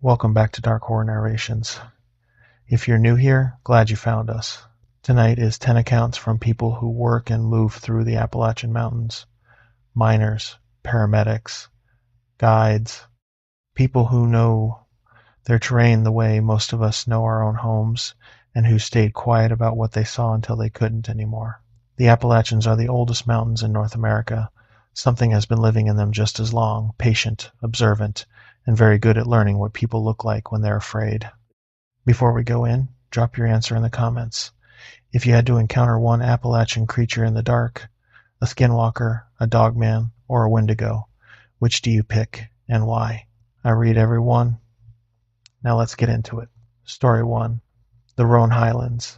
Welcome back to Dark Horror Narrations. If you're new here, glad you found us. Tonight is 10 accounts from people who work and move through the Appalachian Mountains. Miners, paramedics, guides, people who know their terrain the way most of us know our own homes, and who stayed quiet about what they saw until they couldn't anymore. The Appalachians are the oldest mountains in North America. Something has been living in them just as long, patient, observant, and very good at learning what people look like when they're afraid. Before we go in, drop your answer in the comments. If you had to encounter one Appalachian creature in the dark, a skinwalker, a dogman, or a wendigo, which do you pick and why? I read every one. Now let's get into it. Story 1. The Roan Highlands.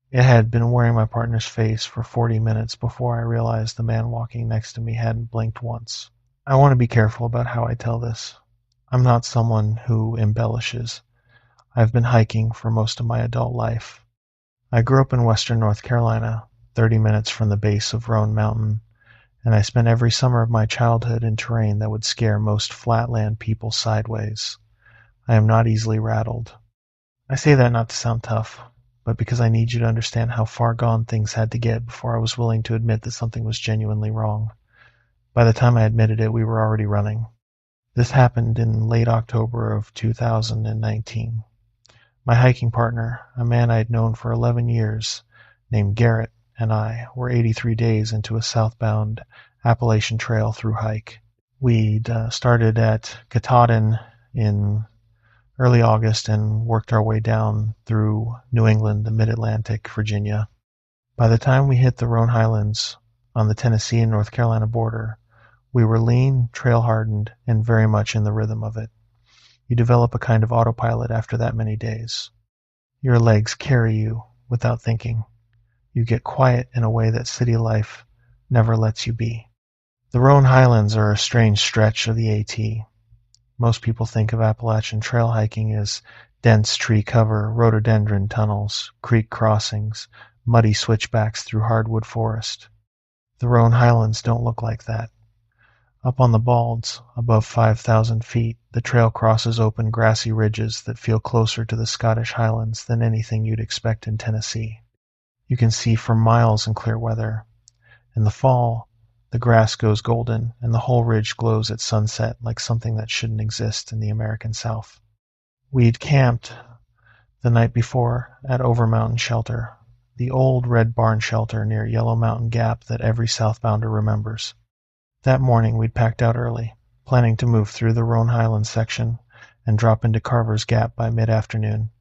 It had been wearing my partner's face for 40 minutes before I realized the man walking next to me hadn't blinked once. I want to be careful about how I tell this. I'm not someone who embellishes. I've been hiking for most of my adult life. I grew up in western North Carolina, 30 minutes from the base of Roan Mountain, and I spent every summer of my childhood in terrain that would scare most flatland people sideways. I am not easily rattled. I say that not to sound tough, but because I need you to understand how far gone things had to get before I was willing to admit that something was genuinely wrong. By the time I admitted it, we were already running. This happened in late October of 2019. My hiking partner, a man I'd known for 11 years, named Garrett, and I were 83 days into a southbound Appalachian trail through hike. We'd started at Katahdin in early August and worked our way down through New England, the mid-Atlantic, Virginia. By the time we hit the Roan Highlands on the Tennessee and North Carolina border, we were lean, trail-hardened, and very much in the rhythm of it. You develop a kind of autopilot after that many days. Your legs carry you without thinking. You get quiet in a way that city life never lets you be. The Roan Highlands are a strange stretch of the AT. Most people think of Appalachian trail hiking as dense tree cover, rhododendron tunnels, creek crossings, muddy switchbacks through hardwood forest. The Roan Highlands don't look like that. Up on the balds, above 5,000 feet, the trail crosses open grassy ridges that feel closer to the Scottish Highlands than anything you'd expect in Tennessee. You can see for miles in clear weather. In the fall, the grass goes golden, and the whole ridge glows at sunset like something that shouldn't exist in the American South. We'd camped the night before at Overmountain Shelter, the old red barn shelter near Yellow Mountain Gap that every southbounder remembers. That morning we'd packed out early, planning to move through the Roan Highlands section and drop into Carver's Gap by mid-afternoon,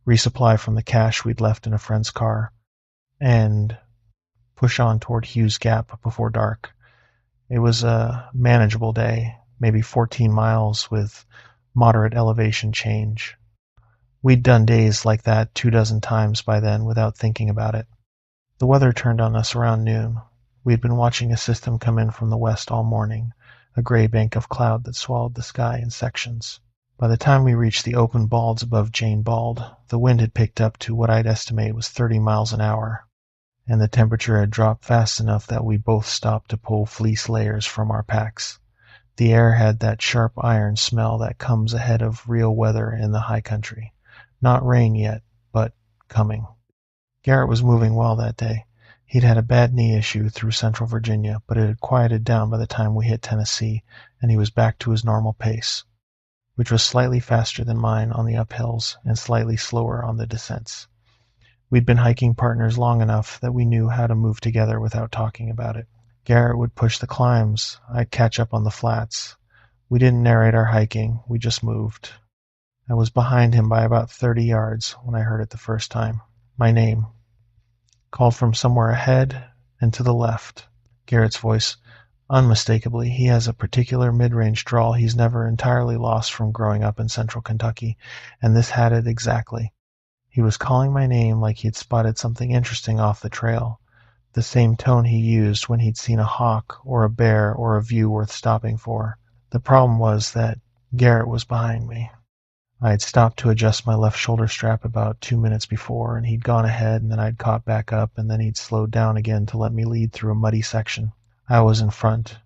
resupply from the cache we'd left in a friend's car, and push on toward Hughes Gap before dark. It was a manageable day, maybe 14 miles with moderate elevation change. We'd done days like that 24 times by then without thinking about it. The weather turned on us around noon. We had been watching a system come in from the west all morning, a gray bank of cloud that swallowed the sky in sections. By the time we reached the open balds above Jane Bald, the wind had picked up to what I'd estimate was 30 miles an hour, and the temperature had dropped fast enough that we both stopped to pull fleece layers from our packs. The air had that sharp iron smell that comes ahead of real weather in the high country. Not rain yet, but coming. Garrett was moving well that day. He'd had a bad knee issue through central Virginia, but it had quieted down by the time we hit Tennessee, and he was back to his normal pace, which was slightly faster than mine on the uphills and slightly slower on the descents. We'd been hiking partners long enough that we knew how to move together without talking about it. Garrett would push the climbs, I'd catch up on the flats. We didn't narrate our hiking, we just moved. I was behind him by about 30 yards when I heard it the first time. My name. Called from somewhere ahead and to the left. Garrett's voice, unmistakably, he has a particular mid-range drawl he's never entirely lost from growing up in central Kentucky, and this had it exactly. He was calling my name like he'd spotted something interesting off the trail, the same tone he used when he'd seen a hawk or a bear or a view worth stopping for. The problem was that Garrett was behind me. I had stopped to adjust my left shoulder strap about 2 minutes before, and he'd gone ahead, and then I'd caught back up, and then he'd slowed down again to let me lead through a muddy section. I was in front.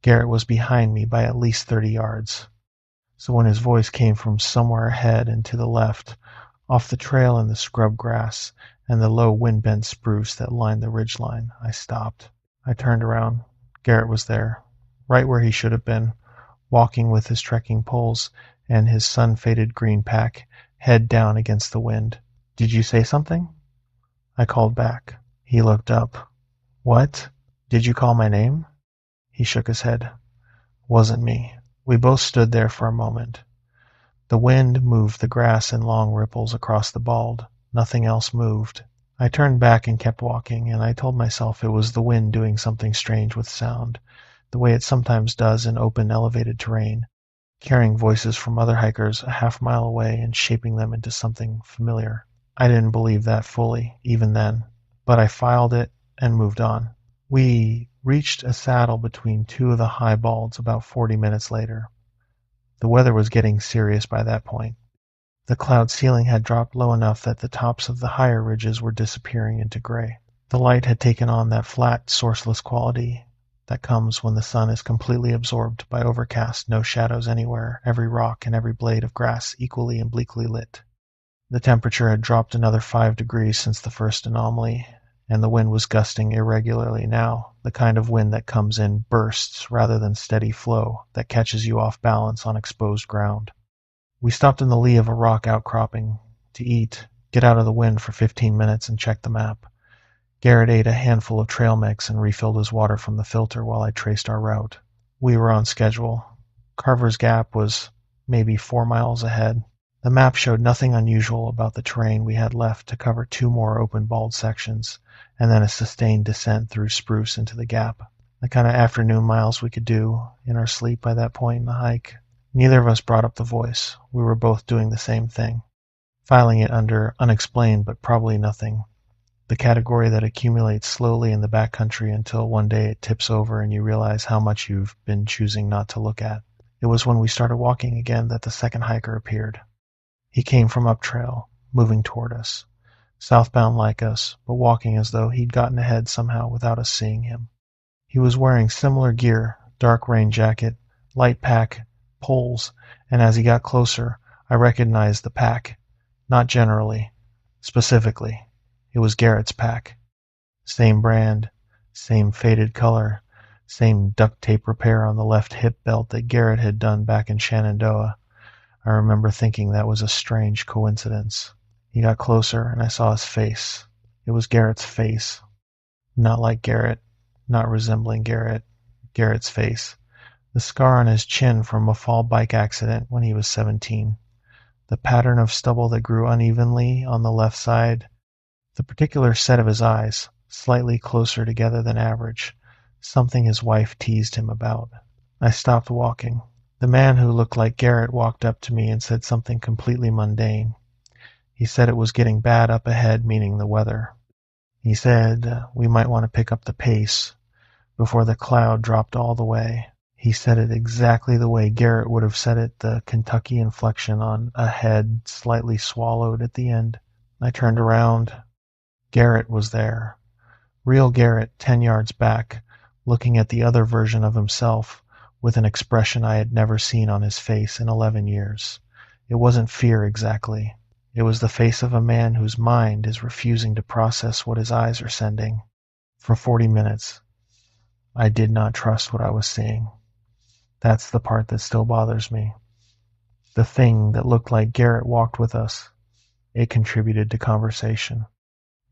Garrett was behind me by at least 30 yards. So when his voice came from somewhere ahead and to the left, off the trail in the scrub grass and the low wind-bent spruce that lined the ridgeline, I stopped. I turned around. Garrett was there, right where he should have been, walking with his trekking poles and his sun-faded green pack, head down against the wind. "Did you say something?" I called back. He looked up. "What? Did you call my name?" He shook his head. "Wasn't me." We both stood there for a moment. The wind moved the grass in long ripples across the bald. Nothing else moved. I turned back and kept walking, and I told myself it was the wind doing something strange with sound, the way it sometimes does in open, elevated terrain, carrying voices from other hikers a half-mile away and shaping them into something familiar. I didn't believe that fully, even then, but I filed it and moved on. We reached a saddle between two of the high balds about 40 minutes later. The weather was getting serious by that point. The cloud ceiling had dropped low enough that the tops of the higher ridges were disappearing into gray. The light had taken on that flat, sourceless quality that comes when the sun is completely absorbed by overcast, no shadows anywhere, every rock and every blade of grass equally and bleakly lit. The temperature had dropped another 5 degrees since the first anomaly, and the wind was gusting irregularly now, the kind of wind that comes in bursts rather than steady flow, that catches you off balance on exposed ground. We stopped in the lee of a rock outcropping to eat, get out of the wind for 15 minutes, and check the map. Garrett ate a handful of trail mix and refilled his water from the filter while I traced our route. We were on schedule. Carver's Gap was maybe 4 miles ahead. The map showed nothing unusual about the terrain we had left to cover 2 more open bald sections, and then a sustained descent through spruce into the gap. The kind of afternoon miles we could do in our sleep by that point in the hike. Neither of us brought up the voice. We were both doing the same thing, filing it under unexplained but probably nothing, the category that accumulates slowly in the backcountry until one day it tips over and you realize how much you've been choosing not to look at. It was when we started walking again that the second hiker appeared. He came from up trail, moving toward us, southbound like us, but walking as though he'd gotten ahead somehow without us seeing him. He was wearing similar gear, dark rain jacket, light pack, poles, and as he got closer, I recognized the pack. Not generally, specifically. It was Garrett's pack. Same brand, same faded color, same duct tape repair on the left hip belt that Garrett had done back in Shenandoah. I remember thinking that was a strange coincidence. He got closer and I saw his face. It was Garrett's face. Not like Garrett, not resembling Garrett. Garrett's face. The scar on his chin from a fall bike accident when he was 17. The pattern of stubble that grew unevenly on the left side. The particular set of his eyes, slightly closer together than average. Something his wife teased him about. I stopped walking. The man who looked like Garrett walked up to me and said something completely mundane. He said it was getting bad up ahead, meaning the weather. He said we might want to pick up the pace before the cloud dropped all the way. He said it exactly the way Garrett would have said it, the Kentucky inflection on ahead, slightly swallowed at the end. I turned around. Garrett was there. Real Garrett, 10 yards back, looking at the other version of himself with an expression I had never seen on his face in 11 years. It wasn't fear exactly. It was the face of a man whose mind is refusing to process what his eyes are sending. For 40 minutes, I did not trust what I was seeing. That's the part that still bothers me. The thing that looked like Garrett walked with us. It contributed to conversation.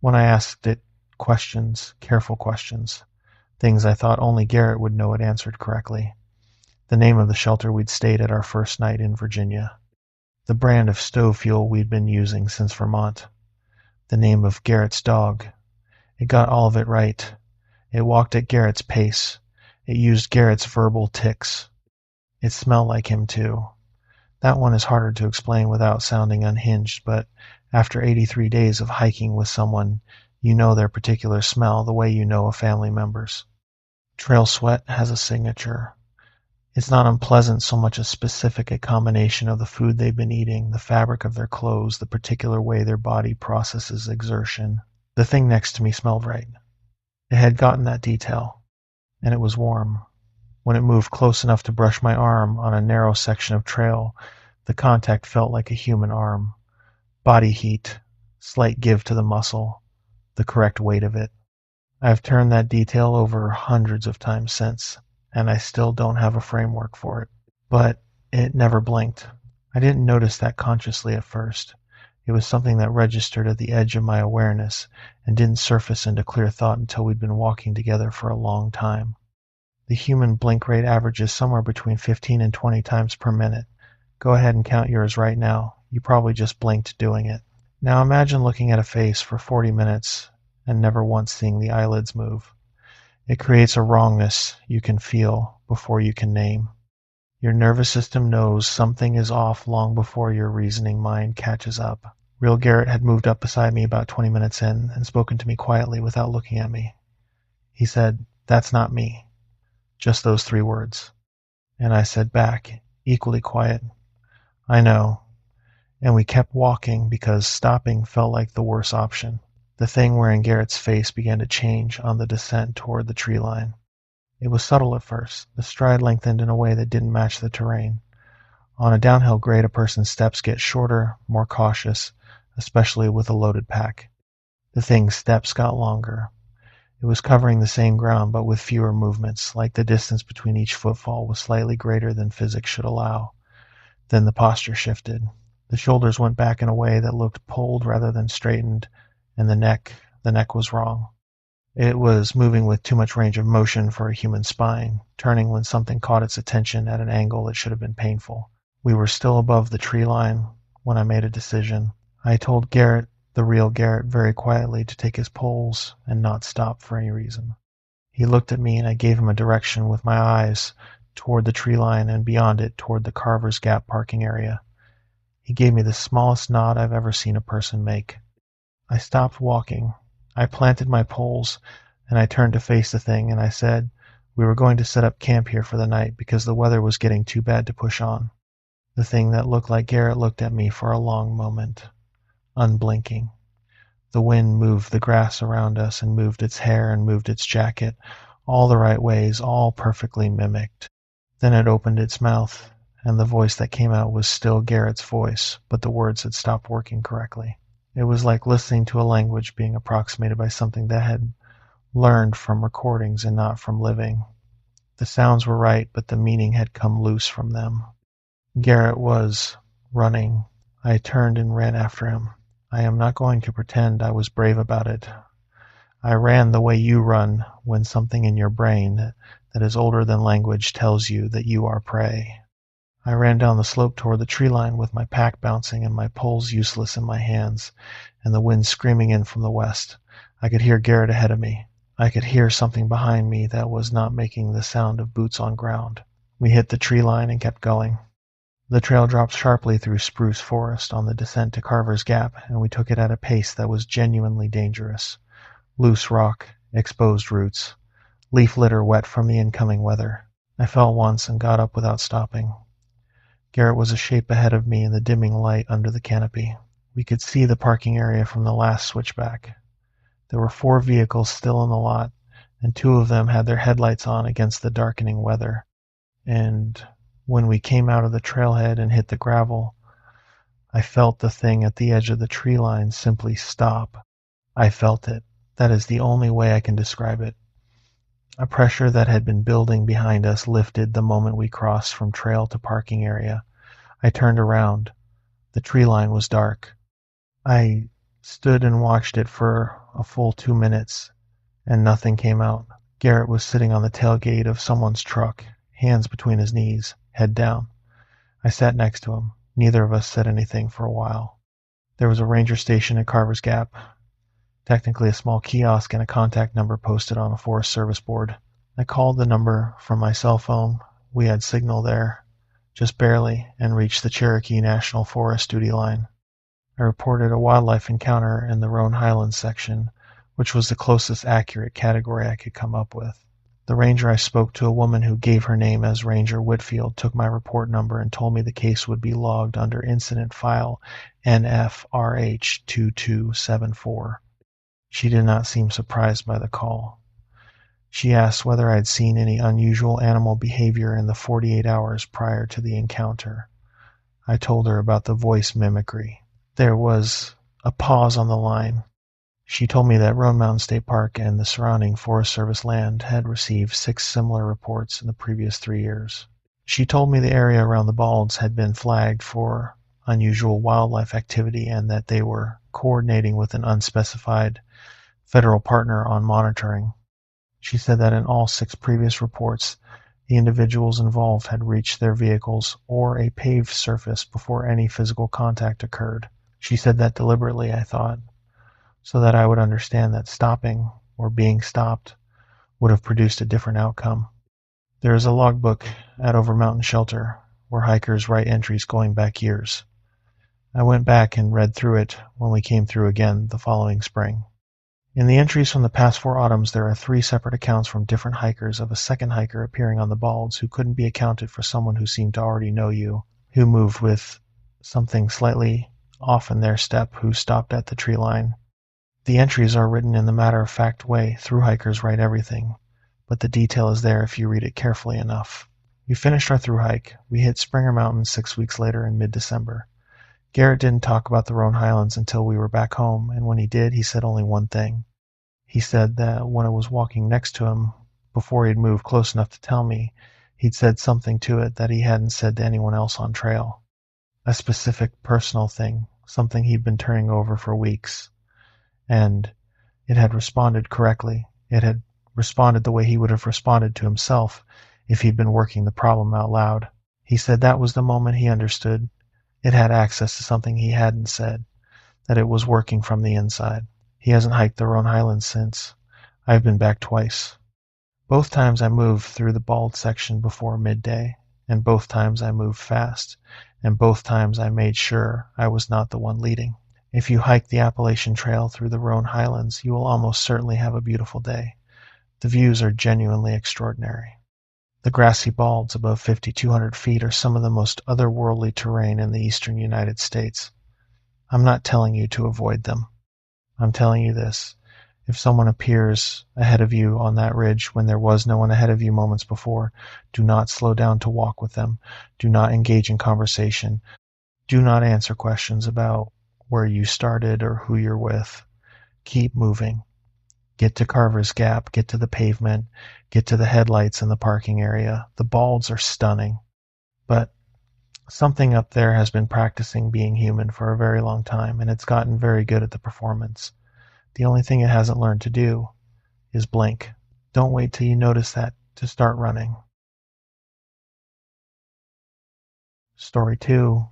When I asked it questions, careful questions, things I thought only Garrett would know it answered correctly. The name of the shelter we'd stayed at our first night in Virginia. The brand of stove fuel we'd been using since Vermont. The name of Garrett's dog. It got all of it right. It walked at Garrett's pace. It used Garrett's verbal tics. It smelled like him too. That one is harder to explain without sounding unhinged, but after 83 days of hiking with someone, you know their particular smell the way you know a family member's. Trail sweat has a signature. It's not unpleasant so much as specific, a combination of the food they've been eating, the fabric of their clothes, the particular way their body processes exertion. The thing next to me smelled right. It had gotten that detail, and it was warm. When it moved close enough to brush my arm on a narrow section of trail, the contact felt like a human arm. Body heat, slight give to the muscle, the correct weight of it. I've turned that detail over hundreds of times since, and I still don't have a framework for it. But it never blinked. I didn't notice that consciously at first. It was something that registered at the edge of my awareness and didn't surface into clear thought until we'd been walking together for a long time. The human blink rate averages somewhere between 15 and 20 times per minute. Go ahead and count yours right now. You probably just blinked doing it. Now imagine looking at a face for 40 minutes and never once seeing the eyelids move. It creates a wrongness you can feel before you can name. Your nervous system knows something is off long before your reasoning mind catches up. Real Garrett had moved up beside me about 20 minutes in and spoken to me quietly without looking at me. He said, "That's not me." Just those 3 words. And I said back, equally quiet, "I know." And we kept walking because stopping felt like the worst option. The thing wearing Garrett's face began to change on the descent toward the tree line. It was subtle at first. The stride lengthened in a way that didn't match the terrain. On a downhill grade, a person's steps get shorter, more cautious, especially with a loaded pack. The thing's steps got longer. It was covering the same ground but with fewer movements, like the distance between each footfall was slightly greater than physics should allow. Then the posture shifted. The shoulders went back in a way that looked pulled rather than straightened, and the neck was wrong. It was moving with too much range of motion for a human spine, turning when something caught its attention at an angle that should have been painful. We were still above the tree line when I made a decision. I told Garrett, the real Garrett, very quietly to take his poles and not stop for any reason. He looked at me and I gave him a direction with my eyes toward the tree line and beyond it toward the Carver's Gap parking area. He gave me the smallest nod I've ever seen a person make. I stopped walking. I planted my poles and I turned to face the thing and I said we were going to set up camp here for the night because the weather was getting too bad to push on. The thing that looked like Garrett looked at me for a long moment, unblinking. The wind moved the grass around us and moved its hair and moved its jacket, all the right ways, all perfectly mimicked. Then it opened its mouth, and the voice that came out was still Garrett's voice, but the words had stopped working correctly. It was like listening to a language being approximated by something that had learned from recordings and not from living. The sounds were right, but the meaning had come loose from them. Garrett was running. I turned and ran after him. I am not going to pretend I was brave about it. I ran the way you run when something in your brain that is older than language tells you that you are prey. I ran down the slope toward the tree line with my pack bouncing and my poles useless in my hands, and the wind screaming in from the west. I could hear Garrett ahead of me. I could hear something behind me that was not making the sound of boots on ground. We hit the tree line and kept going. The trail dropped sharply through spruce forest on the descent to Carver's Gap, and we took it at a pace that was genuinely dangerous. Loose rock, exposed roots, leaf litter wet from the incoming weather. I fell once and got up without stopping. Garrett was a shape ahead of me in the dimming light under the canopy. We could see the parking area from the last switchback. There were 4 vehicles still in the lot, and 2 of them had their headlights on against the darkening weather. And when we came out of the trailhead and hit the gravel, I felt the thing at the edge of the tree line simply stop. I felt it. That is the only way I can describe it. A pressure that had been building behind us lifted the moment we crossed from trail to parking area. I turned around. The tree line was dark. I stood and watched it for a full 2 minutes, and nothing came out. Garrett was sitting on the tailgate of someone's truck, hands between his knees, head down. I sat next to him. Neither of us said anything for a while. There was a ranger station at Carver's Gap, technically a small kiosk and a contact number posted on a Forest Service board. I called the number from my cell phone. We had signal there, just barely, and reached the Cherokee National Forest duty line. I reported a wildlife encounter in the Roan Highlands section, which was the closest accurate category I could come up with. The ranger I spoke to, a woman who gave her name as Ranger Whitfield, took my report number and told me the case would be logged under incident file NFRH2274. She did not seem surprised by the call. She asked whether I'd seen any unusual animal behavior in the 48 hours prior to the encounter. I told her about the voice mimicry. There was a pause on the line. She told me that Roan Mountain State Park and the surrounding Forest Service land had received 6 similar reports in the previous 3 years. She told me the area around the balds had been flagged for unusual wildlife activity and that they were coordinating with an unspecified federal partner on monitoring. She said that in all 6 previous reports, the individuals involved had reached their vehicles or a paved surface before any physical contact occurred. She said that deliberately, I thought, so that I would understand that stopping or being stopped would have produced a different outcome. There is a logbook at Over Mountain Shelter where hikers write entries going back years. I went back and read through it when we came through again the following spring. In the entries from the past 4 autumns, there are 3 separate accounts from different hikers of a second hiker appearing on the balds who couldn't be accounted for someone who seemed to already know you, who moved with something slightly off in their step, who stopped at the tree line. The entries are written in the matter-of-fact way through hikers write everything, but the detail is there if you read it carefully enough. We finished our through hike. We hit Springer Mountain 6 weeks later in mid-December. Garrett didn't talk about the Roan Highlands until we were back home, and when he did, he said only one thing. He said that when I was walking next to him, before he'd moved close enough to tell me, he'd said something to it that he hadn't said to anyone else on trail. A specific personal thing, something he'd been turning over for weeks. And it had responded correctly. It had responded the way he would have responded to himself if he'd been working the problem out loud. He said that was the moment he understood it had access to something he hadn't said, that it was working from the inside. He hasn't hiked the Roan Highlands since. I've been back twice. Both times I moved through the bald section before midday, and both times I moved fast, and both times I made sure I was not the one leading. If you hike the Appalachian Trail through the Roan Highlands, you will almost certainly have a beautiful day. The views are genuinely extraordinary. The grassy balds above 5,200 feet are some of the most otherworldly terrain in the eastern United States. I'm not telling you to avoid them. I'm telling you this. If someone appears ahead of you on that ridge when there was no one ahead of you moments before, do not slow down to walk with them. Do not engage in conversation. Do not answer questions about where you started or who you're with. Keep moving. Get to Carver's Gap, get to the pavement, get to the headlights in the parking area. The balds are stunning. But something up there has been practicing being human for a very long time, and it's gotten very good at the performance. The only thing it hasn't learned to do is blink. Don't wait till you notice that to start running. Story 2,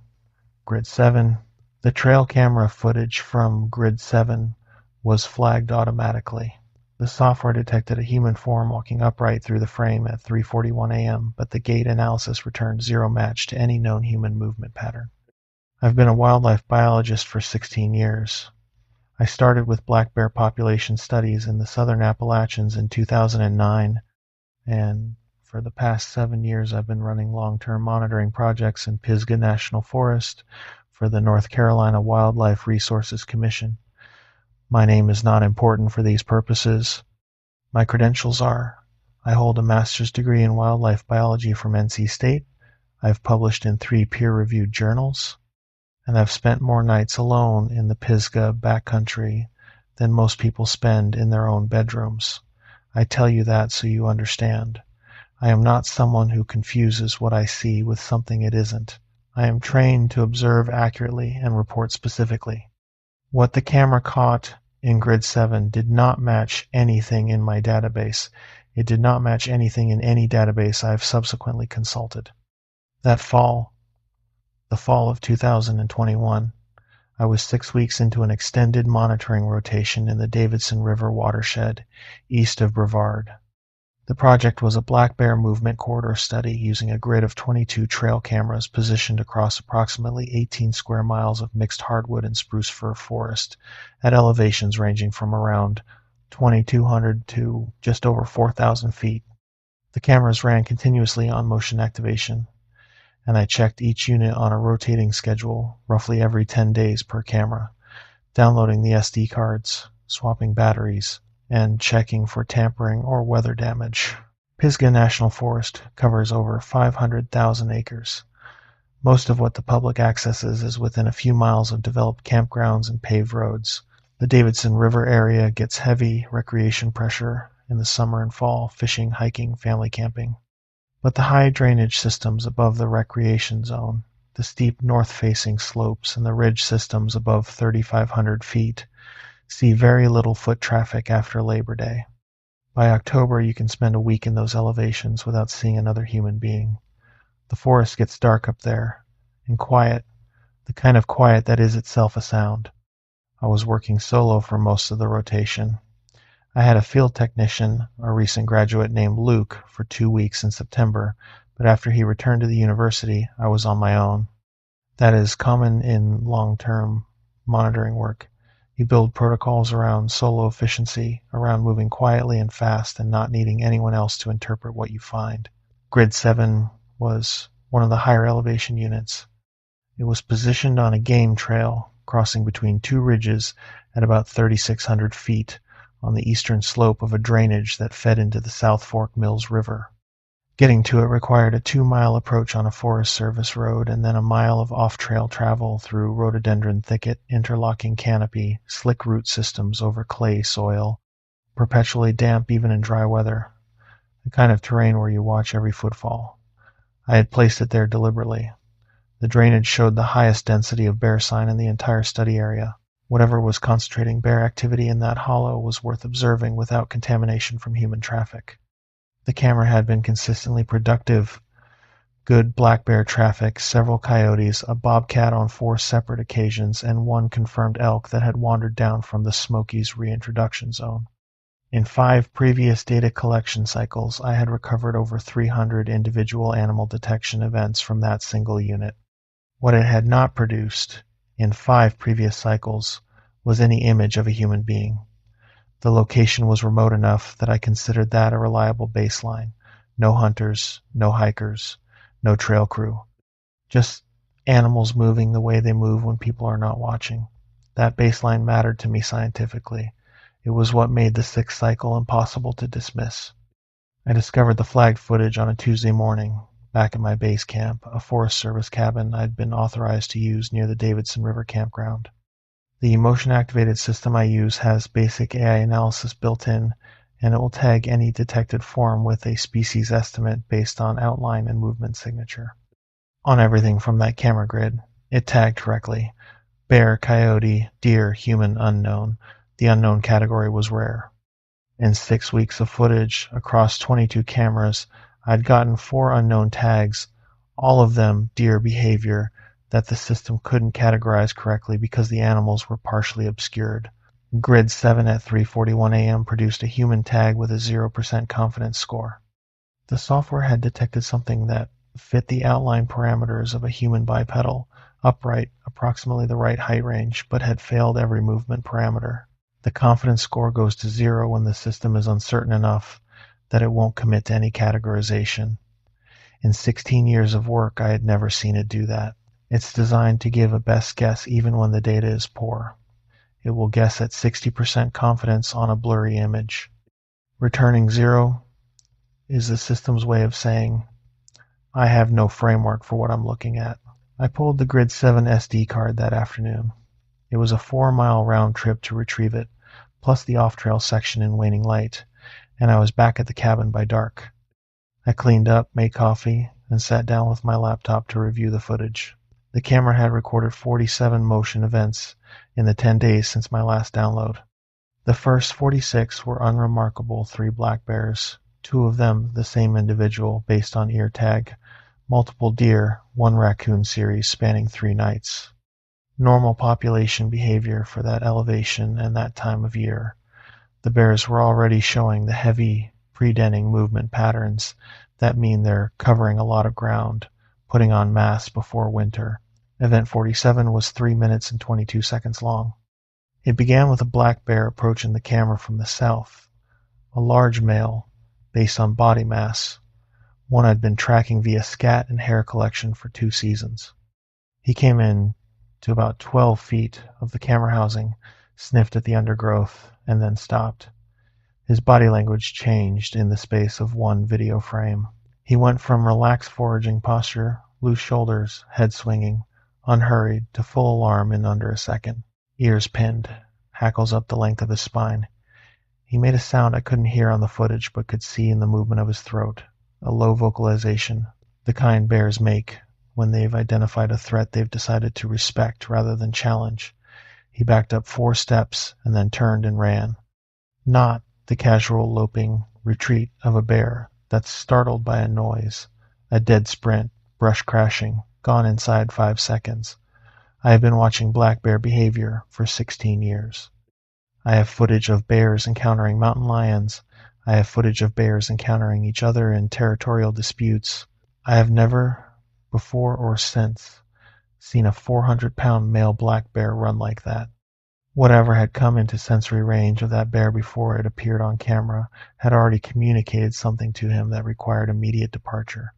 Grid 7. The trail camera footage from Grid 7 was flagged automatically. The software detected a human form walking upright through the frame at 3:41 a.m., but the gait analysis returned 0 match to any known human movement pattern. I've been a wildlife biologist for 16 years. I started with black bear population studies in the southern Appalachians in 2009, and for the past 7 years I've been running long-term monitoring projects in Pisgah National Forest for the North Carolina Wildlife Resources Commission. My name is not important for these purposes. My credentials are: I hold a master's degree in wildlife biology from NC State, I've published in 3 peer-reviewed journals, and I've spent more nights alone in the Pisgah backcountry than most people spend in their own bedrooms. I tell you that so you understand. I am not someone who confuses what I see with something it isn't. I am trained to observe accurately and report specifically. What the camera caught in Grid 7 did not match anything in my database. It did not match anything in any database I have subsequently consulted. That fall, the fall of 2021, I was 6 weeks into an extended monitoring rotation in the Davidson River watershed east of Brevard. The project was a black bear movement corridor study using a grid of 22 trail cameras positioned across approximately 18 square miles of mixed hardwood and spruce fir forest at elevations ranging from around 2,200 to just over 4,000 feet. The cameras ran continuously on motion activation, and I checked each unit on a rotating schedule roughly every 10 days per camera, downloading the SD cards, swapping batteries, and checking for tampering or weather damage. Pisgah National Forest covers over 500,000 acres. Most of what the public accesses is within a few miles of developed campgrounds and paved roads. The Davidson River area gets heavy recreation pressure in the summer and fall, fishing, hiking, family camping. But the high drainage systems above the recreation zone, the steep north-facing slopes, and the ridge systems above 3,500 feet see very little foot traffic after Labor Day. By October, you can spend a week in those elevations without seeing another human being. The forest gets dark up there, and quiet, the kind of quiet that is itself a sound. I was working solo for most of the rotation. I had a field technician, a recent graduate named Luke, for 2 weeks in September, but after he returned to the university, I was on my own. That is common in long-term monitoring work. You build protocols around solo efficiency, around moving quietly and fast and not needing anyone else to interpret what you find. Grid 7 was one of the higher elevation units. It was positioned on a game trail crossing between two ridges at about 3,600 feet on the eastern slope of a drainage that fed into the South Fork Mills River. Getting to it required a 2-mile approach on a Forest Service road and then a mile of off-trail travel through rhododendron thicket, interlocking canopy, slick root systems over clay soil, perpetually damp even in dry weather, the kind of terrain where you watch every footfall. I had placed it there deliberately. The drainage showed the highest density of bear sign in the entire study area. Whatever was concentrating bear activity in that hollow was worth observing without contamination from human traffic. The camera had been consistently productive. Good black bear traffic, several coyotes, a bobcat on 4 separate occasions, and 1 confirmed elk that had wandered down from the Smokies reintroduction zone. In 5 previous data collection cycles, I had recovered over 300 individual animal detection events from that single unit. What it had not produced, in 5 previous cycles, was any image of a human being. The location was remote enough that I considered that a reliable baseline. No hunters, no hikers, no trail crew. Just animals moving the way they move when people are not watching. That baseline mattered to me scientifically. It was what made the 6th cycle impossible to dismiss. I discovered the flagged footage on a Tuesday morning, back at my base camp, a Forest Service cabin I'd been authorized to use near the Davidson River campground. The motion-activated system I use has basic AI analysis built in, and it will tag any detected form with a species estimate based on outline and movement signature. On everything from that camera grid, it tagged correctly. Bear, coyote, deer, human, unknown. The unknown category was rare. In 6 weeks of footage across 22 cameras, I'd gotten 4 unknown tags, all of them deer behavior that the system couldn't categorize correctly because the animals were partially obscured. Grid 7 at 3:41 a.m. produced a human tag with a 0% confidence score. The software had detected something that fit the outline parameters of a human bipedal, upright, approximately the right height range, but had failed every movement parameter. The confidence score goes to 0 when the system is uncertain enough that it won't commit to any categorization. In 16 years of work, I had never seen it do that. It's designed to give a best guess even when the data is poor. It will guess at 60% confidence on a blurry image. Returning 0 is the system's way of saying, I have no framework for what I'm looking at. I pulled the Grid 7 SD card that afternoon. It was a 4-mile round trip to retrieve it, plus the off-trail section in waning light, and I was back at the cabin by dark. I cleaned up, made coffee, and sat down with my laptop to review the footage. The camera had recorded 47 motion events in the 10 days since my last download. The first 46 were unremarkable 3 black bears, 2 of them the same individual based on ear tag, multiple deer, 1 raccoon series spanning 3 nights. Normal population behavior for that elevation and that time of year. The bears were already showing the heavy pre-denning movement patterns that mean they're covering a lot of ground, putting on mass before winter. Event 47 was 3 minutes and 22 seconds long. It began with a black bear approaching the camera from the south, a large male based on body mass, one I'd been tracking via scat and hair collection for 2 seasons. He came in to about 12 feet of the camera housing, sniffed at the undergrowth, and then stopped. His body language changed in the space of one video frame. He went from relaxed foraging posture, loose shoulders, head swinging, unhurried, to full alarm in under a second. Ears pinned, hackles up the length of his spine. He made a sound I couldn't hear on the footage but could see in the movement of his throat, a low vocalization, the kind bears make when they've identified a threat they've decided to respect rather than challenge. He backed up 4 steps and then turned and ran. Not the casual loping retreat of a bear that's startled by a noise, a dead sprint, brush crashing, gone inside 5 seconds. I have been watching black bear behavior for 16 years. I have footage of bears encountering mountain lions. I have footage of bears encountering each other in territorial disputes. I have never, before or since, seen a 400-pound male black bear run like that. Whatever had come into sensory range of that bear before it appeared on camera had already communicated something to him that required immediate departure.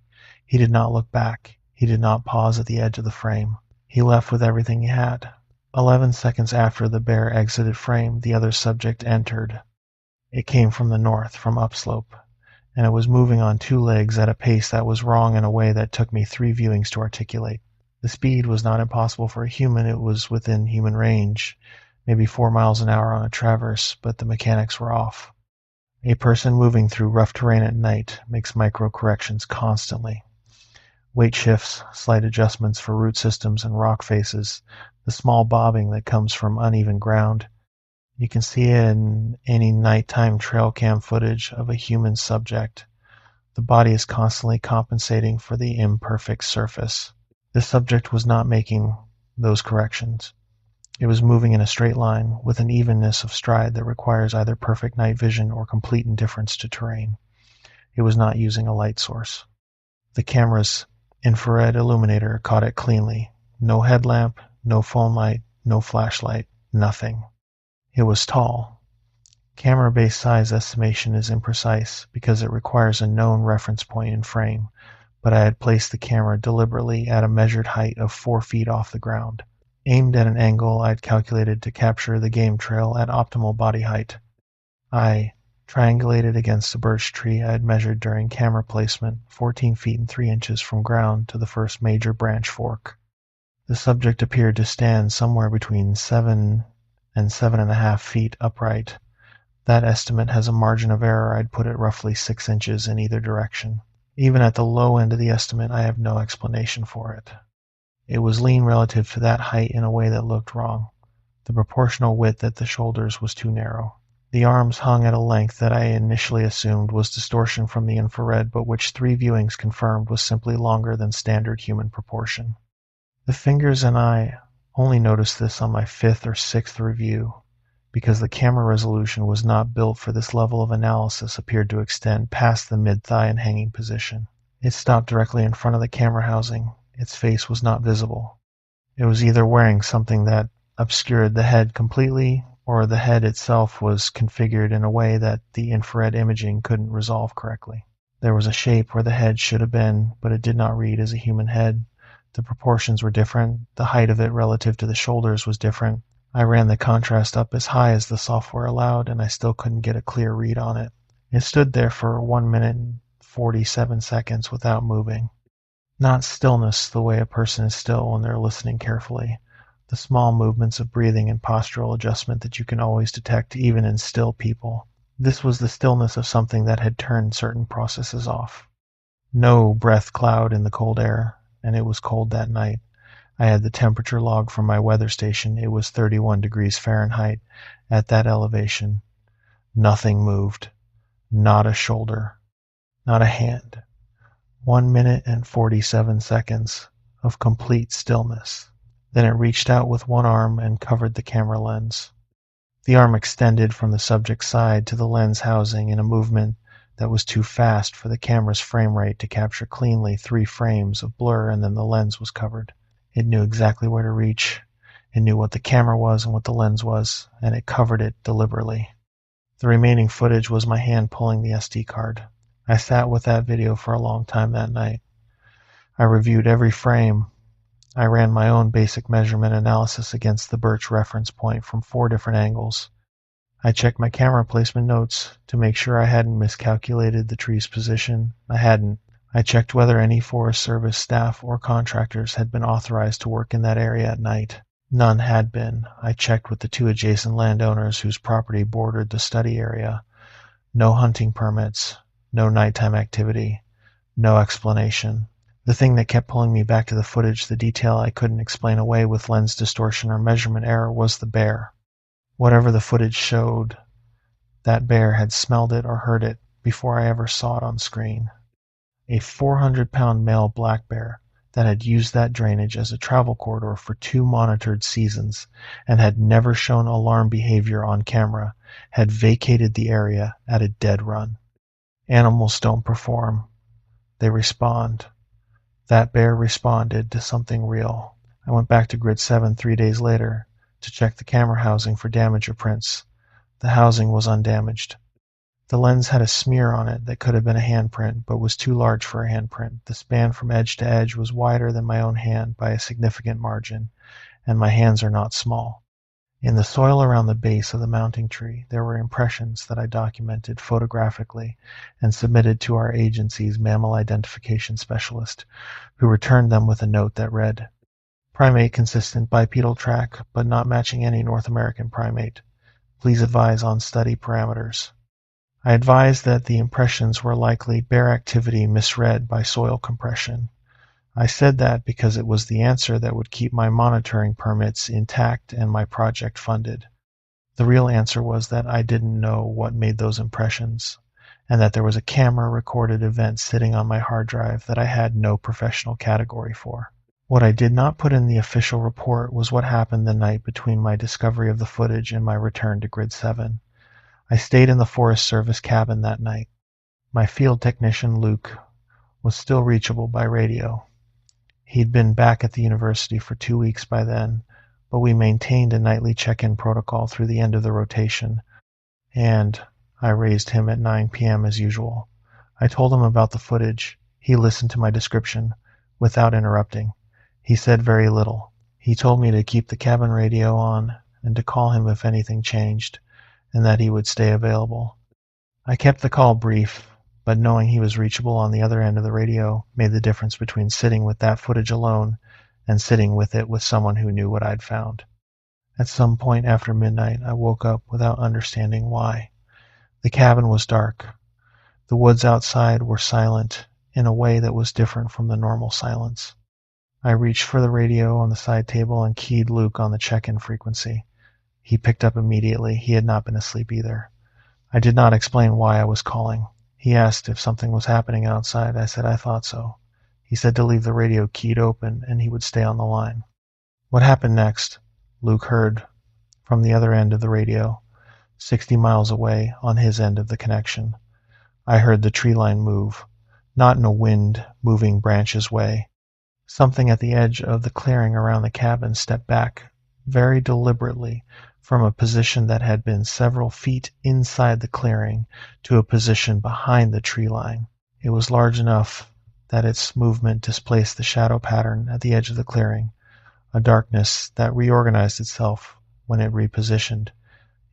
He did not look back. He did not pause at the edge of the frame. He left with everything he had. 11 seconds after the bear exited frame, the other subject entered. It came from the north, from upslope, and it was moving on 2 legs at a pace that was wrong in a way that took me 3 viewings to articulate. The speed was not impossible for a human. It was within human range, maybe 4 miles an hour on a traverse, but the mechanics were off. A person moving through rough terrain at night makes micro-corrections constantly. Weight shifts, slight adjustments for root systems and rock faces, the small bobbing that comes from uneven ground. You can see it in any nighttime trail cam footage of a human subject. The body is constantly compensating for the imperfect surface. This subject was not making those corrections. It was moving in a straight line with an evenness of stride that requires either perfect night vision or complete indifference to terrain. It was not using a light source. The camera's infrared illuminator caught it cleanly. No headlamp, no phone light, no flashlight, nothing. It was tall. Camera-based size estimation is imprecise because it requires a known reference point in frame, but I had placed the camera deliberately at a measured height of 4 feet off the ground. Aimed at an angle I'd calculated to capture the game trail at optimal body height. I triangulated against a birch tree I had measured during camera placement, 14 feet and 3 inches from ground to the first major branch fork. The subject appeared to stand somewhere between 7 and 7.5 feet upright. That estimate has a margin of error. I'd put it roughly 6 inches in either direction. Even at the low end of the estimate, I have no explanation for it. It was lean relative to that height in a way that looked wrong. The proportional width at the shoulders was too narrow. The arms hung at a length that I initially assumed was distortion from the infrared, but which 3 viewings confirmed was simply longer than standard human proportion. The fingers and I only noticed this on my 5th or 6th review, because the camera resolution was not built for this level of analysis appeared to extend past the mid-thigh and hanging position. It stopped directly in front of the camera housing. Its face was not visible. It was either wearing something that obscured the head completely, or the head itself was configured in a way that the infrared imaging couldn't resolve correctly. There was a shape where the head should have been, but it did not read as a human head. The proportions were different. The height of it relative to the shoulders was different. I ran the contrast up as high as the software allowed, and I still couldn't get a clear read on it. It stood there for 1 minute and 47 seconds without moving. Not stillness the way a person is still when they're listening carefully. The small movements of breathing and postural adjustment that you can always detect even in still people. This was the stillness of something that had turned certain processes off. No breath cloud in the cold air, and it was cold that night. I had the temperature log from my weather station. It was 31 degrees Fahrenheit at that elevation. Nothing moved. Not a shoulder. Not a hand. 1 minute and 47 seconds of complete stillness. Then it reached out with one arm and covered the camera lens. The arm extended from the subject's side to the lens housing in a movement that was too fast for the camera's frame rate to capture cleanly 3 frames of blur, and then the lens was covered. It knew exactly where to reach. It knew what the camera was and what the lens was, and it covered it deliberately. The remaining footage was my hand pulling the SD card. I sat with that video for a long time that night. I reviewed every frame. I ran my own basic measurement analysis against the birch reference point from 4 different angles. I checked my camera placement notes to make sure I hadn't miscalculated the tree's position. I hadn't. I checked whether any Forest Service staff or contractors had been authorized to work in that area at night. None had been. I checked with the 2 adjacent landowners whose property bordered the study area. No hunting permits, no nighttime activity, no explanation. The thing that kept pulling me back to the footage, the detail I couldn't explain away with lens distortion or measurement error, was the bear. Whatever the footage showed, that bear had smelled it or heard it before I ever saw it on screen. A 400-pound male black bear that had used that drainage as a travel corridor for 2 monitored seasons and had never shown alarm behavior on camera had vacated the area at a dead run. Animals don't perform. They respond. That bear responded to something real. I went back to Grid 7 3 days later to check the camera housing for damage or prints. The housing was undamaged. The lens had a smear on it that could have been a handprint, but was too large for a handprint. The span from edge to edge was wider than my own hand by a significant margin, and my hands are not small. In the soil around the base of the mounting tree, there were impressions that I documented photographically and submitted to our agency's mammal identification specialist, who returned them with a note that read, "Primate consistent bipedal track, but not matching any North American primate. Please advise on study parameters." I advised that the impressions were likely bear activity misread by soil compression. I said that because it was the answer that would keep my monitoring permits intact and my project funded. The real answer was that I didn't know what made those impressions, and that there was a camera-recorded event sitting on my hard drive that I had no professional category for. What I did not put in the official report was what happened the night between my discovery of the footage and my return to Grid 7. I stayed in the Forest Service cabin that night. My field technician, Luke, was still reachable by radio. He'd been back at the university for 2 weeks by then, but we maintained a nightly check-in protocol through the end of the rotation, and I raised him at 9 p.m. as usual. I told him about the footage. He listened to my description without interrupting. He said very little. He told me to keep the cabin radio on and to call him if anything changed, and that he would stay available. I kept the call brief, but knowing he was reachable on the other end of the radio made the difference between sitting with that footage alone and sitting with it with someone who knew what I'd found. At some point after midnight, I woke up without understanding why. The cabin was dark. The woods outside were silent in a way that was different from the normal silence. I reached for the radio on the side table and keyed Luke on the check-in frequency. He picked up immediately. He had not been asleep either. I did not explain why I was calling. He asked if something was happening outside. I said I thought so. He said to leave the radio keyed open and he would stay on the line. What happened next, Luke heard from the other end of the radio, 60 miles away on his end of the connection. I heard the tree line move, not in a wind-moving branches way. Something at the edge of the clearing around the cabin stepped back very deliberately from a position that had been several feet inside the clearing to a position behind the tree line. It was large enough that its movement displaced the shadow pattern at the edge of the clearing, a darkness that reorganized itself when it repositioned.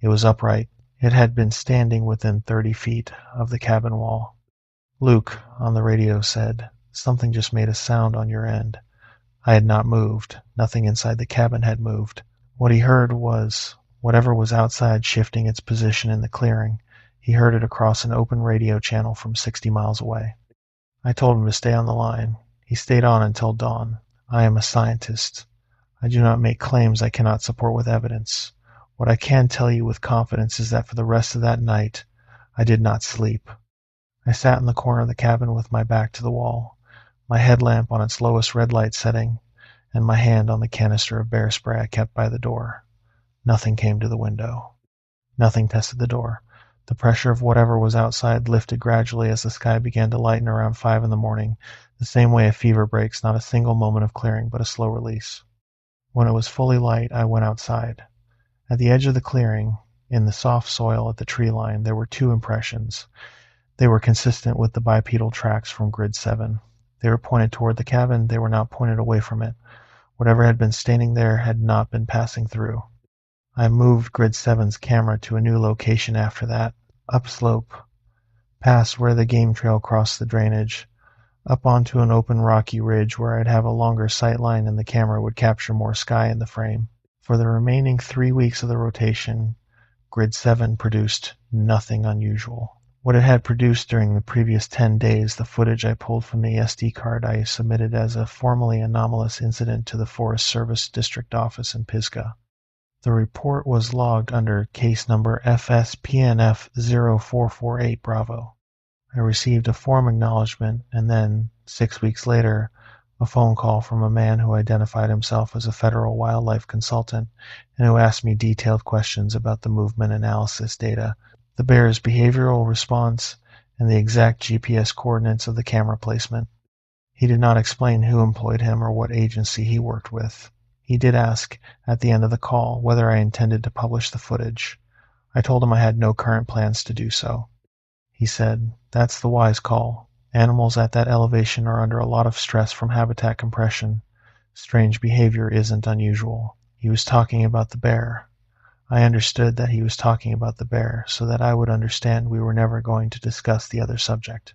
It was upright. It had been standing within 30 feet of the cabin wall. Luke, on the radio, said, "Something just made a sound on your end." I had not moved. Nothing inside the cabin had moved. What he heard was whatever was outside shifting its position in the clearing. He heard it across an open radio channel from 60 miles away. I told him to stay on the line. He stayed on until dawn. I am a scientist. I do not make claims I cannot support with evidence. What I can tell you with confidence is that for the rest of that night, I did not sleep. I sat in the corner of the cabin with my back to the wall, my headlamp on its lowest red light setting, and my hand on the canister of bear spray I kept by the door. Nothing came to the window. Nothing tested the door. The pressure of whatever was outside lifted gradually as the sky began to lighten around 5 in the morning, the same way a fever breaks, not a single moment of clearing, but a slow release. When it was fully light, I went outside. At the edge of the clearing, in the soft soil at the tree line, there were 2 impressions. They were consistent with the bipedal tracks from Grid 7. They were pointed toward the cabin. They were not pointed away from it. Whatever had been standing there had not been passing through. I moved Grid 7's camera to a new location after that, upslope, past where the game trail crossed the drainage, up onto an open rocky ridge where I'd have a longer sight line and the camera would capture more sky in the frame. For the remaining 3 weeks of the rotation, Grid 7 produced nothing unusual. What it had produced during the previous 10 days, the footage I pulled from the SD card I submitted as a formally anomalous incident to the Forest Service District Office in Pisgah. The report was logged under case number FSPNF0448 Bravo. I received a form acknowledgement and then, 6 weeks later, a phone call from a man who identified himself as a federal wildlife consultant and who asked me detailed questions about the movement analysis data, the bear's behavioral response, and the exact GPS coordinates of the camera placement. He did not explain who employed him or what agency he worked with. He did ask, at the end of the call, whether I intended to publish the footage. I told him I had no current plans to do so. He said, "That's the wise call. Animals at that elevation are under a lot of stress from habitat compression. Strange behavior isn't unusual." He was talking about the bear. I understood that he was talking about the bear, so that I would understand we were never going to discuss the other subject.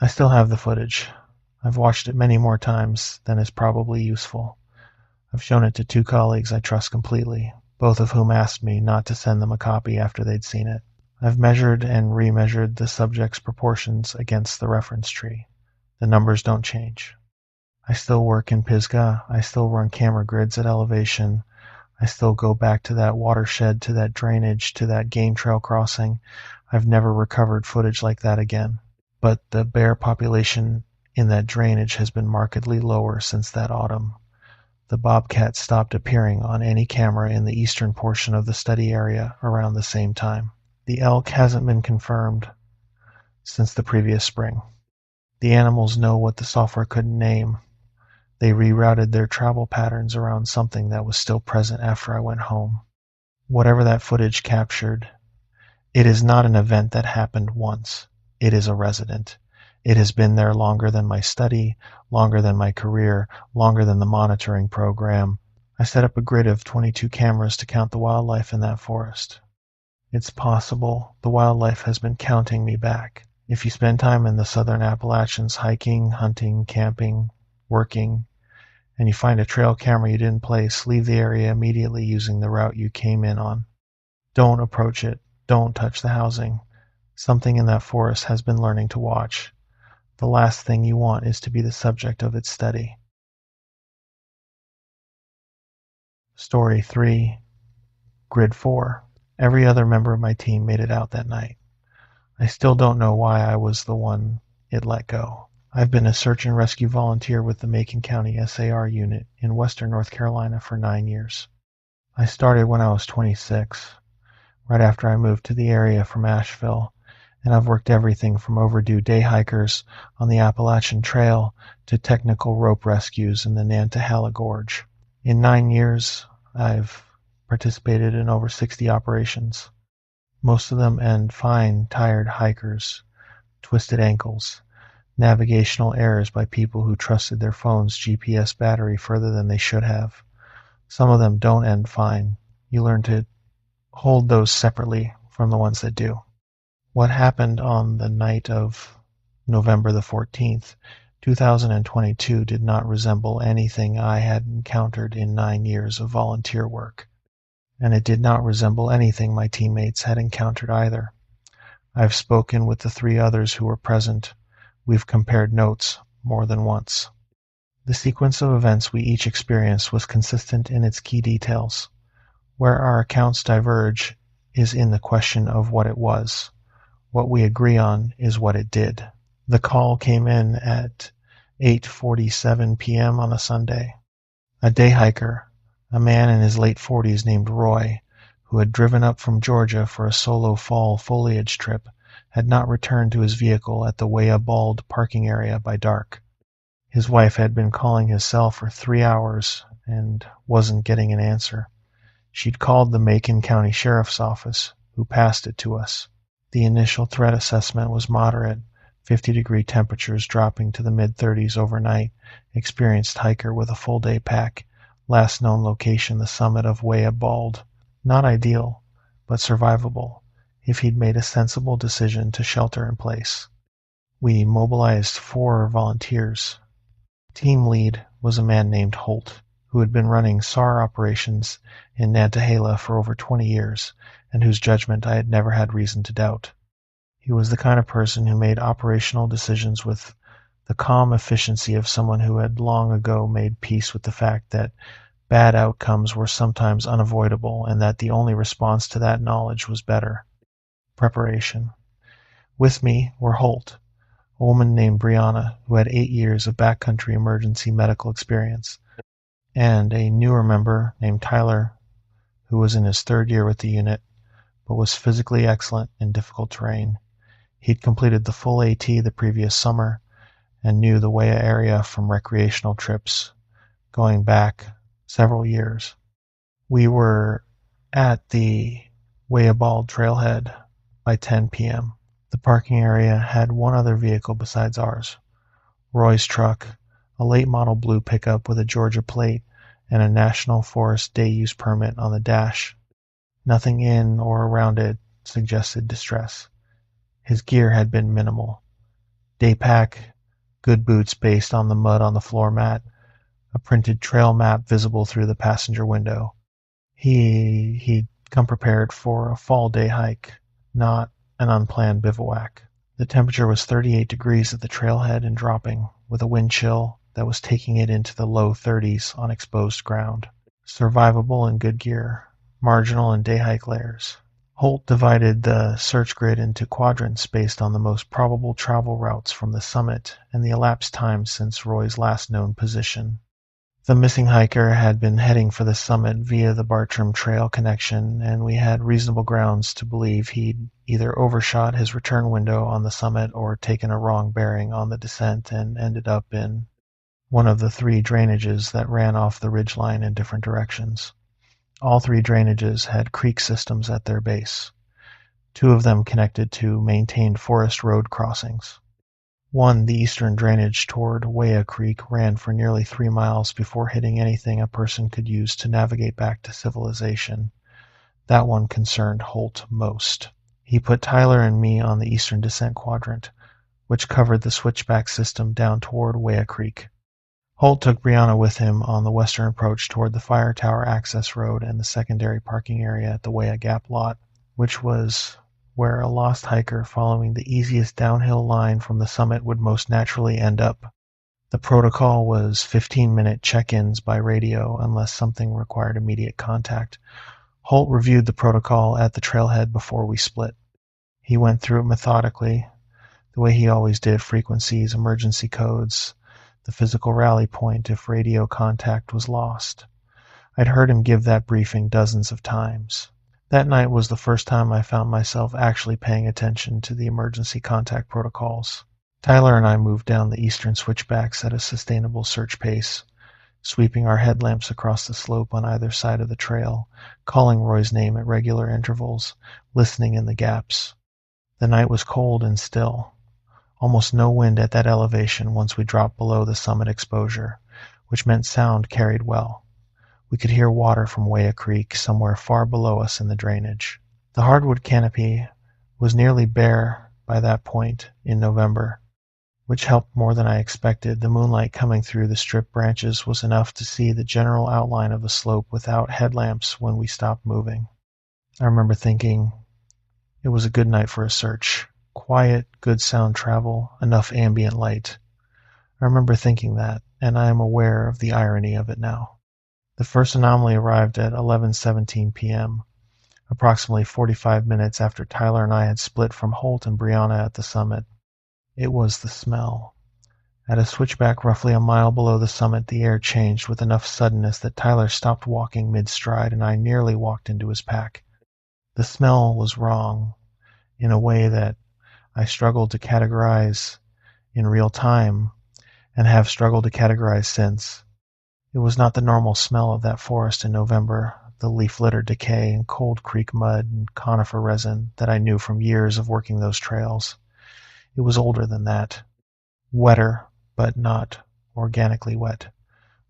I still have the footage. I've watched it many more times than is probably useful. I've shown it to 2 colleagues I trust completely, both of whom asked me not to send them a copy after they'd seen it. I've measured and remeasured the subject's proportions against the reference tree. The numbers don't change. I still work in Pisgah. I still run camera grids at elevation. I still go back to that watershed, to that drainage, to that game trail crossing. I've never recovered footage like that again. But the bear population in that drainage has been markedly lower since that autumn. The bobcat stopped appearing on any camera in the eastern portion of the study area around the same time. The elk hasn't been confirmed since the previous spring. The animals know what the software couldn't name. They rerouted their travel patterns around something that was still present after I went home. Whatever that footage captured, it is not an event that happened once. It is a resident. It has been there longer than my study, longer than my career, longer than the monitoring program. I set up a grid of 22 cameras to count the wildlife in that forest. It's possible the wildlife has been counting me back. If you spend time in the southern Appalachians hiking, hunting, camping, working, and you find a trail camera you didn't place, leave the area immediately using the route you came in on. Don't approach it. Don't touch the housing. Something in that forest has been learning to watch. The last thing you want is to be the subject of its study. Story 3, Grid 4. Every other member of my team made it out that night. I still don't know why I was the one it let go. I've been a search and rescue volunteer with the Macon County SAR unit in western North Carolina for 9 years. I started when I was 26, right after I moved to the area from Asheville, and I've worked everything from overdue day hikers on the Appalachian Trail to technical rope rescues in the Nantahala Gorge. In 9 years, I've participated in over 60 operations. Most of them end fine, tired hikers, twisted ankles, navigational errors by people who trusted their phone's GPS battery further than they should have. Some of them don't end fine. You learn to hold those separately from the ones that do. What happened on the night of November the 14th, 2022 did not resemble anything I had encountered in 9 years of volunteer work, and it did not resemble anything my teammates had encountered either. I've spoken with the 3 others who were present. We've compared notes more than once. The sequence of events we each experienced was consistent in its key details. Where our accounts diverge is in the question of what it was. What we agree on is what it did. The call came in at 8:47 p.m. on a Sunday. A day hiker, a man in his late 40s named Roy, who had driven up from Georgia for a solo fall foliage trip, had not returned to his vehicle at the Weah Bald parking area by dark. His wife had been calling his cell for 3 hours and wasn't getting an answer. She'd called the Macon County Sheriff's Office, who passed it to us. The initial threat assessment was moderate, 50-degree temperatures dropping to the mid-30s overnight, experienced hiker with a full-day pack, last known location the summit of Weah Bald. Not ideal, but survivable if he'd made a sensible decision to shelter in place. We mobilized 4 volunteers. Team lead was a man named Holt, who had been running SAR operations in Nantahala for over 20 years, and whose judgment I had never had reason to doubt. He was the kind of person who made operational decisions with the calm efficiency of someone who had long ago made peace with the fact that bad outcomes were sometimes unavoidable and that the only response to that knowledge was better. Preparation. With me were Holt, a woman named Brianna, who had 8 years of backcountry emergency medical experience, and a newer member named Tyler, who was in his 3rd year with the unit, but was physically excellent in difficult terrain. He'd completed the full AT the previous summer and knew the Wea area from recreational trips, going back several years. We were at the Wea Bald trailhead by 10 p.m. The parking area had one other vehicle besides ours, Roy's truck, a late model blue pickup with a Georgia plate and a National Forest day use permit on the dash. Nothing in or around it suggested distress. His gear had been minimal. Day pack, good boots based on the mud on the floor mat, a printed trail map visible through the passenger window. He'd come prepared for a fall day hike, not an unplanned bivouac. The temperature was 38 degrees at the trailhead and dropping, with a wind chill that was taking it into the low 30s on exposed ground. Survivable in good gear, marginal in day hike layers. Holt divided the search grid into quadrants based on the most probable travel routes from the summit and the elapsed time since Roy's last known position. The missing hiker had been heading for the summit via the Bartram Trail connection, and we had reasonable grounds to believe he'd either overshot his return window on the summit or taken a wrong bearing on the descent and ended up in one of the 3 drainages that ran off the ridgeline in different directions. All 3 drainages had creek systems at their base. 2 of them connected to maintained forest road crossings. One, the eastern drainage toward Wea Creek, ran for nearly 3 miles before hitting anything a person could use to navigate back to civilization. That one concerned Holt most. He put Tyler and me on the eastern descent quadrant, which covered the switchback system down toward Wea Creek. Holt took Brianna with him on the western approach toward the fire tower access road and the secondary parking area at the Wea Gap lot, which was where a lost hiker following the easiest downhill line from the summit would most naturally end up. The protocol was 15-minute check-ins by radio unless something required immediate contact. Holt reviewed the protocol at the trailhead before we split. He went through it methodically, the way he always did: frequencies, emergency codes, the physical rally point if radio contact was lost. I'd heard him give that briefing dozens of times. That night was the first time I found myself actually paying attention to the emergency contact protocols. Tyler and I moved down the eastern switchbacks at a sustainable search pace, sweeping our headlamps across the slope on either side of the trail, calling Roy's name at regular intervals, listening in the gaps. The night was cold and still. Almost no wind at that elevation once we dropped below the summit exposure, which meant sound carried well. We could hear water from Wea Creek somewhere far below us in the drainage. The hardwood canopy was nearly bare by that point in November, which helped more than I expected. The moonlight coming through the stripped branches was enough to see the general outline of the slope without headlamps when we stopped moving. I remember thinking it was a good night for a search. Quiet, good sound travel, enough ambient light. I remember thinking that, and I am aware of the irony of it now. The first anomaly arrived at 11:17 p.m., approximately 45 minutes after Tyler and I had split from Holt and Brianna at the summit. It was the smell. At a switchback roughly a mile below the summit, the air changed with enough suddenness that Tyler stopped walking mid-stride and I nearly walked into his pack. The smell was wrong in a way that I struggled to categorize in real time and have struggled to categorize since. It was not the normal smell of that forest in November, the leaf-littered decay and cold creek mud and conifer resin that I knew from years of working those trails. It was older than that. Wetter, but not organically wet.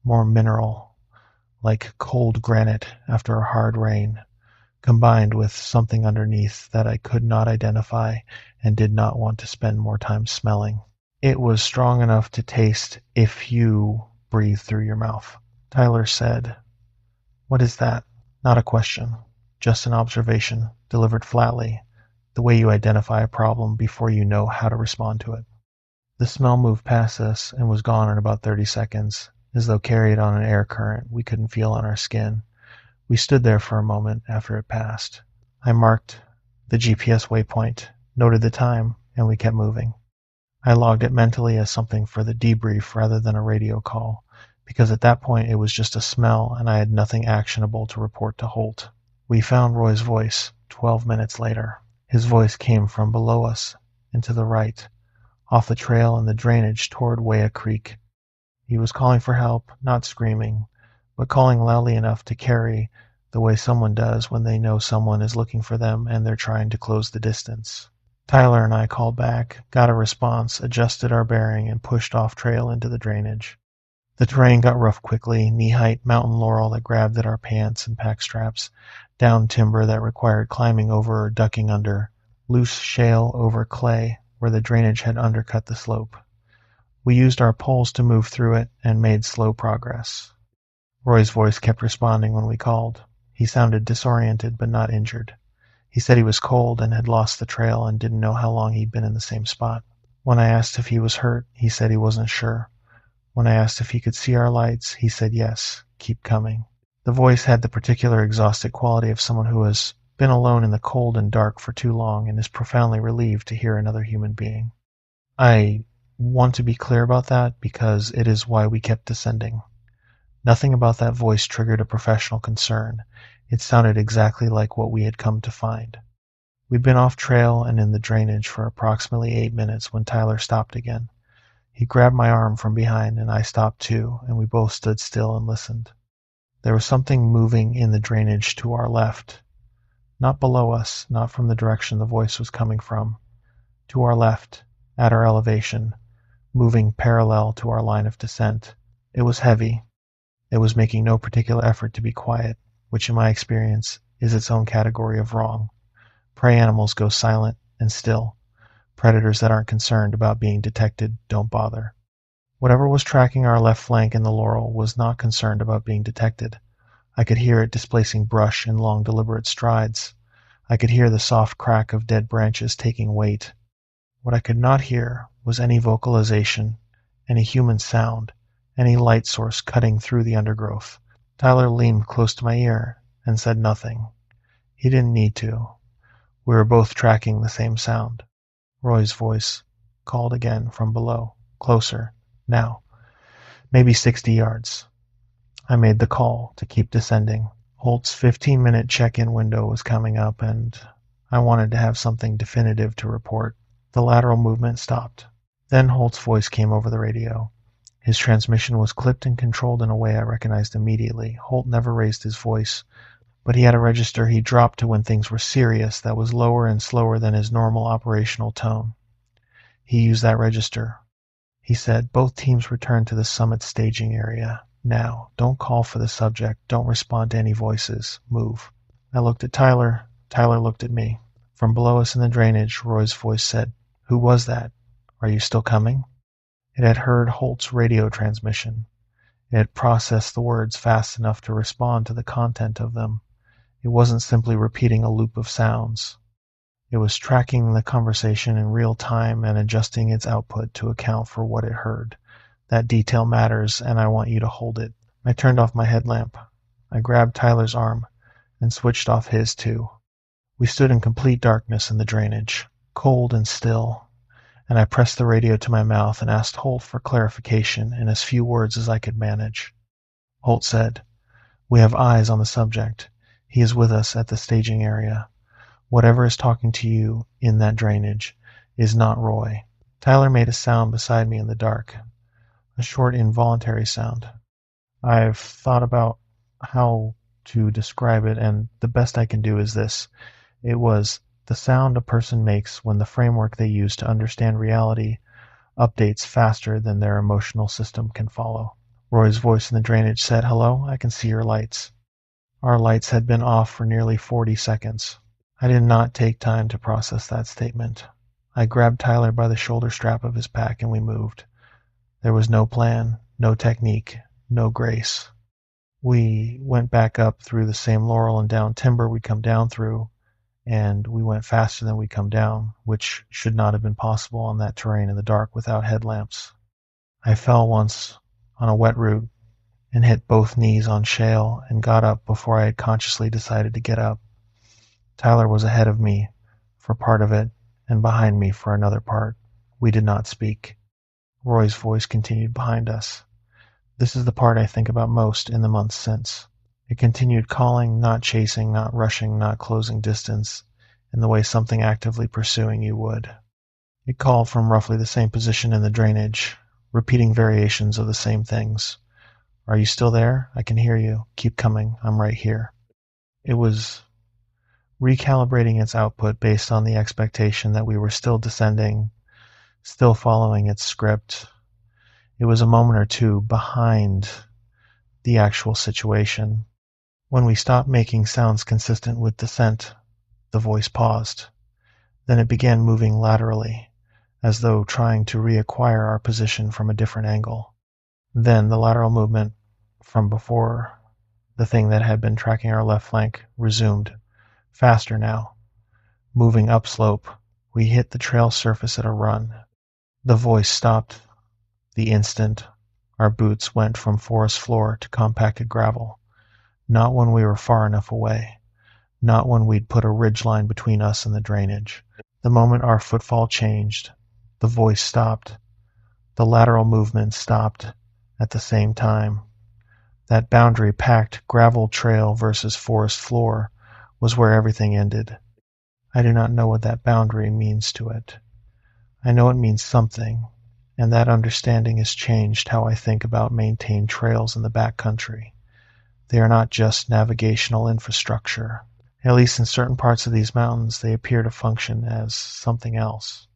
More mineral, like cold granite after a hard rain. combined with something underneath that I could not identify and did not want to spend more time smelling. It was strong enough to taste if you breathe through your mouth. Tyler said, "What is that?" Not a question, just an observation, delivered flatly, the way you identify a problem before you know how to respond to it. The smell moved past us and was gone in about 30 seconds, as though carried on an air current we couldn't feel on our skin. We stood there for a moment after it passed. I marked the GPS waypoint, noted the time, and we kept moving. I logged it mentally as something for the debrief rather than a radio call, because at that point it was just a smell and I had nothing actionable to report to Holt. We found Roy's voice 12 minutes later. His voice came from below us and to the right, off the trail in the drainage toward Wea Creek. He was calling for help, not screaming, but calling loudly enough to carry the way someone does when they know someone is looking for them and they're trying to close the distance. Tyler and I called back, got a response, adjusted our bearing, and pushed off trail into the drainage. The terrain got rough quickly, knee-height mountain laurel that grabbed at our pants and pack straps, down timber that required climbing over or ducking under, loose shale over clay where the drainage had undercut the slope. We used our poles to move through it and made slow progress. Roy's voice kept responding when we called. He sounded disoriented but not injured. He said he was cold and had lost the trail and didn't know how long he'd been in the same spot. When I asked if he was hurt, he said he wasn't sure. When I asked if he could see our lights, he said yes, keep coming. The voice had the particular exhausted quality of someone who has been alone in the cold and dark for too long and is profoundly relieved to hear another human being. I want to be clear about that because it is why we kept descending. Nothing about that voice triggered a professional concern. It sounded exactly like what we had come to find. We'd been off trail and in the drainage for approximately 8 minutes when Tyler stopped again. He grabbed my arm from behind and I stopped too, and we both stood still and listened. There was something moving in the drainage to our left. Not below us, not from the direction the voice was coming from. To our left, at our elevation, moving parallel to our line of descent. It was heavy. It was making no particular effort to be quiet, which in my experience is its own category of wrong. Prey animals go silent and still. Predators that aren't concerned about being detected don't bother. Whatever was tracking our left flank in the laurel was not concerned about being detected. I could hear it displacing brush in long deliberate strides. I could hear the soft crack of dead branches taking weight. What I could not hear was any vocalization, any human sound, any light source cutting through the undergrowth. Tyler leaned close to my ear and said nothing. He didn't need to. We were both tracking the same sound. Roy's voice called again from below, closer, now, maybe 60 yards. I made the call to keep descending. Holt's 15-minute check-in window was coming up, and I wanted to have something definitive to report. The lateral movement stopped. Then Holt's voice came over the radio. His transmission was clipped and controlled in a way I recognized immediately. Holt never raised his voice, but he had a register he dropped to when things were serious that was lower and slower than his normal operational tone. He used that register. He said, "Both teams return to the summit staging area. Now, don't call for the subject. Don't respond to any voices. Move." I looked at Tyler. Tyler looked at me. From below us in the drainage, Roy's voice said, "Who was that? Are you still coming?" It had heard Holt's radio transmission. It had processed the words fast enough to respond to the content of them. It wasn't simply repeating a loop of sounds. It was tracking the conversation in real time and adjusting its output to account for what it heard. That detail matters, and I want you to hold it. I turned off my headlamp. I grabbed Tyler's arm and switched off his too. We stood in complete darkness in the drainage, cold and still, and I pressed the radio to my mouth and asked Holt for clarification in as few words as I could manage. Holt said, "We have eyes on the subject. He is with us at the staging area. Whatever is talking to you in that drainage is not Roy." Tyler made a sound beside me in the dark, a short involuntary sound. I've thought about how to describe it, and the best I can do is this. It was the sound a person makes when the framework they use to understand reality updates faster than their emotional system can follow. Roy's voice in the drainage said, "Hello, I can see your lights." Our lights had been off for nearly 40 seconds. I did not take time to process that statement. I grabbed Tyler by the shoulder strap of his pack and we moved. There was no plan, no technique, no grace. We went back up through the same laurel and down timber we'd come down through, and we went faster than we'd come down, which should not have been possible on that terrain in the dark without headlamps. I fell once on a wet root and hit both knees on shale and got up before I had consciously decided to get up. Tyler was ahead of me for part of it and behind me for another part. We did not speak. Roy's voice continued behind us. This is the part I think about most in the months since. It continued calling, not chasing, not rushing, not closing distance, in the way something actively pursuing you would. It called from roughly the same position in the drainage, repeating variations of the same things. Are you still there? I can hear you. Keep coming. I'm right here. It was recalibrating its output based on the expectation that we were still descending, still following its script. It was a moment or two behind the actual situation. When we stopped making sounds consistent with descent, the voice paused. Then it began moving laterally, as though trying to reacquire our position from a different angle. Then the lateral movement from before, the thing that had been tracking our left flank, resumed, faster now. Moving upslope, we hit the trail surface at a run. The voice stopped the instant our boots went from forest floor to compacted gravel. Not when we were far enough away. Not when we'd put a ridgeline between us and the drainage. The moment our footfall changed, the voice stopped. The lateral movement stopped at the same time. That boundary-packed gravel trail versus forest floor was where everything ended. I do not know what that boundary means to it. I know it means something, and that understanding has changed how I think about maintained trails in the backcountry. They are not just navigational infrastructure. At least in certain parts of these mountains, they appear to function as something else.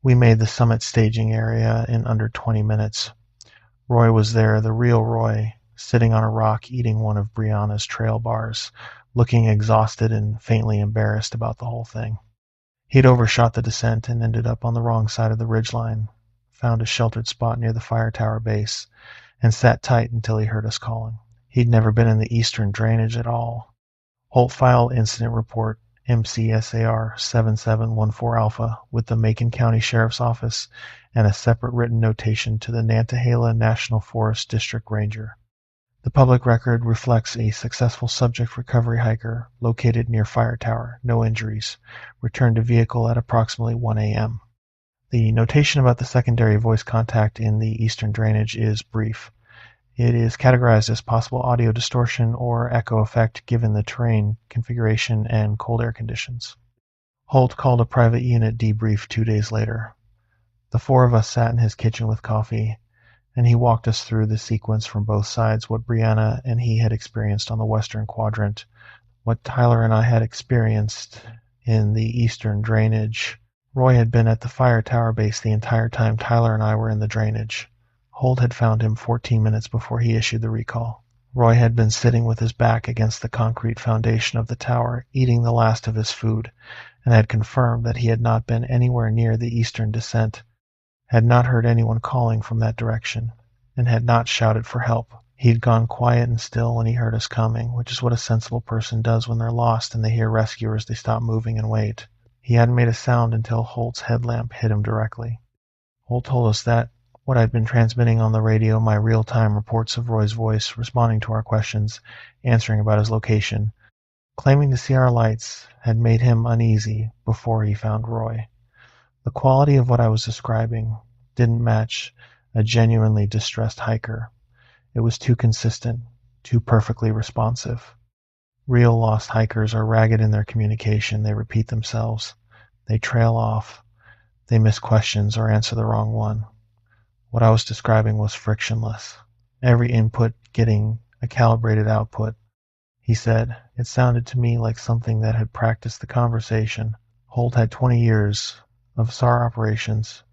We made the summit staging area in under 20 minutes. Roy was there, the real Roy, sitting on a rock eating one of Brianna's trail bars, looking exhausted and faintly embarrassed about the whole thing. He'd overshot the descent and ended up on the wrong side of the ridgeline, found a sheltered spot near the fire tower base, and sat tight until he heard us calling. He'd never been in the eastern drainage at all. Holt filed incident report MCSAR 7714 Alpha with the Macon County Sheriff's Office and a separate written notation to the Nantahala National Forest District Ranger. The public record reflects a successful subject recovery hiker located near fire tower, no injuries, returned to vehicle at approximately 1 a.m. The notation about the secondary voice contact in the eastern drainage is brief. It is categorized as possible audio distortion or echo effect given the terrain configuration and cold air conditions. Holt called a private unit debrief 2 days later. The four of us sat in his kitchen with coffee, and he walked us through the sequence from both sides, what Brianna and he had experienced on the western quadrant, what Tyler and I had experienced in the eastern drainage. Roy had been at the fire tower base the entire time Tyler and I were in the drainage. Holt had found him 14 minutes before he issued the recall. Roy had been sitting with his back against the concrete foundation of the tower, eating the last of his food, and had confirmed that he had not been anywhere near the eastern descent, had not heard anyone calling from that direction, and had not shouted for help. He'd gone quiet and still when he heard us coming, which is what a sensible person does when they're lost and they hear rescuers. They stop moving and wait. He hadn't made a sound until Holt's headlamp hit him directly. Holt told us that what I'd been transmitting on the radio, my real-time reports of Roy's voice, responding to our questions, answering about his location, claiming to see our lights, had made him uneasy before he found Roy. The quality of what I was describing didn't match a genuinely distressed hiker. It was too consistent, too perfectly responsive. Real lost hikers are ragged in their communication. They repeat themselves. They trail off. They miss questions or answer the wrong one. What I was describing was frictionless. Every input getting a calibrated output. He said, it sounded to me like something that had practiced the conversation. Holt had 20 years of SAR operations,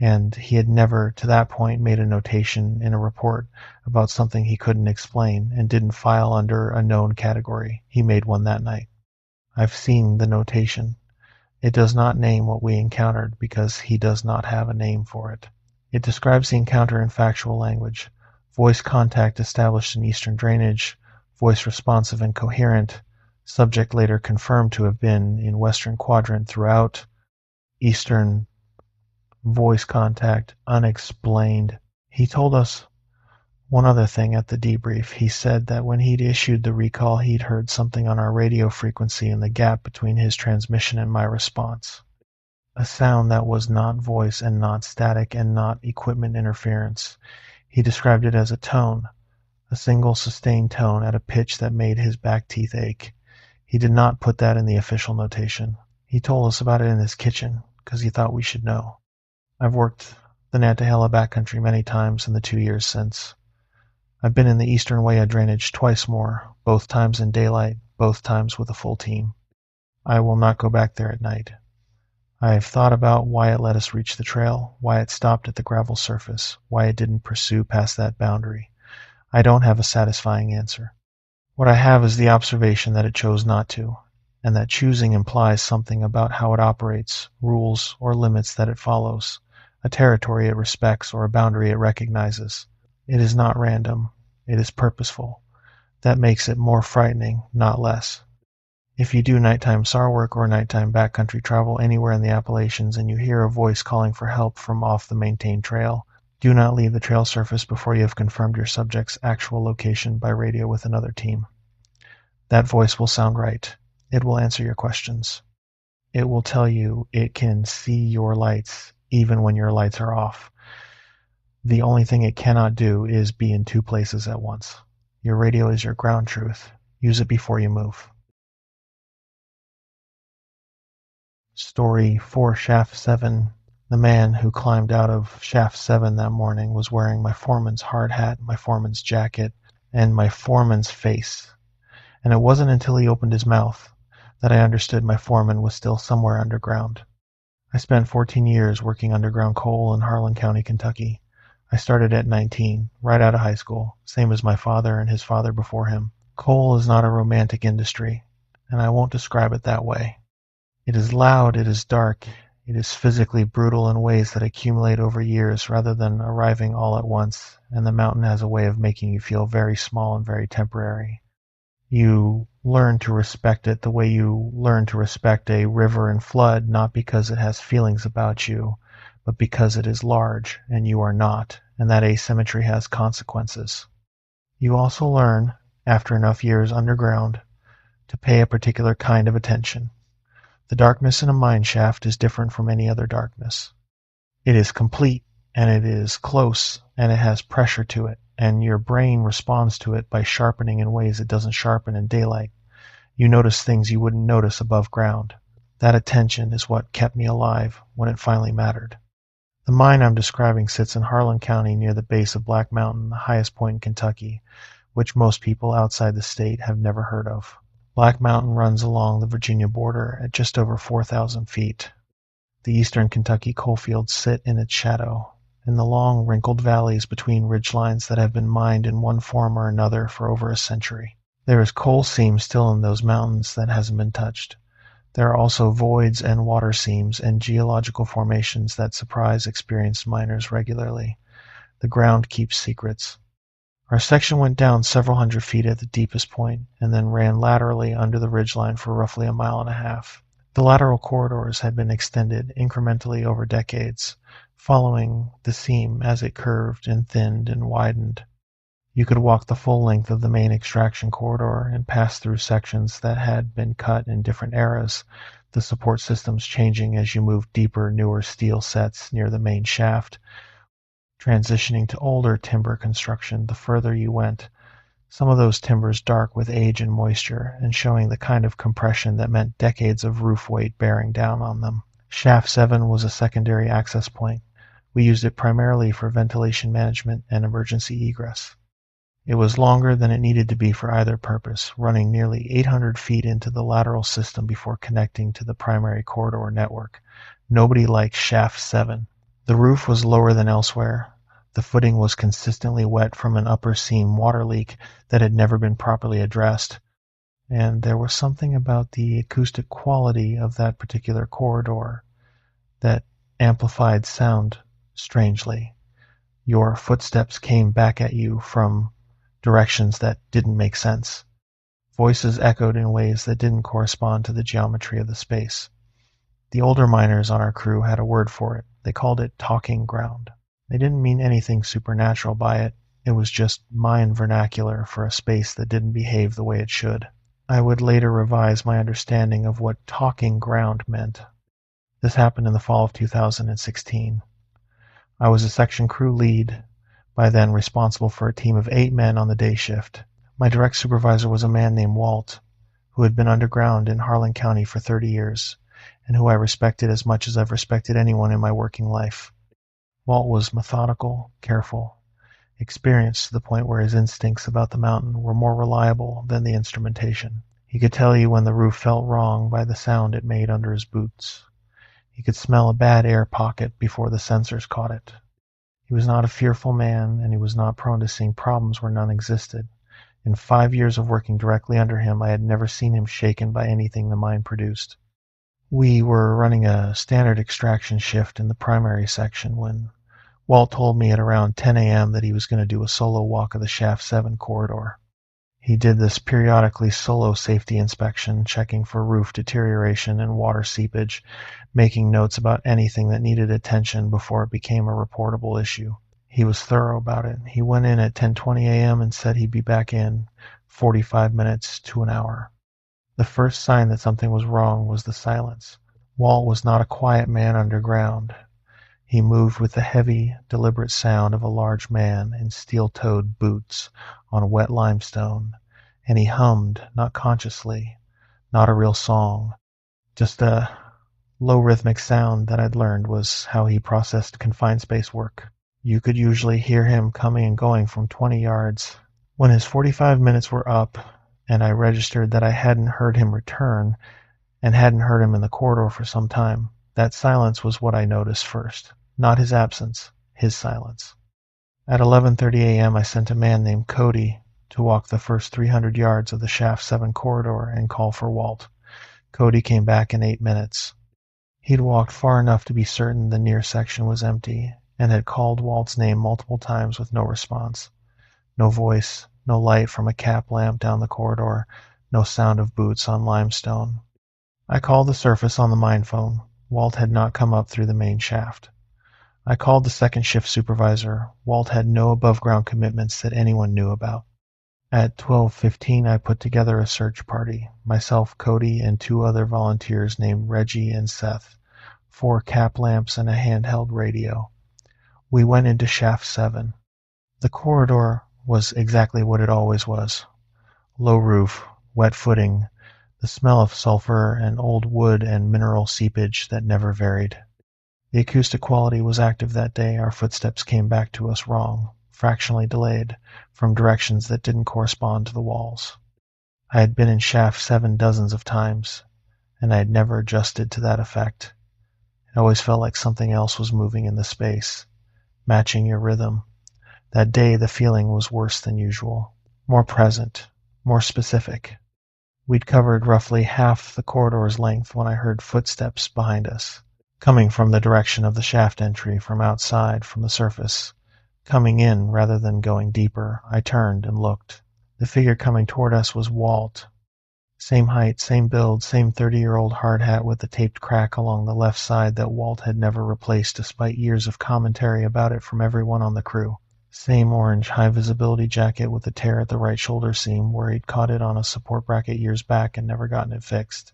and he had never to that point made a notation in a report about something he couldn't explain and didn't file under a known category. He made one that night. I've seen the notation. It does not name what we encountered because he does not have a name for it. It describes the encounter in factual language. Voice contact established in eastern drainage, voice responsive and coherent, subject later confirmed to have been in western quadrant throughout, eastern voice contact unexplained. He told us one other thing at the debrief. He said that when he'd issued the recall, he'd heard something on our radio frequency in the gap between his transmission and my response. A sound that was not voice and not static and not equipment interference. He described it as a tone, a single sustained tone at a pitch that made his back teeth ache. He did not put that in the official notation. He told us about it in his kitchen because he thought we should know. I've worked the Nantahala backcountry many times in the 2 years since. I've been in the eastern Waya drainage twice more, both times in daylight, both times with a full team. I will not go back there at night. I have thought about why it let us reach the trail, why it stopped at the gravel surface, why it didn't pursue past that boundary. I don't have a satisfying answer. What I have is the observation that it chose not to, and that choosing implies something about how it operates, rules or limits that it follows, a territory it respects or a boundary it recognizes. It is not random. It is purposeful. That makes it more frightening, not less. If you do nighttime SAR work or nighttime backcountry travel anywhere in the Appalachians and you hear a voice calling for help from off the maintained trail, do not leave the trail surface before you have confirmed your subject's actual location by radio with another team. That voice will sound right. It will answer your questions. It will tell you it can see your lights even when your lights are off. The only thing it cannot do is be in two places at once. Your radio is your ground truth. Use it before you move. Story 4 Shaft 7. The man who climbed out of Shaft 7 that morning was wearing my foreman's hard hat, my foreman's jacket, and my foreman's face. And it wasn't until he opened his mouth that I understood my foreman was still somewhere underground. I spent 14 years working underground coal in Harlan County, Kentucky. I started at 19, right out of high school, same as my father and his father before him. Coal is not a romantic industry, and I won't describe it that way. It is loud, it is dark, it is physically brutal in ways that accumulate over years rather than arriving all at once, and the mountain has a way of making you feel very small and very temporary. You learn to respect it the way you learn to respect a river in flood, not because it has feelings about you, but because it is large and you are not, and that asymmetry has consequences. You also learn, after enough years underground, to pay a particular kind of attention. The darkness in a mine shaft is different from any other darkness. It is complete, and it is close, and it has pressure to it, and your brain responds to it by sharpening in ways it doesn't sharpen in daylight. You notice things you wouldn't notice above ground. That attention is what kept me alive when it finally mattered. The mine I'm describing sits in Harlan County near the base of Black Mountain, the highest point in Kentucky, which most people outside the state have never heard of. Black Mountain runs along the Virginia border at just over 4,000 feet. The eastern Kentucky coalfields sit in its shadow, in the long, wrinkled valleys between ridgelines that have been mined in one form or another for over a century. There is coal seam still in those mountains that hasn't been touched. There are also voids and water seams and geological formations that surprise experienced miners regularly. The ground keeps secrets. Our section went down several hundred feet at the deepest point and then ran laterally under the ridgeline for roughly a mile and a half. The lateral corridors had been extended incrementally over decades, following the seam as it curved and thinned and widened. You could walk the full length of the main extraction corridor and pass through sections that had been cut in different eras, the support systems changing as you moved deeper, newer steel sets near the main shaft, transitioning to older timber construction the further you went, some of those timbers dark with age and moisture and showing the kind of compression that meant decades of roof weight bearing down on them. Shaft 7 was a secondary access point. We used it primarily for ventilation management and emergency egress. It was longer than it needed to be for either purpose, running nearly 800 feet into the lateral system before connecting to the primary corridor network. Nobody likes Shaft 7. The roof was lower than elsewhere. The footing was consistently wet from an upper seam water leak that had never been properly addressed, and there was something about the acoustic quality of that particular corridor that amplified sound strangely. Your footsteps came back at you from directions that didn't make sense. Voices echoed in ways that didn't correspond to the geometry of the space. The older miners on our crew had a word for it. They called it talking ground. They didn't mean anything supernatural by it. It was just mine vernacular for a space that didn't behave the way it should. I would later revise my understanding of what talking ground meant. This happened in the fall of 2016. I was a section crew lead, by then responsible for a team of 8 men on the day shift. My direct supervisor was a man named Walt, who had been underground in Harlan County for 30 years, and who I respected as much as I've respected anyone in my working life. Walt was methodical, careful, experienced to the point where his instincts about the mountain were more reliable than the instrumentation. He could tell you when the roof felt wrong by the sound it made under his boots. He could smell a bad air pocket before the sensors caught it. He was not a fearful man, and he was not prone to seeing problems where none existed. In 5 years of working directly under him, I had never seen him shaken by anything the mine produced. We were running a standard extraction shift in the primary section when Walt told me at around 10 a.m. that he was going to do a solo walk of the Shaft 7 corridor. He did this periodically solo safety inspection, checking for roof deterioration and water seepage, making notes about anything that needed attention before it became a reportable issue. He was thorough about it. He went in at 10:20 a.m. and said he'd be back in 45 minutes to an hour. The first sign that something was wrong was the silence. Walt was not a quiet man underground. He moved with the heavy, deliberate sound of a large man in steel-toed boots on wet limestone, and he hummed, not consciously, not a real song, just a low rhythmic sound that I'd learned was how he processed confined space work. You could usually hear him coming and going from 20 yards. When his 45 minutes were up, and I registered that I hadn't heard him return, and hadn't heard him in the corridor for some time, that silence was what I noticed first. Not his absence, his silence. At 11:30 a.m. I sent a man named Cody to walk the first 300 yards of the Shaft 7 corridor and call for Walt. Cody came back in 8 minutes. He'd walked far enough to be certain the near section was empty, and had called Walt's name multiple times with no response. No voice, no light from a cap lamp down the corridor, no sound of boots on limestone. I called the surface on the mine phone. Walt had not come up through the main shaft. I called the second shift supervisor. Walt had no above-ground commitments that anyone knew about. At 12:15, I put together a search party, myself, Cody, and 2 other volunteers named Reggie and Seth, 4 cap lamps and a handheld radio. We went into Shaft 7. The corridor was exactly what it always was. Low roof, wet footing, the smell of sulfur and old wood and mineral seepage that never varied. The acoustic quality was active that day. Our footsteps came back to us wrong, fractionally delayed, from directions that didn't correspond to the walls. I had been in Shaft 7 dozens of times, and I had never adjusted to that effect. It always felt like something else was moving in the space, matching your rhythm. That day the feeling was worse than usual, more present, more specific. We'd covered roughly half the corridor's length when I heard footsteps behind us, coming from the direction of the shaft entry, from outside, from the surface. Coming in rather than going deeper, I turned and looked. The figure coming toward us was Walt. Same height, same build, same 30-year-old hard hat with the taped crack along the left side that Walt had never replaced despite years of commentary about it from everyone on the crew. Same orange high-visibility jacket with a tear at the right shoulder seam where he'd caught it on a support bracket years back and never gotten it fixed.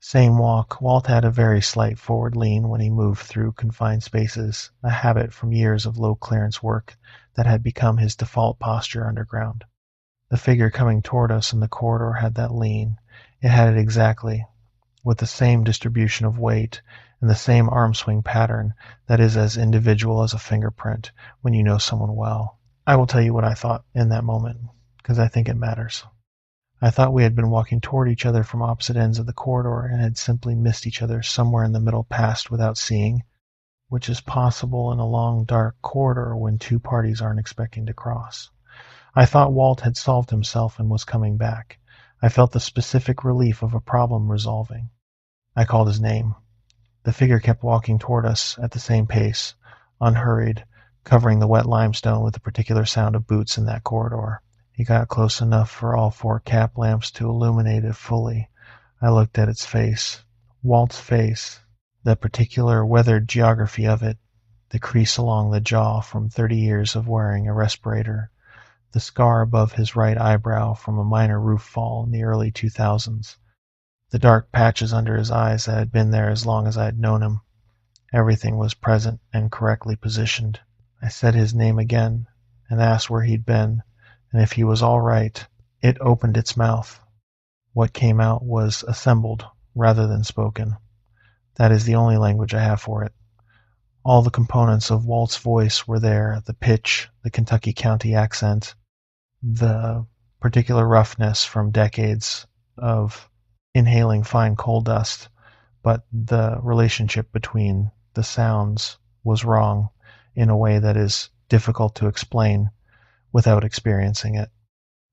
Same walk. Walt had a very slight forward lean when he moved through confined spaces, a habit from years of low-clearance work that had become his default posture underground. The figure coming toward us in the corridor had that lean. It had it exactly, with the same distribution of weight and the same arm swing pattern that is as individual as a fingerprint when you know someone well. I will tell you what I thought in that moment, because I think it matters. I thought we had been walking toward each other from opposite ends of the corridor and had simply missed each other somewhere in the middle past without seeing. which is possible in a long, dark corridor when two parties aren't expecting to cross. I thought Walt had solved himself and was coming back. I felt the specific relief of a problem resolving. I called his name. The figure kept walking toward us at the same pace, unhurried, covering the wet limestone with the particular sound of boots in that corridor. He got close enough for all 4 cap lamps to illuminate it fully. I looked at its face. Walt's face. The particular weathered geography of it. The crease along the jaw from 30 years of wearing a respirator. The scar above his right eyebrow from a minor roof fall in the early 2000s. The dark patches under his eyes that had been there as long as I had known him. Everything was present and correctly positioned. I said his name again and asked where he'd been and if he was all right. It opened its mouth. What came out was assembled rather than spoken. That is the only language I have for it. All the components of Walt's voice were there, the pitch, the Kentucky County accent, the particular roughness from decades of inhaling fine coal dust, but the relationship between the sounds was wrong in a way that is difficult to explain without experiencing it.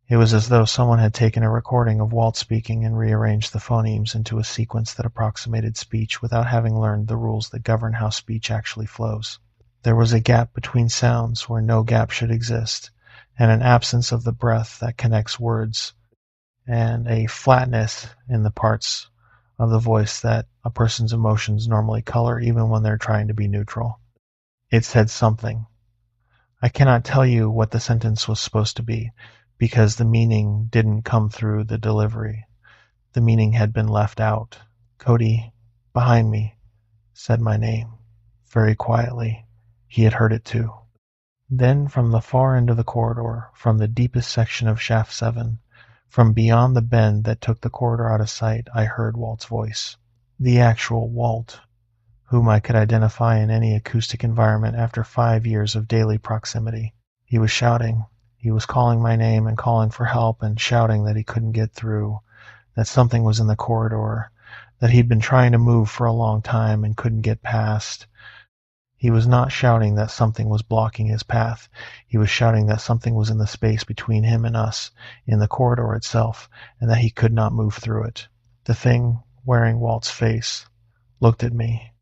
It was as though someone had taken a recording of Walt speaking and rearranged the phonemes into a sequence that approximated speech without having learned the rules that govern how speech actually flows. There was a gap between sounds where no gap should exist, and an absence of the breath that connects words, and a flatness in the parts of the voice that a person's emotions normally color even when they're trying to be neutral. It said something. I cannot tell you what the sentence was supposed to be, because the meaning didn't come through the delivery. The meaning had been left out. Cody, behind me, said my name, very quietly. He had heard it too. Then from the far end of the corridor, from the deepest section of Shaft 7, from beyond the bend that took the corridor out of sight, I heard Walt's voice. The actual Walt, whom I could identify in any acoustic environment after 5 years of daily proximity. He was shouting. He was calling my name and calling for help and shouting that he couldn't get through, that something was in the corridor, that he'd been trying to move for a long time and couldn't get past. He was not shouting that something was blocking his path. He was shouting that something was in the space between him and us, in the corridor itself, and that he could not move through it. The thing, wearing Walt's face, looked at me.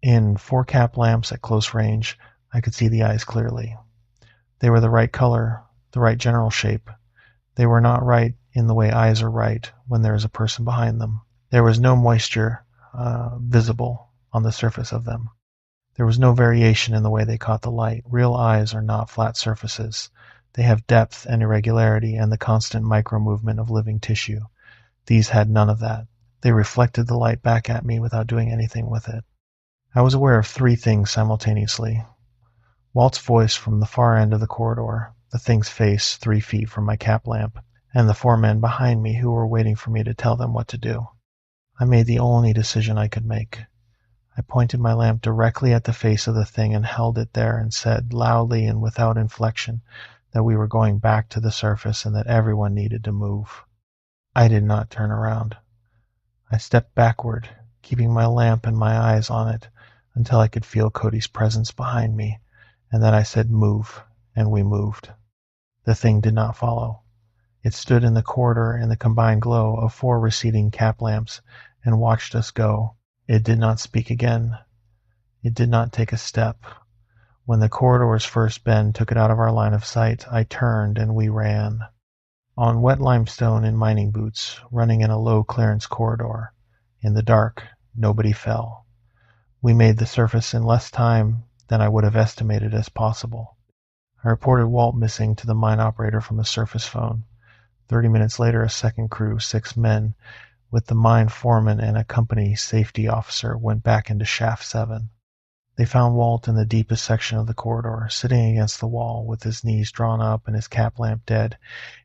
In 4 cap lamps at close range, I could see the eyes clearly. They were the right color, the right general shape. They were not right in the way eyes are right when there is a person behind them. There was no moisture visible on the surface of them. There was no variation in the way they caught the light. Real eyes are not flat surfaces. They have depth and irregularity and the constant micro-movement of living tissue. These had none of that. They reflected the light back at me without doing anything with it. I was aware of 3 things simultaneously. Walt's voice from the far end of the corridor, the thing's face 3 feet from my cap lamp, and the 4 men behind me who were waiting for me to tell them what to do. I made the only decision I could make. I pointed my lamp directly at the face of the thing and held it there and said loudly and without inflection that we were going back to the surface and that everyone needed to move. I did not turn around. I stepped backward, keeping my lamp and my eyes on it until I could feel Cody's presence behind me, and then I said move, and we moved. The thing did not follow. It stood in the corridor in the combined glow of 4 receding cap lamps and watched us go. It did not speak again. It did not take a step. When the corridor's first bend took it out of our line of sight, I turned and we ran. On wet limestone in mining boots, running in a low clearance corridor. In the dark, nobody fell. We made the surface in less time than I would have estimated as possible. I reported Walt missing to the mine operator from the surface phone. 30 minutes later, a second crew, 6 men, with the mine foreman and a company safety officer, went back into Shaft 7. They found Walt in the deepest section of the corridor, sitting against the wall with his knees drawn up and his cap lamp dead,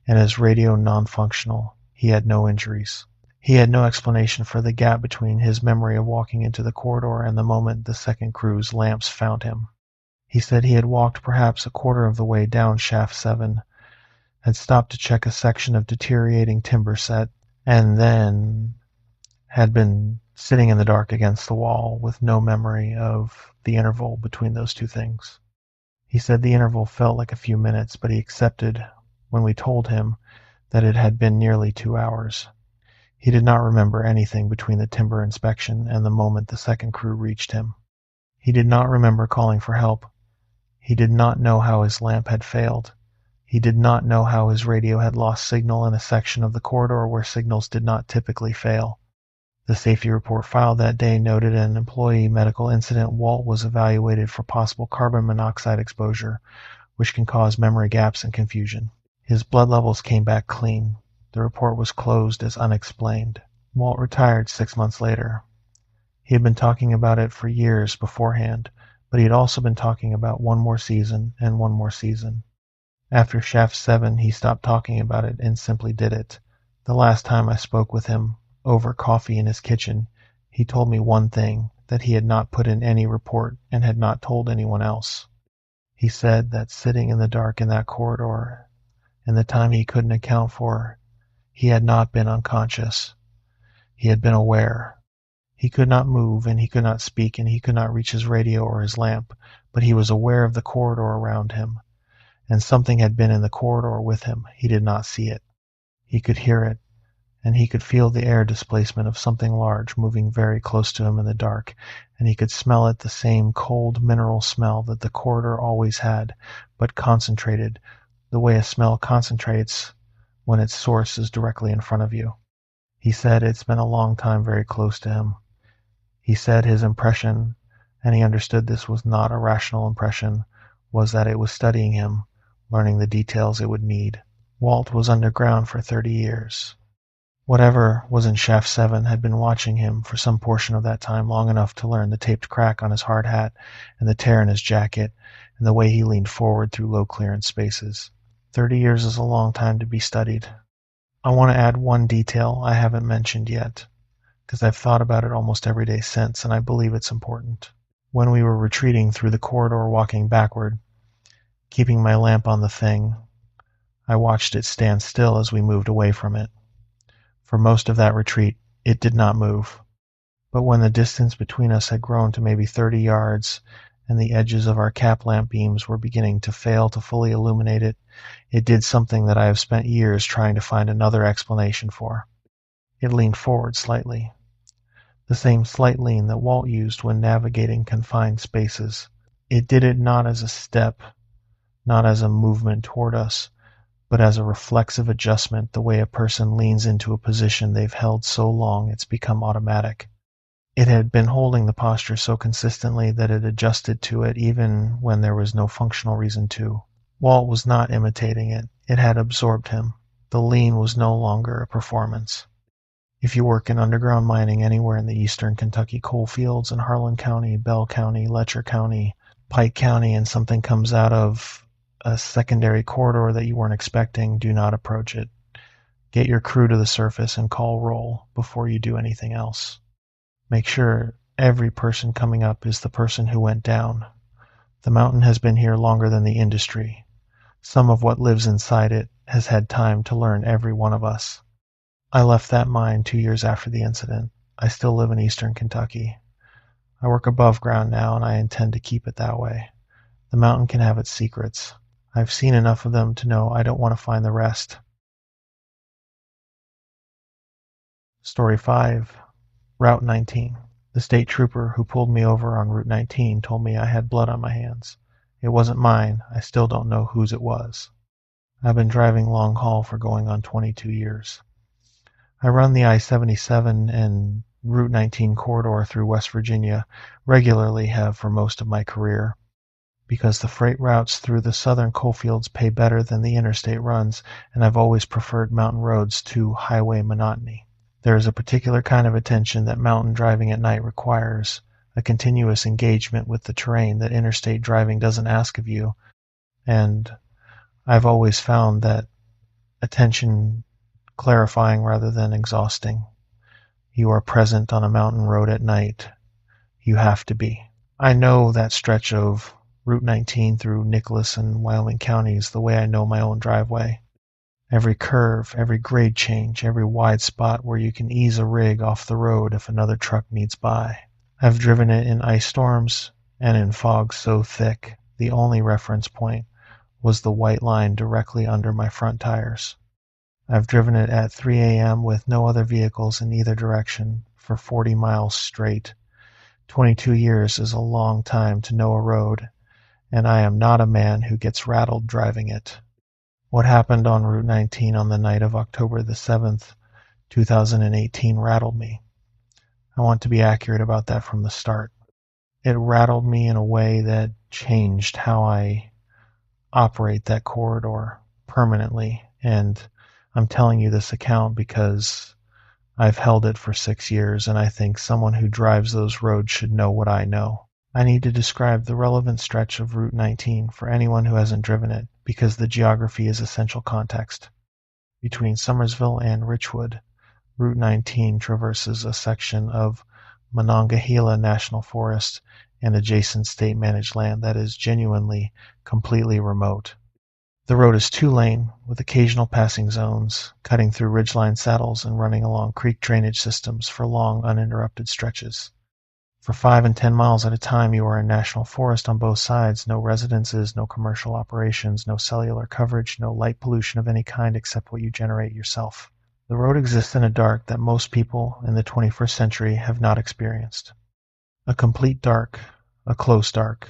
and his radio non-functional. He had no injuries. He had no explanation for the gap between his memory of walking into the corridor and the moment the second crew's lamps found him. He said he had walked perhaps a quarter of the way down Shaft 7, had stopped to check a section of deteriorating timber set, and then had been sitting in the dark against the wall with no memory of the interval between those two things. He said the interval felt like a few minutes, but he accepted when we told him that it had been nearly 2 hours. He did not remember anything between the timber inspection and the moment the second crew reached him. He did not remember calling for help. He did not know how his lamp had failed. He did not know how his radio had lost signal in a section of the corridor where signals did not typically fail. The safety report filed that day noted an employee medical incident. Walt was evaluated for possible carbon monoxide exposure, which can cause memory gaps and confusion. His blood levels came back clean. The report was closed as unexplained. Walt retired 6 months later. He had been talking about it for years beforehand, but he had also been talking about one more season and one more season. After Shaft 7, he stopped talking about it and simply did it. The last time I spoke with him, over coffee in his kitchen, he told me one thing that he had not put in any report and had not told anyone else. He said that sitting in the dark in that corridor, and the time he couldn't account for, he had not been unconscious. He had been aware. He could not move, and he could not speak, and he could not reach his radio or his lamp, but he was aware of the corridor around him, and something had been in the corridor with him. He did not see it. He could hear it, and he could feel the air displacement of something large moving very close to him in the dark, and he could smell it, the same cold mineral smell that the corridor always had, but concentrated, the way a smell concentrates when its source is directly in front of you. He said it's been a long time very close to him. He said his impression, and he understood this was not a rational impression, was that it was studying him, learning the details it would need. Walt was underground for 30 years. Whatever was in Shaft 7 had been watching him for some portion of that time, long enough to learn the taped crack on his hard hat and the tear in his jacket and the way he leaned forward through low clearance spaces. 30 years is a long time to be studied. I want to add one detail I haven't mentioned yet, because I've thought about it almost every day since, and I believe it's important. When we were retreating through the corridor, walking backward, keeping my lamp on the thing, I watched it stand still as we moved away from it. For most of that retreat, it did not move. But when the distance between us had grown to maybe 30 yards, and the edges of our cap lamp beams were beginning to fail to fully illuminate it, it did something that I have spent years trying to find another explanation for. It leaned forward slightly. The same slight lean that Walt used when navigating confined spaces. It did it not as a step, not as a movement toward us, but as a reflexive adjustment, the way a person leans into a position they've held so long it's become automatic. It had been holding the posture so consistently that it adjusted to it even when there was no functional reason to. Walt was not imitating it. It had absorbed him. The lean was no longer a performance. If you work in underground mining anywhere in the eastern Kentucky coal fields in Harlan County, Bell County, Letcher County, Pike County, and something comes out of a secondary corridor that you weren't expecting, do not approach it. Get your crew to the surface and call roll before you do anything else. Make sure every person coming up is the person who went down. The mountain has been here longer than the industry. Some of what lives inside it has had time to learn every one of us. I left that mine 2 years after the incident. I still live in eastern Kentucky. I work above ground now, and I intend to keep it that way. The mountain can have its secrets. I've seen enough of them to know I don't want to find the rest. Story 5. Route 19. The state trooper who pulled me over on Route 19 told me I had blood on my hands. It wasn't mine. I still don't know whose it was. I've been driving long haul for going on 22 years. I run the I-77 and Route 19 corridor through West Virginia, regularly have for most of my career, because the freight routes through the southern coalfields pay better than the interstate runs, and I've always preferred mountain roads to highway monotony. There is a particular kind of attention that mountain driving at night requires, a continuous engagement with the terrain that interstate driving doesn't ask of you, and I've always found that attention clarifying rather than exhausting. You are present on a mountain road at night. You have to be. I know that stretch of Route 19 through Nicholas and Wyoming counties the way I know my own driveway. Every curve, every grade change, every wide spot where you can ease a rig off the road if another truck needs by. I've driven it in ice storms and in fog so thick the only reference point was the white line directly under my front tires. I've driven it at 3 a.m. with no other vehicles in either direction for 40 miles straight. 22 years is a long time to know a road, and I am not a man who gets rattled driving it. What happened on Route 19 on the night of October the 7th, 2018 rattled me. I want to be accurate about that from the start. It rattled me in a way that changed how I operate that corridor permanently, and I'm telling you this account because I've held it for 6 years, and I think someone who drives those roads should know what I know. I need to describe the relevant stretch of Route 19 for anyone who hasn't driven it, because the geography is essential context. Between Summersville and Richwood, Route 19 traverses a section of Monongahela National Forest and adjacent state-managed land that is genuinely, completely remote. The road is two-lane, with occasional passing zones, cutting through ridgeline saddles and running along creek drainage systems for long, uninterrupted stretches. For 5 and 10 miles at a time, you are in national forest on both sides, no residences, no commercial operations, no cellular coverage, no light pollution of any kind except what you generate yourself. The road exists in a dark that most people in the 21st century have not experienced. A complete dark, a close dark,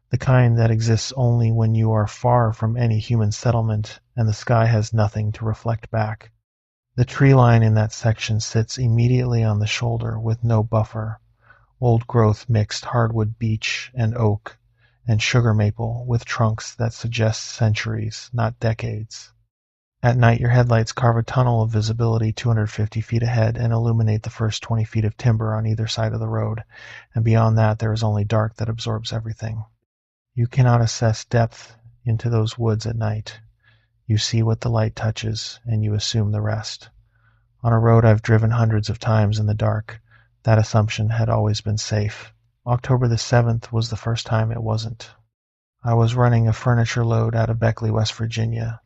the kind that exists only when you are far from any human settlement and the sky has nothing to reflect back. The tree line in that section sits immediately on the shoulder with no buffer, old-growth mixed hardwood beech and oak and sugar maple with trunks that suggest centuries, not decades. At night, your headlights carve a tunnel of visibility 250 feet ahead and illuminate the first 20 feet of timber on either side of the road, and beyond that there is only dark that absorbs everything. You cannot assess depth into those woods at night. You see what the light touches, and you assume the rest. On a road I've driven hundreds of times in the dark, that assumption had always been safe. October the 7th was the first time it wasn't. I was running a furniture load out of Beckley, West Virginia,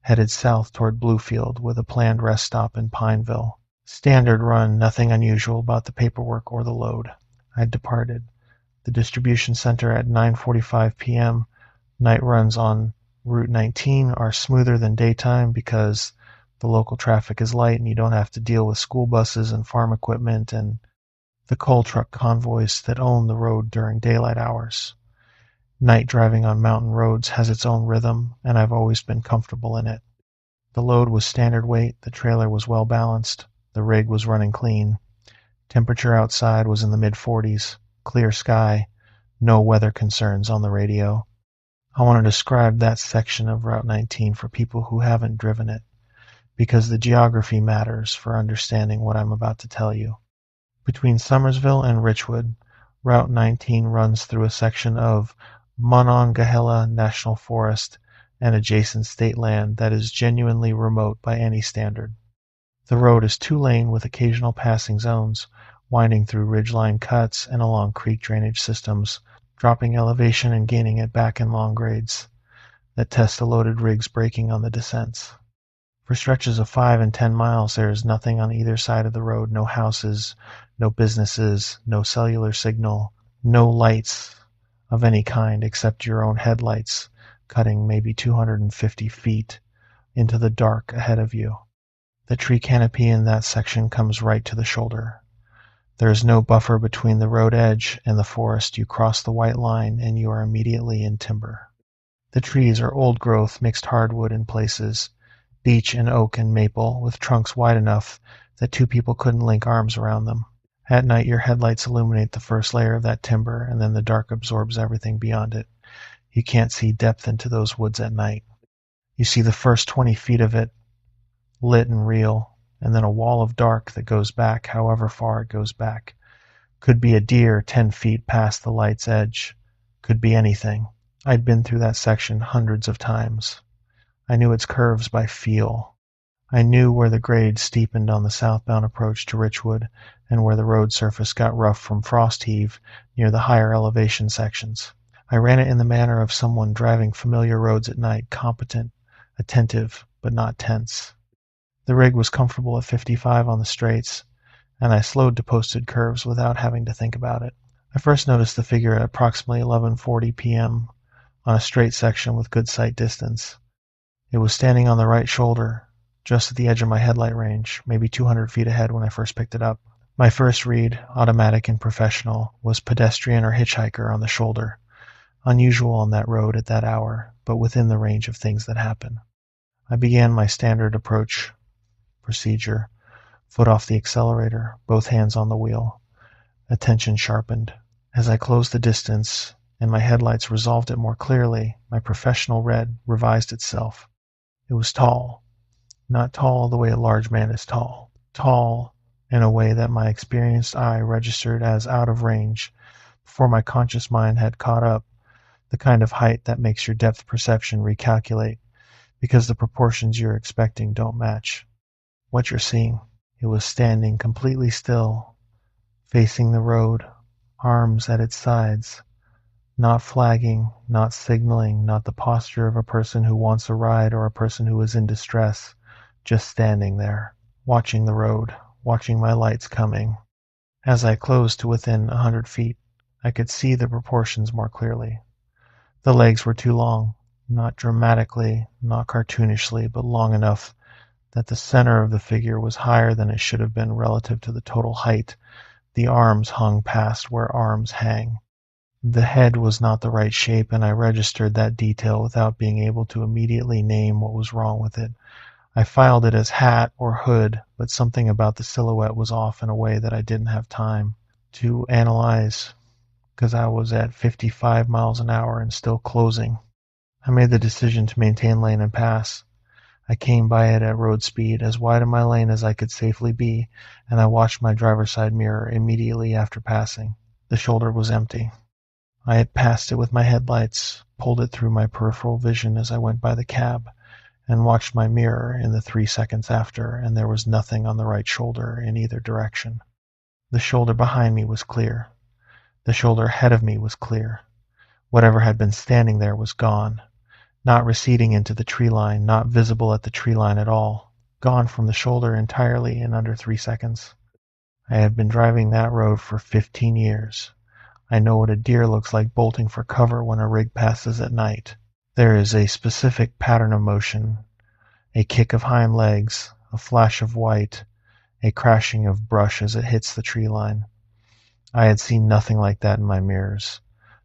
headed south toward Bluefield with a planned rest stop in Pineville. Standard run, nothing unusual about the paperwork or the load. I'd departed the distribution center at 9:45 p.m. Night runs on Route 19 are smoother than daytime because the local traffic is light and you don't have to deal with school buses and farm equipment and the coal truck convoys that own the road during daylight hours. Night driving on mountain roads has its own rhythm, and I've always been comfortable in it. The load was standard weight, the trailer was well balanced, the rig was running clean. Temperature outside was in the mid-40s, clear sky, no weather concerns on the radio. I want to describe that section of Route 19 for people who haven't driven it, because the geography matters for understanding what I'm about to tell you. Between Summersville and Richwood, Route 19 runs through a section of Monongahela National Forest and adjacent state land that is genuinely remote by any standard. The road is two-lane with occasional passing zones, winding through ridgeline cuts and along creek drainage systems, dropping elevation and gaining it back in long grades that test the loaded rigs braking on the descents. For stretches of 5 and 10 miles, there is nothing on either side of the road, no houses, no businesses, no cellular signal, no lights of any kind except your own headlights, cutting maybe 250 feet into the dark ahead of you. The tree canopy in that section comes right to the shoulder. There is no buffer between the road edge and the forest. You cross the white line and you are immediately in timber. The trees are old-growth mixed hardwood in places, beech and oak and maple, with trunks wide enough that two people couldn't link arms around them. At night, your headlights illuminate the first layer of that timber, and then the dark absorbs everything beyond it. You can't see depth into those woods at night. You see the first 20 feet of it, lit and real, and then a wall of dark that goes back however far it goes back. Could be a deer 10 feet past the light's edge. Could be anything. I'd been through that section hundreds of times. I knew its curves by feel. I knew where the grade steepened on the southbound approach to Richwood and where the road surface got rough from frost heave near the higher elevation sections. I ran it in the manner of someone driving familiar roads at night, competent, attentive, but not tense. The rig was comfortable at 55 on the straights, and I slowed to posted curves without having to think about it. I first noticed the figure at approximately 11:40 p.m. on a straight section with good sight distance. It was standing on the right shoulder, just at the edge of my headlight range, maybe 200 feet ahead when I first picked it up. My first read, automatic and professional, was pedestrian or hitchhiker on the shoulder. Unusual on that road at that hour, but within the range of things that happen. I began my standard approach procedure, foot off the accelerator, both hands on the wheel. Attention sharpened. As I closed the distance and my headlights resolved it more clearly, my professional red revised itself. It was tall. Not tall the way a large man is tall. Tall in a way that my experienced eye registered as out of range before my conscious mind had caught up, the kind of height that makes your depth perception recalculate because the proportions you're expecting don't match what you're seeing. It was standing completely still, facing the road, arms at its sides, not flagging, not signaling, not the posture of a person who wants a ride or a person who is in distress, just standing there, watching the road, watching my lights coming. As I closed to within 100 feet, I could see the proportions more clearly. The legs were too long, not dramatically, not cartoonishly, but long enough that the center of the figure was higher than it should have been relative to the total height. The arms hung past where arms hang. The head was not the right shape, and I registered that detail without being able to immediately name what was wrong with it. I filed it as hat or hood, but something about the silhouette was off in a way that I didn't have time to analyze, because I was at 55 miles an hour and still closing. I made the decision to maintain lane and pass. I came by it at road speed, as wide in my lane as I could safely be, and I watched my driver's side mirror immediately after passing. The shoulder was empty. I had passed it with my headlights, pulled it through my peripheral vision as I went by the cab, and watched my mirror in the 3 seconds after, and there was nothing on the right shoulder in either direction. The shoulder behind me was clear. The shoulder ahead of me was clear. Whatever had been standing there was gone. Not receding into the tree line, not visible at the tree line at all, gone from the shoulder entirely in under 3 seconds. I have been driving that road for 15 years. I know what a deer looks like bolting for cover when a rig passes at night. There is a specific pattern of motion, a kick of hind legs, a flash of white, a crashing of brush as it hits the tree line. I had seen nothing like that in my mirrors.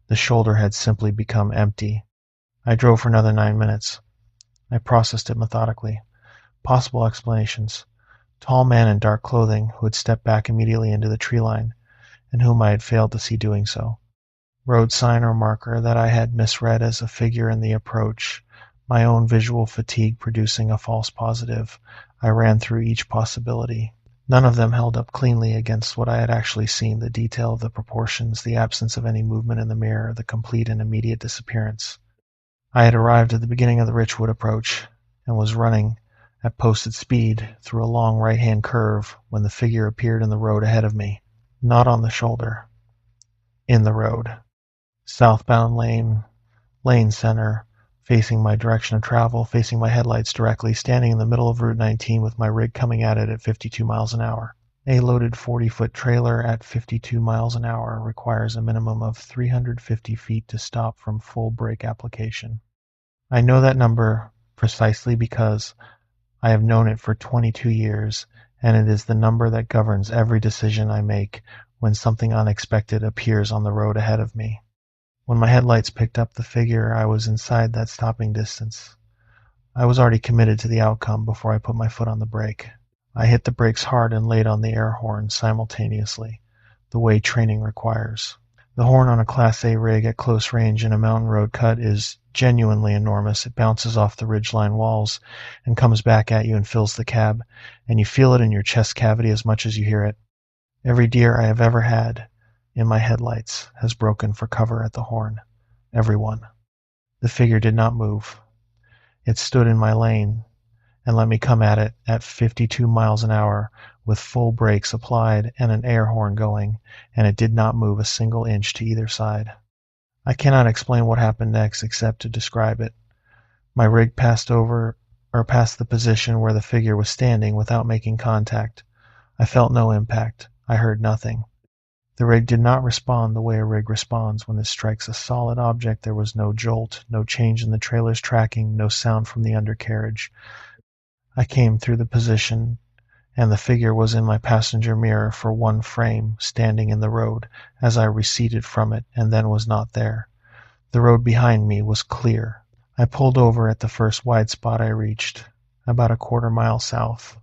The shoulder had simply become empty. I drove for another 9 minutes. I processed it methodically. Possible explanations. Tall man in dark clothing who had stepped back immediately into the tree line, and whom I had failed to see doing so. Road sign or marker that I had misread as a figure in the approach. My own visual fatigue producing a false positive. I ran through each possibility. None of them held up cleanly against what I had actually seen, the detail of the proportions, the absence of any movement in the mirror, the complete and immediate disappearance. I had arrived at the beginning of the Richwood approach and was running at posted speed through a long right-hand curve when the figure appeared in the road ahead of me. Not on the shoulder. In the road. Southbound lane, lane center, facing my direction of travel, facing my headlights directly, standing in the middle of Route 19 with my rig coming at it at 52 miles an hour. A loaded 40-foot trailer at 52 miles an hour requires a minimum of 350 feet to stop from full brake application. I know that number precisely because I have known it for 22 years, and it is the number that governs every decision I make when something unexpected appears on the road ahead of me. When my headlights picked up the figure, I was inside that stopping distance. I was already committed to the outcome before I put my foot on the brake. I hit the brakes hard and laid on the air horn simultaneously, the way training requires. The horn on a Class A rig at close range in a mountain road cut is genuinely enormous. It bounces off the ridgeline walls and comes back at you and fills the cab, and you feel it in your chest cavity as much as you hear it. Every deer I have ever had in my headlights has broken for cover at the horn. Every one. The figure did not move. It stood in my lane and let me come at it at 52 miles an hour with full brakes applied and an air horn going, and it did not move a single inch to either side. I cannot explain what happened next except to describe it. My rig passed over or past the position where the figure was standing without making contact. I felt no impact. I heard nothing. The rig did not respond the way a rig responds when it strikes a solid object. There was no jolt, no change in the trailer's tracking, no sound from the undercarriage. I came through the position, and the figure was in my passenger mirror for one frame, standing in the road, as I receded from it, and then was not there. The road behind me was clear. I pulled over at the first wide spot I reached, about a quarter-mile south.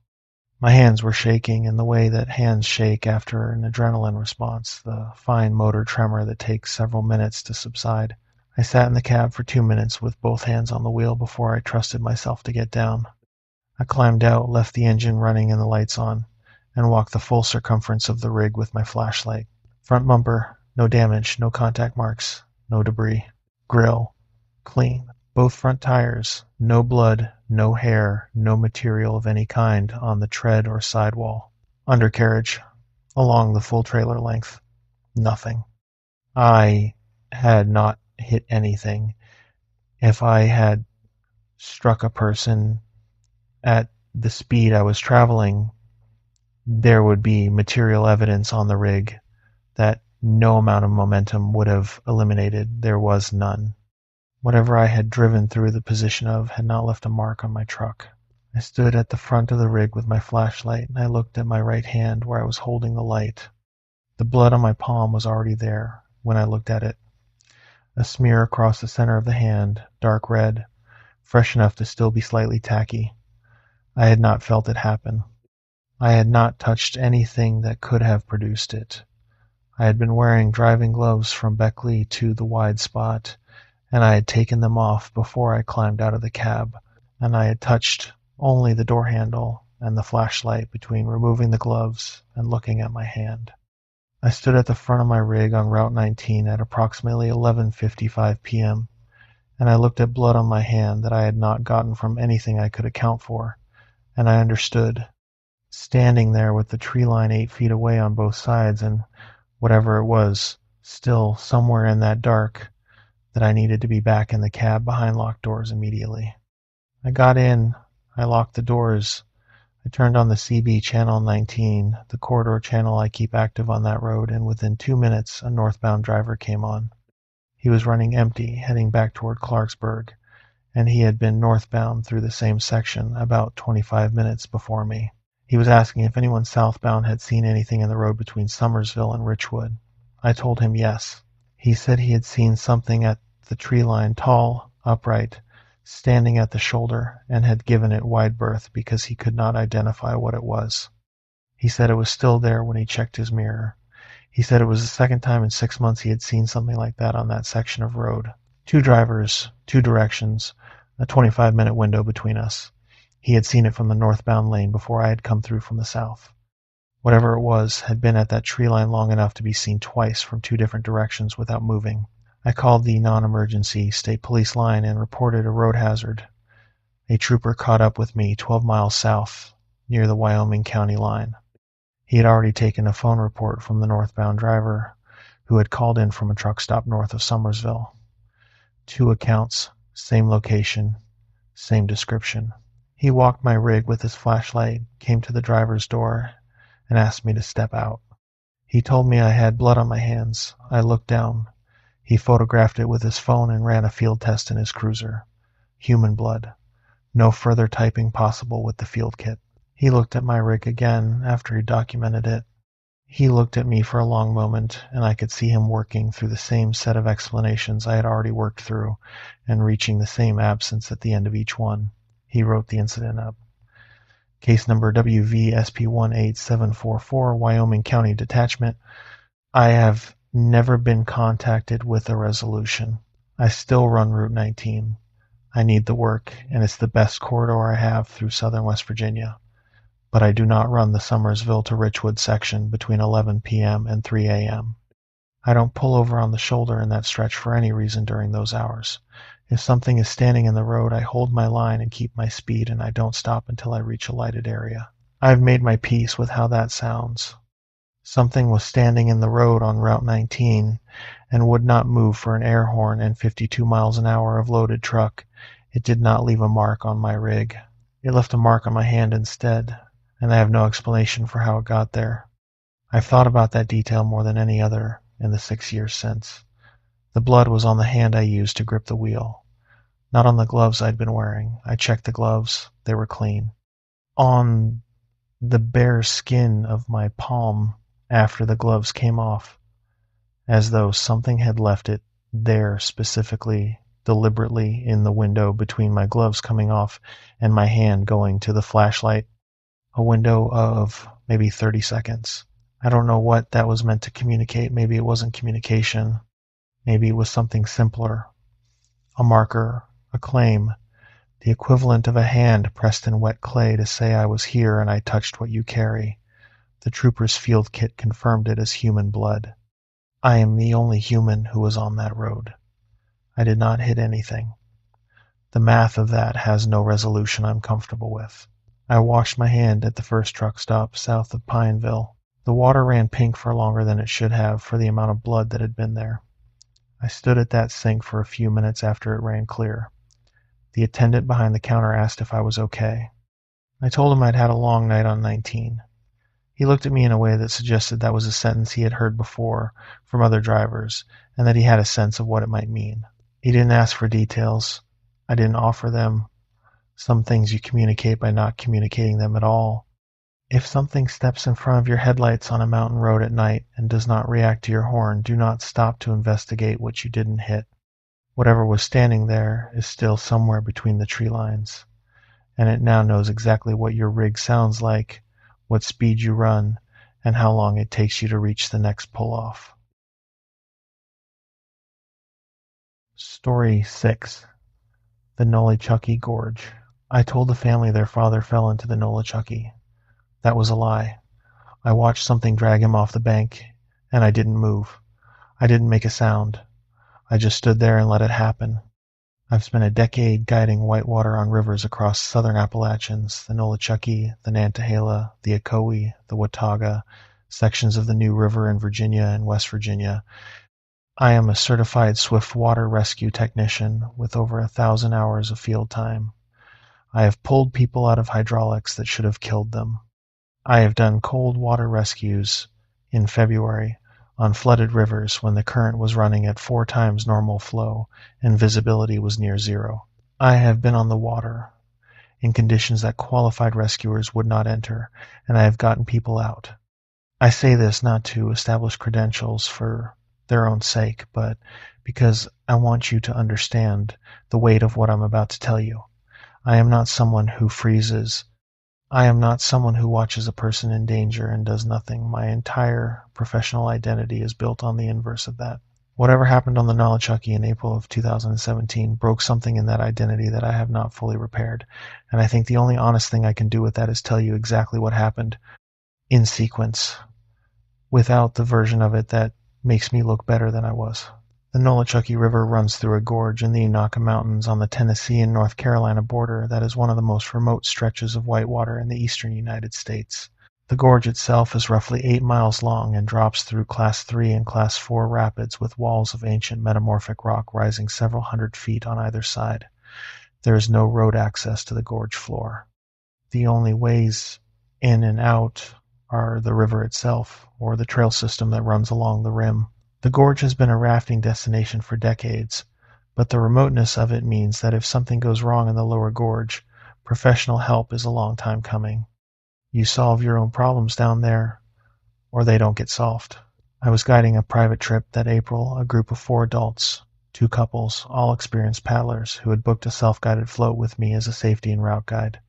My hands were shaking in the way that hands shake after an adrenaline response, the fine motor tremor that takes several minutes to subside. I sat in the cab for 2 minutes with both hands on the wheel before I trusted myself to get down. I climbed out, left the engine running and the lights on, and walked the full circumference of the rig with my flashlight. Front bumper, no damage, no contact marks, no debris. Grill, clean. Both front tires, no blood, no hair, no material of any kind on the tread or sidewall. Undercarriage, along the full trailer length, nothing. I had not hit anything. If I had struck a person at the speed I was traveling, there would be material evidence on the rig that no amount of momentum would have eliminated. There was none. Whatever I had driven through the position of had not left a mark on my truck. I stood at the front of the rig with my flashlight, and I looked at my right hand where I was holding the light. The blood on my palm was already there when I looked at it. A smear across the center of the hand, dark red, fresh enough to still be slightly tacky. I had not felt it happen. I had not touched anything that could have produced it. I had been wearing driving gloves from Beckley to the wide spot, and I had taken them off before I climbed out of the cab, and I had touched only the door handle and the flashlight between removing the gloves and looking at my hand. I stood at the front of my rig on Route 19 at approximately 11:55 p.m., and I looked at blood on my hand that I had not gotten from anything I could account for, and I understood. Standing there with the tree line 8 feet away on both sides, and whatever it was, still somewhere in that dark, that I needed to be back in the cab behind locked doors immediately. I got in, I locked the doors, I turned on the CB channel 19, the corridor channel I keep active on that road, and within 2 minutes a northbound driver came on. He was running empty, heading back toward Clarksburg, and he had been northbound through the same section about 25 minutes before me. He was asking if anyone southbound had seen anything in the road between Summersville and Richwood. I told him yes. He said he had seen something at the tree line, tall, upright, standing at the shoulder, and had given it wide berth because he could not identify what it was. He said it was still there when he checked his mirror. He said it was the second time in 6 months he had seen something like that on that section of road. 2 drivers, 2 directions, a 25-minute window between us. He had seen it from the northbound lane before I had come through from the south. Whatever it was had been at that tree line long enough to be seen twice from 2 different directions without moving. I called the non-emergency state police line and reported a road hazard. A trooper caught up with me 12 miles south, near the Wyoming County line. He had already taken a phone report from the northbound driver, who had called in from a truck stop north of Summersville. 2 accounts, same location, same description. He walked my rig with his flashlight, came to the driver's door, and asked me to step out. He told me I had blood on my hands. I looked down. He photographed it with his phone and ran a field test in his cruiser. Human blood. No further typing possible with the field kit. He looked at my rig again after he documented it. He looked at me for a long moment, and I could see him working through the same set of explanations I had already worked through, and reaching the same absence at the end of each one. He wrote the incident up. Case number WVSP18744, Wyoming County Detachment. I have never been contacted with a resolution. I still run Route 19. I need the work, and it's the best corridor I have through southern West Virginia. But I do not run the Summersville to Richwood section between 11 p.m. and 3 a.m. I don't pull over on the shoulder in that stretch for any reason during those hours. If something is standing in the road, I hold my line and keep my speed, and I don't stop until I reach a lighted area. I've made my peace with how that sounds. Something was standing in the road on Route 19 and would not move for an air horn and 52 miles an hour of loaded truck. It did not leave a mark on my rig. It left a mark on my hand instead, and I have no explanation for how it got there. I've thought about that detail more than any other in the 6 years since. The blood was on the hand I used to grip the wheel, not on the gloves I'd been wearing. I checked the gloves. They were clean. On the bare skin of my palm after the gloves came off, as though something had left it there specifically, deliberately in the window between my gloves coming off and my hand going to the flashlight, a window of maybe 30 seconds. I don't know what that was meant to communicate. Maybe it wasn't communication. Maybe it was something simpler. A marker, a claim, the equivalent of a hand pressed in wet clay to say I was here and I touched what you carry. The trooper's field kit confirmed it as human blood. I am the only human who was on that road. I did not hit anything. The math of that has no resolution I'm comfortable with. I washed my hand at the first truck stop south of Pineville. The water ran pink for longer than it should have for the amount of blood that had been there. I stood at that sink for a few minutes after it ran clear. The attendant behind the counter asked if I was okay. I told him I'd had a long night on 19. He looked at me in a way that suggested that was a sentence he had heard before from other drivers, and that he had a sense of what it might mean. He didn't ask for details. I didn't offer them. Some things you communicate by not communicating them at all. If something steps in front of your headlights on a mountain road at night and does not react to your horn, do not stop to investigate what you didn't hit. Whatever was standing there is still somewhere between the tree lines, and it now knows exactly what your rig sounds like, what speed you run, and how long it takes you to reach the next pull-off. Story 6. The Nolichucky Gorge. I told the family their father fell into the Nolichucky. That was a lie. I watched something drag him off the bank, and I didn't move. I didn't make a sound. I just stood there and let it happen. I've spent a decade guiding whitewater on rivers across southern Appalachians, the Nolichucky, the Nantahala, the Ocoee, the Watauga, sections of the New River in Virginia and West Virginia. I am a certified swift water rescue technician with over 1,000 hours of field time. I have pulled people out of hydraulics that should have killed them. I have done cold water rescues in February on flooded rivers when the current was running at 4 times normal flow and visibility was near zero. I have been on the water in conditions that qualified rescuers would not enter, and I have gotten people out. I say this not to establish credentials for their own sake, but because I want you to understand the weight of what I'm about to tell you. I am not someone who freezes. I am not someone who watches a person in danger and does nothing. My entire professional identity is built on the inverse of that. Whatever happened on the Nolichucky in April of 2017 broke something in that identity that I have not fully repaired, and I think the only honest thing I can do with that is tell you exactly what happened in sequence, without the version of it that makes me look better than I was. The Nolichucky River runs through a gorge in the Unaka Mountains on the Tennessee and North Carolina border that is one of the most remote stretches of whitewater in the eastern United States. The gorge itself is roughly 8 miles long and drops through Class 3 and Class 4 rapids with walls of ancient metamorphic rock rising several hundred feet on either side. There is no road access to the gorge floor. The only ways in and out are the river itself or the trail system that runs along the rim. The gorge has been a rafting destination for decades, but the remoteness of it means that if something goes wrong in the lower gorge, professional help is a long time coming. You solve your own problems down there, or they don't get solved. I was guiding a private trip that April, a group of 4 adults, 2 couples, all experienced paddlers, who had booked a self-guided float with me as a safety and route guide.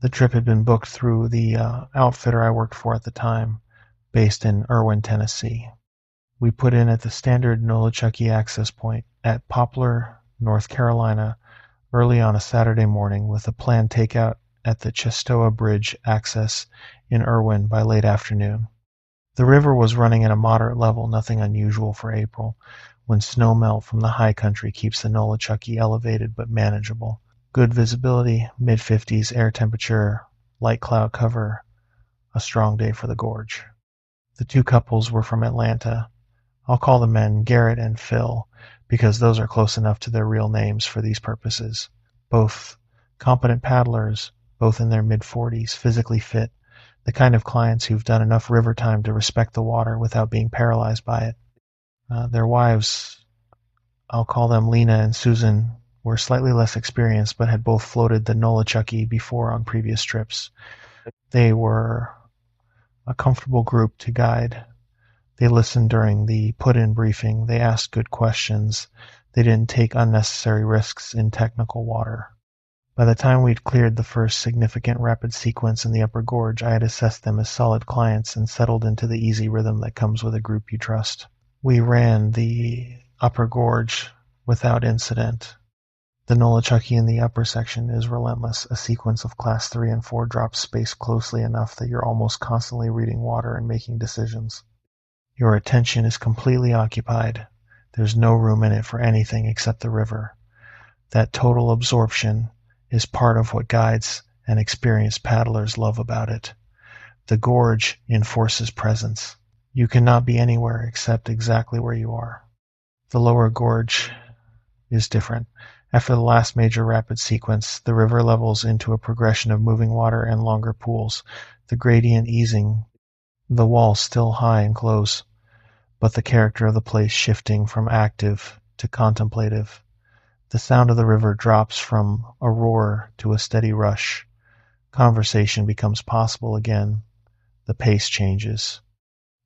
The trip had been booked through the outfitter I worked for at the time, based in Erwin, Tennessee. We put in at the standard Nolichucky access point at Poplar, North Carolina, early on a Saturday morning with a planned takeout at the Chestoa Bridge access in Erwin by late afternoon. The river was running at a moderate level, nothing unusual for April, when snow melt from the high country keeps the Nolichucky elevated but manageable. Good visibility, mid-50s air temperature, light cloud cover, a strong day for the gorge. The 2 couples were from Atlanta. I'll call the men Garrett and Phil because those are close enough to their real names for these purposes. Both competent paddlers, both in their mid-40s, physically fit, the kind of clients who've done enough river time to respect the water without being paralyzed by it. Their wives, I'll call them Lena and Susan, were slightly less experienced but had both floated the Nolichucky before on previous trips. They were a comfortable group to guide. They listened during the put-in briefing. They asked good questions. They didn't take unnecessary risks in technical water. By the time we'd cleared the first significant rapid sequence in the upper gorge, I had assessed them as solid clients and settled into the easy rhythm that comes with a group you trust. We ran the upper gorge without incident. The Nolichucky in the upper section is relentless, a sequence of class 3 and 4 drops spaced closely enough that you're almost constantly reading water and making decisions. Your attention is completely occupied. There's no room in it for anything except the river. That total absorption is part of what guides and experienced paddlers love about it. The gorge enforces presence. You cannot be anywhere except exactly where you are. The lower gorge is different. After the last major rapid sequence, the river levels into a progression of moving water and longer pools, the gradient easing, the walls still high and close, but the character of the place shifting from active to contemplative. The sound of the river drops from a roar to a steady rush. Conversation becomes possible again. The pace changes.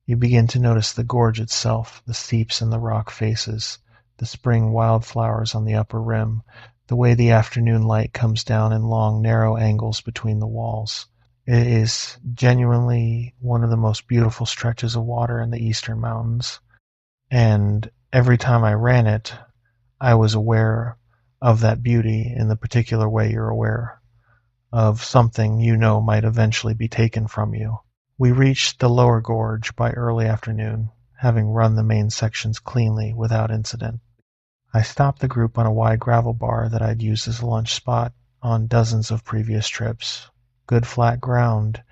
You begin to notice the gorge itself, the seeps in the rock faces, the spring wildflowers on the upper rim, the way the afternoon light comes down in long, narrow angles between the walls. It is genuinely one of the most beautiful stretches of water in the eastern mountains, and every time I ran it, I was aware of that beauty in the particular way you're aware of something you know might eventually be taken from you. We reached the lower gorge by early afternoon, having run the main sections cleanly without incident. I stopped the group on a wide gravel bar that I'd used as a lunch spot on dozens of previous trips. Good flat ground,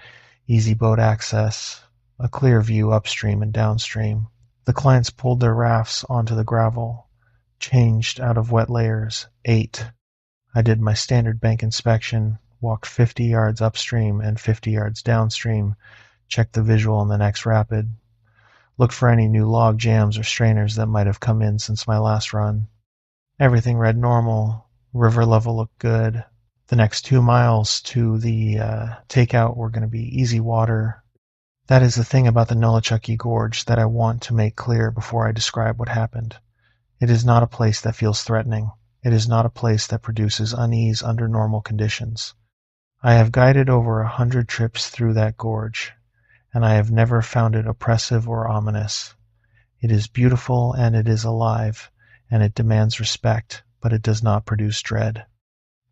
easy boat access, a clear view upstream and downstream. The clients pulled their rafts onto the gravel, changed out of wet layers, ate. I did my standard bank inspection, walked 50 yards upstream and 50 yards downstream, checked the visual on the next rapid, looked for any new log jams or strainers that might have come in since my last run. Everything read normal, river level looked good. The next 2 miles to the takeout were going to be easy water. That is the thing about the Nolichucky Gorge that I want to make clear before I describe what happened. It is not a place that feels threatening. It is not a place that produces unease under normal conditions. I have guided over 100 trips through that gorge, and I have never found it oppressive or ominous. It is beautiful and it is alive, and it demands respect, but it does not produce dread.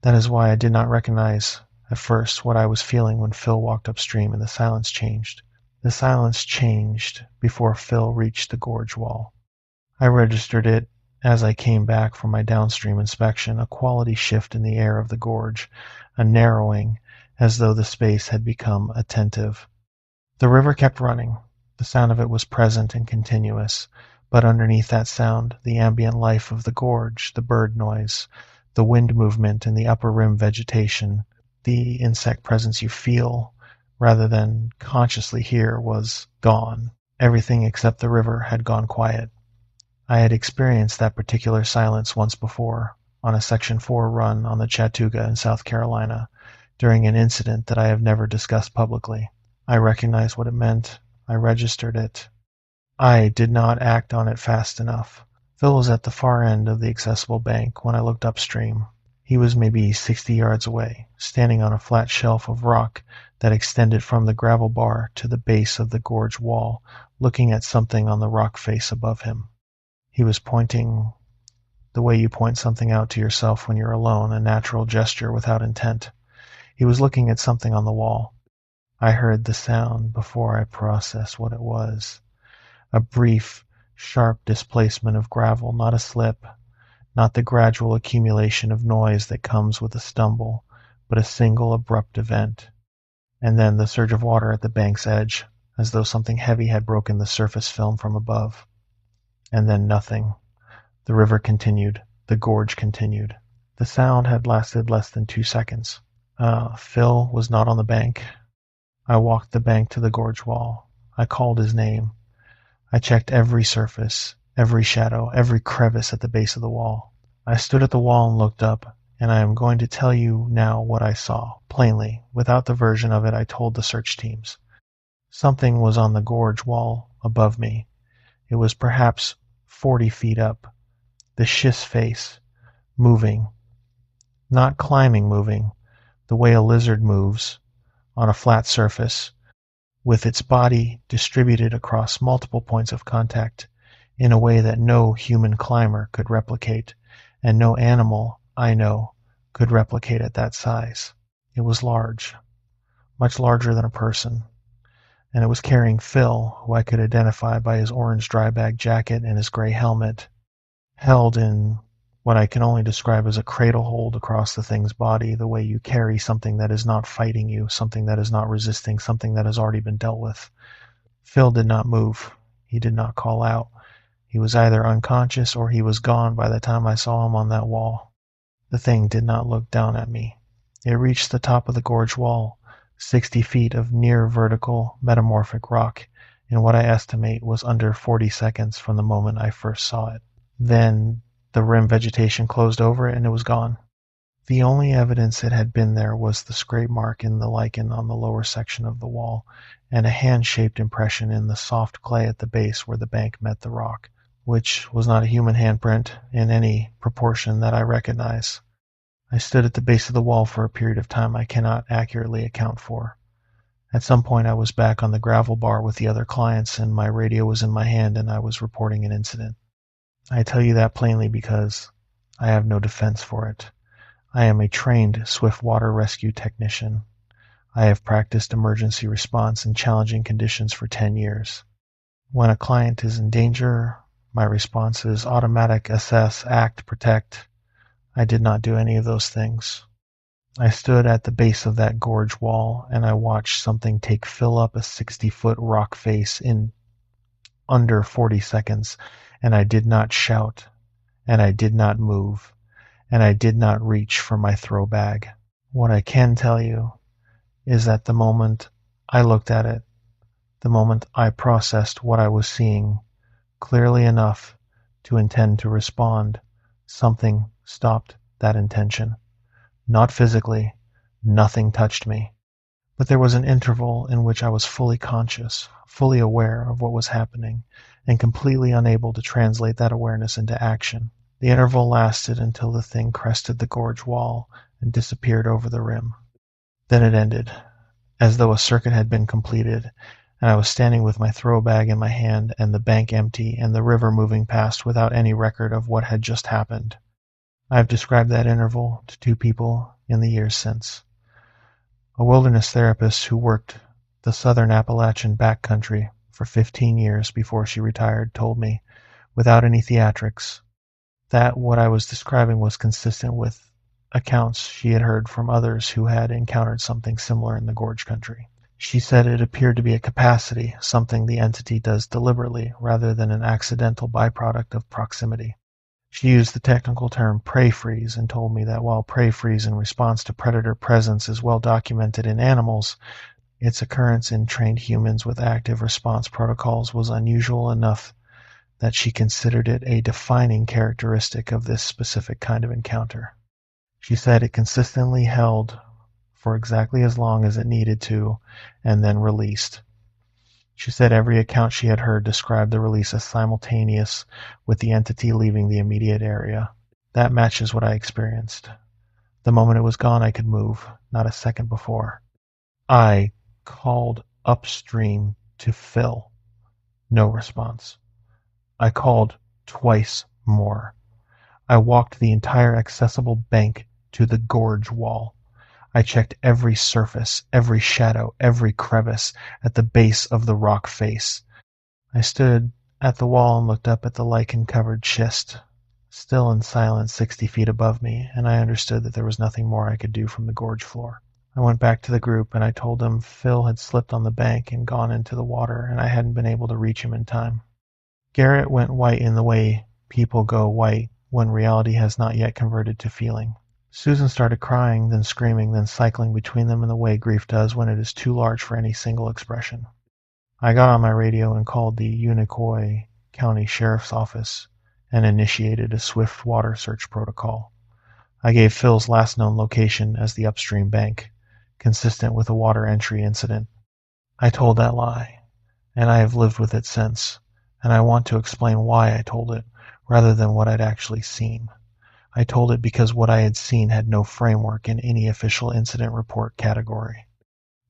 That is why I did not recognize at first what I was feeling when Phil walked upstream and the silence changed. The silence changed before Phil reached the gorge wall. I registered it as I came back from my downstream inspection, a quality shift in the air of the gorge, a narrowing, as though the space had become attentive. The river kept running. The sound of it was present and continuous, but underneath that sound, the ambient life of the gorge, the bird noise, the wind movement in the upper rim vegetation, the insect presence you feel rather than consciously hear was gone. Everything except the river had gone quiet. I had experienced that particular silence once before, on a Section 4 run on the Chattooga in South Carolina, during an incident that I have never discussed publicly. I recognized what it meant. I registered it. I did not act on it fast enough. Phil was at the far end of the accessible bank when I looked upstream. He was maybe 60 yards away, standing on a flat shelf of rock that extended from the gravel bar to the base of the gorge wall, looking at something on the rock face above him. He was pointing the way you point something out to yourself when you're alone, a natural gesture without intent. He was looking at something on the wall. I heard the sound before I processed what it was. A brief, sharp displacement of gravel, not a slip, not the gradual accumulation of noise that comes with a stumble, but a single abrupt event. And then the surge of water at the bank's edge, as though something heavy had broken the surface film from above. And then nothing. The river continued. The gorge continued. The sound had lasted less than 2 seconds. Phil was not on the bank. I walked the bank to the gorge wall. I called his name. I checked every surface, every shadow, every crevice at the base of the wall. I stood at the wall and looked up, and I am going to tell you now what I saw, plainly, without the version of it I told the search teams. Something was on the gorge wall above me. It was perhaps 40 feet up. The schist face, moving. Not climbing, moving, the way a lizard moves, on a flat surface, with its body distributed across multiple points of contact in a way that no human climber could replicate, and no animal, I know, could replicate at that size. It was large, much larger than a person, and it was carrying Phil, who I could identify by his orange dry bag jacket and his gray helmet, held in what I can only describe as a cradle hold across the thing's body, the way you carry something that is not fighting you, something that is not resisting, something that has already been dealt with. Phil did not move. He did not call out. He was either unconscious or he was gone by the time I saw him on that wall. The thing did not look down at me. It reached the top of the gorge wall, 60 feet of near vertical metamorphic rock, in what I estimate was under 40 seconds from the moment I first saw it. Then the rim vegetation closed over it and it was gone. The only evidence it had been there was the scrape mark in the lichen on the lower section of the wall, and a hand-shaped impression in the soft clay at the base where the bank met the rock, which was not a human handprint in any proportion that I recognize. I stood at the base of the wall for a period of time I cannot accurately account for. At some point I was back on the gravel bar with the other clients, and my radio was in my hand and I was reporting an incident. I tell you that plainly because I have no defense for it. I am a trained swift water rescue technician. I have practiced emergency response in challenging conditions for 10 years. When a client is in danger, my response is automatic: assess, act, protect. I did not do any of those things. I stood at the base of that gorge wall and I watched something take Phil up a 60-foot rock face in under 40 seconds, and I did not shout, and I did not move, and I did not reach for my throw bag. What I can tell you is that the moment I looked at it, the moment I processed what I was seeing clearly enough to intend to respond, something stopped that intention. Not physically, nothing touched me. But there was an interval in which I was fully conscious, fully aware of what was happening, and completely unable to translate that awareness into action. The interval lasted until the thing crested the gorge wall and disappeared over the rim. Then it ended, as though a circuit had been completed, and I was standing with my throw bag in my hand and the bank empty and the river moving past without any record of what had just happened. I have described that interval to 2 people in the years since. A wilderness therapist who worked the southern Appalachian backcountry for 15 years before she retired told me, without any theatrics, that what I was describing was consistent with accounts she had heard from others who had encountered something similar in the gorge country. She said it appeared to be a capacity, something the entity does deliberately rather than an accidental byproduct of proximity. She used the technical term prey freeze and told me that while prey freeze in response to predator presence is well documented in animals, its occurrence in trained humans with active response protocols was unusual enough that she considered it a defining characteristic of this specific kind of encounter. She said it consistently held for exactly as long as it needed to and then released. She said every account she had heard described the release as simultaneous with the entity leaving the immediate area. That matches what I experienced. The moment it was gone, I could move, not a second before. I called upstream to Phil. No response. I called twice more. I walked the entire accessible bank to the gorge wall. I checked every surface, every shadow, every crevice at the base of the rock face. I stood at the wall and looked up at the lichen-covered schist, still in silence 60 feet above me, and I understood that there was nothing more I could do from the gorge floor. I went back to the group and I told them Phil had slipped on the bank and gone into the water, and I hadn't been able to reach him in time. Garrett went white in the way people go white when reality has not yet converted to feeling. Susan started crying, then screaming, then cycling between them in the way grief does when it is too large for any single expression. I got on my radio and called the Unicoi County Sheriff's Office and initiated a swift water search protocol. I gave Phil's last known location as the upstream bank, consistent with a water entry incident. I told that lie, and I have lived with it since, and I want to explain why I told it, rather than what I'd actually seen. I told it because what I had seen had no framework in any official incident report category.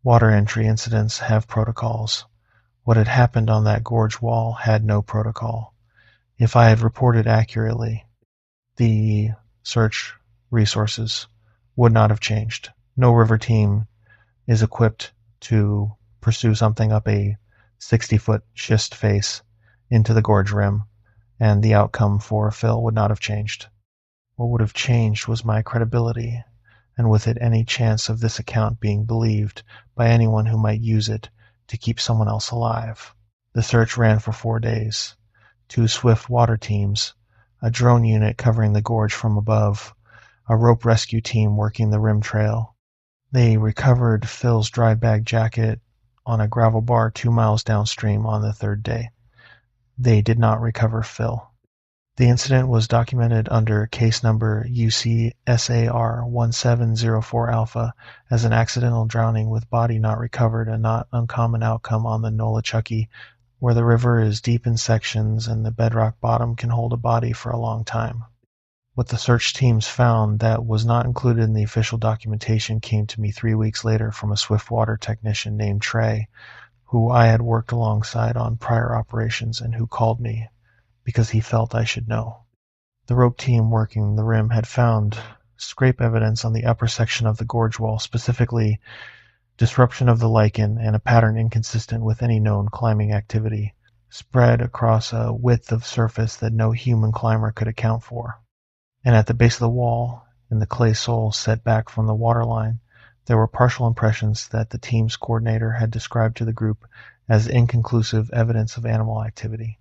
Water entry incidents have protocols. What had happened on that gorge wall had no protocol. If I had reported accurately, the search resources would not have changed. No river team is equipped to pursue something up a 60-foot schist face into the gorge rim, and the outcome for Phil would not have changed. What would have changed was my credibility, and with it any chance of this account being believed by anyone who might use it to keep someone else alive. The search ran for 4 days. 2 swift water teams, a drone unit covering the gorge from above, a rope rescue team working the rim trail. They recovered Phil's dry bag jacket on a gravel bar 2 miles downstream on the 3rd day. They did not recover Phil. The incident was documented under case number UCSAR 1704 Alpha as an accidental drowning with body not recovered, a not uncommon outcome on the Nolichucky, where the river is deep in sections and the bedrock bottom can hold a body for a long time. What the search teams found that was not included in the official documentation came to me 3 weeks later from a swiftwater technician named Trey, who I had worked alongside on prior operations and who called me because he felt I should know. The rope team working the rim had found scrape evidence on the upper section of the gorge wall, specifically disruption of the lichen and a pattern inconsistent with any known climbing activity, spread across a width of surface that no human climber could account for. And at the base of the wall, in the clay soil set back from the waterline, there were partial impressions that the team's coordinator had described to the group as inconclusive evidence of animal activity.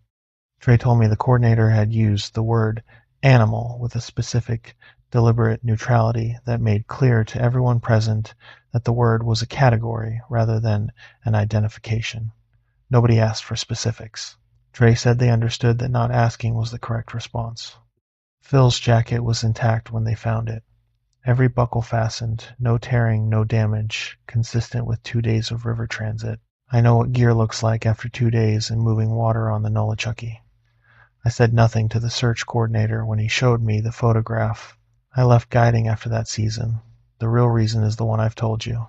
Trey told me the coordinator had used the word animal with a specific, deliberate neutrality that made clear to everyone present that the word was a category rather than an identification. Nobody asked for specifics. Trey said they understood that not asking was the correct response. Phil's jacket was intact when they found it. Every buckle fastened, no tearing, no damage, consistent with 2 days of river transit. I know what gear looks like after 2 days in moving water on the Nolichucky. I said nothing to the search coordinator when he showed me the photograph. I left guiding after that season. The real reason is the one I've told you.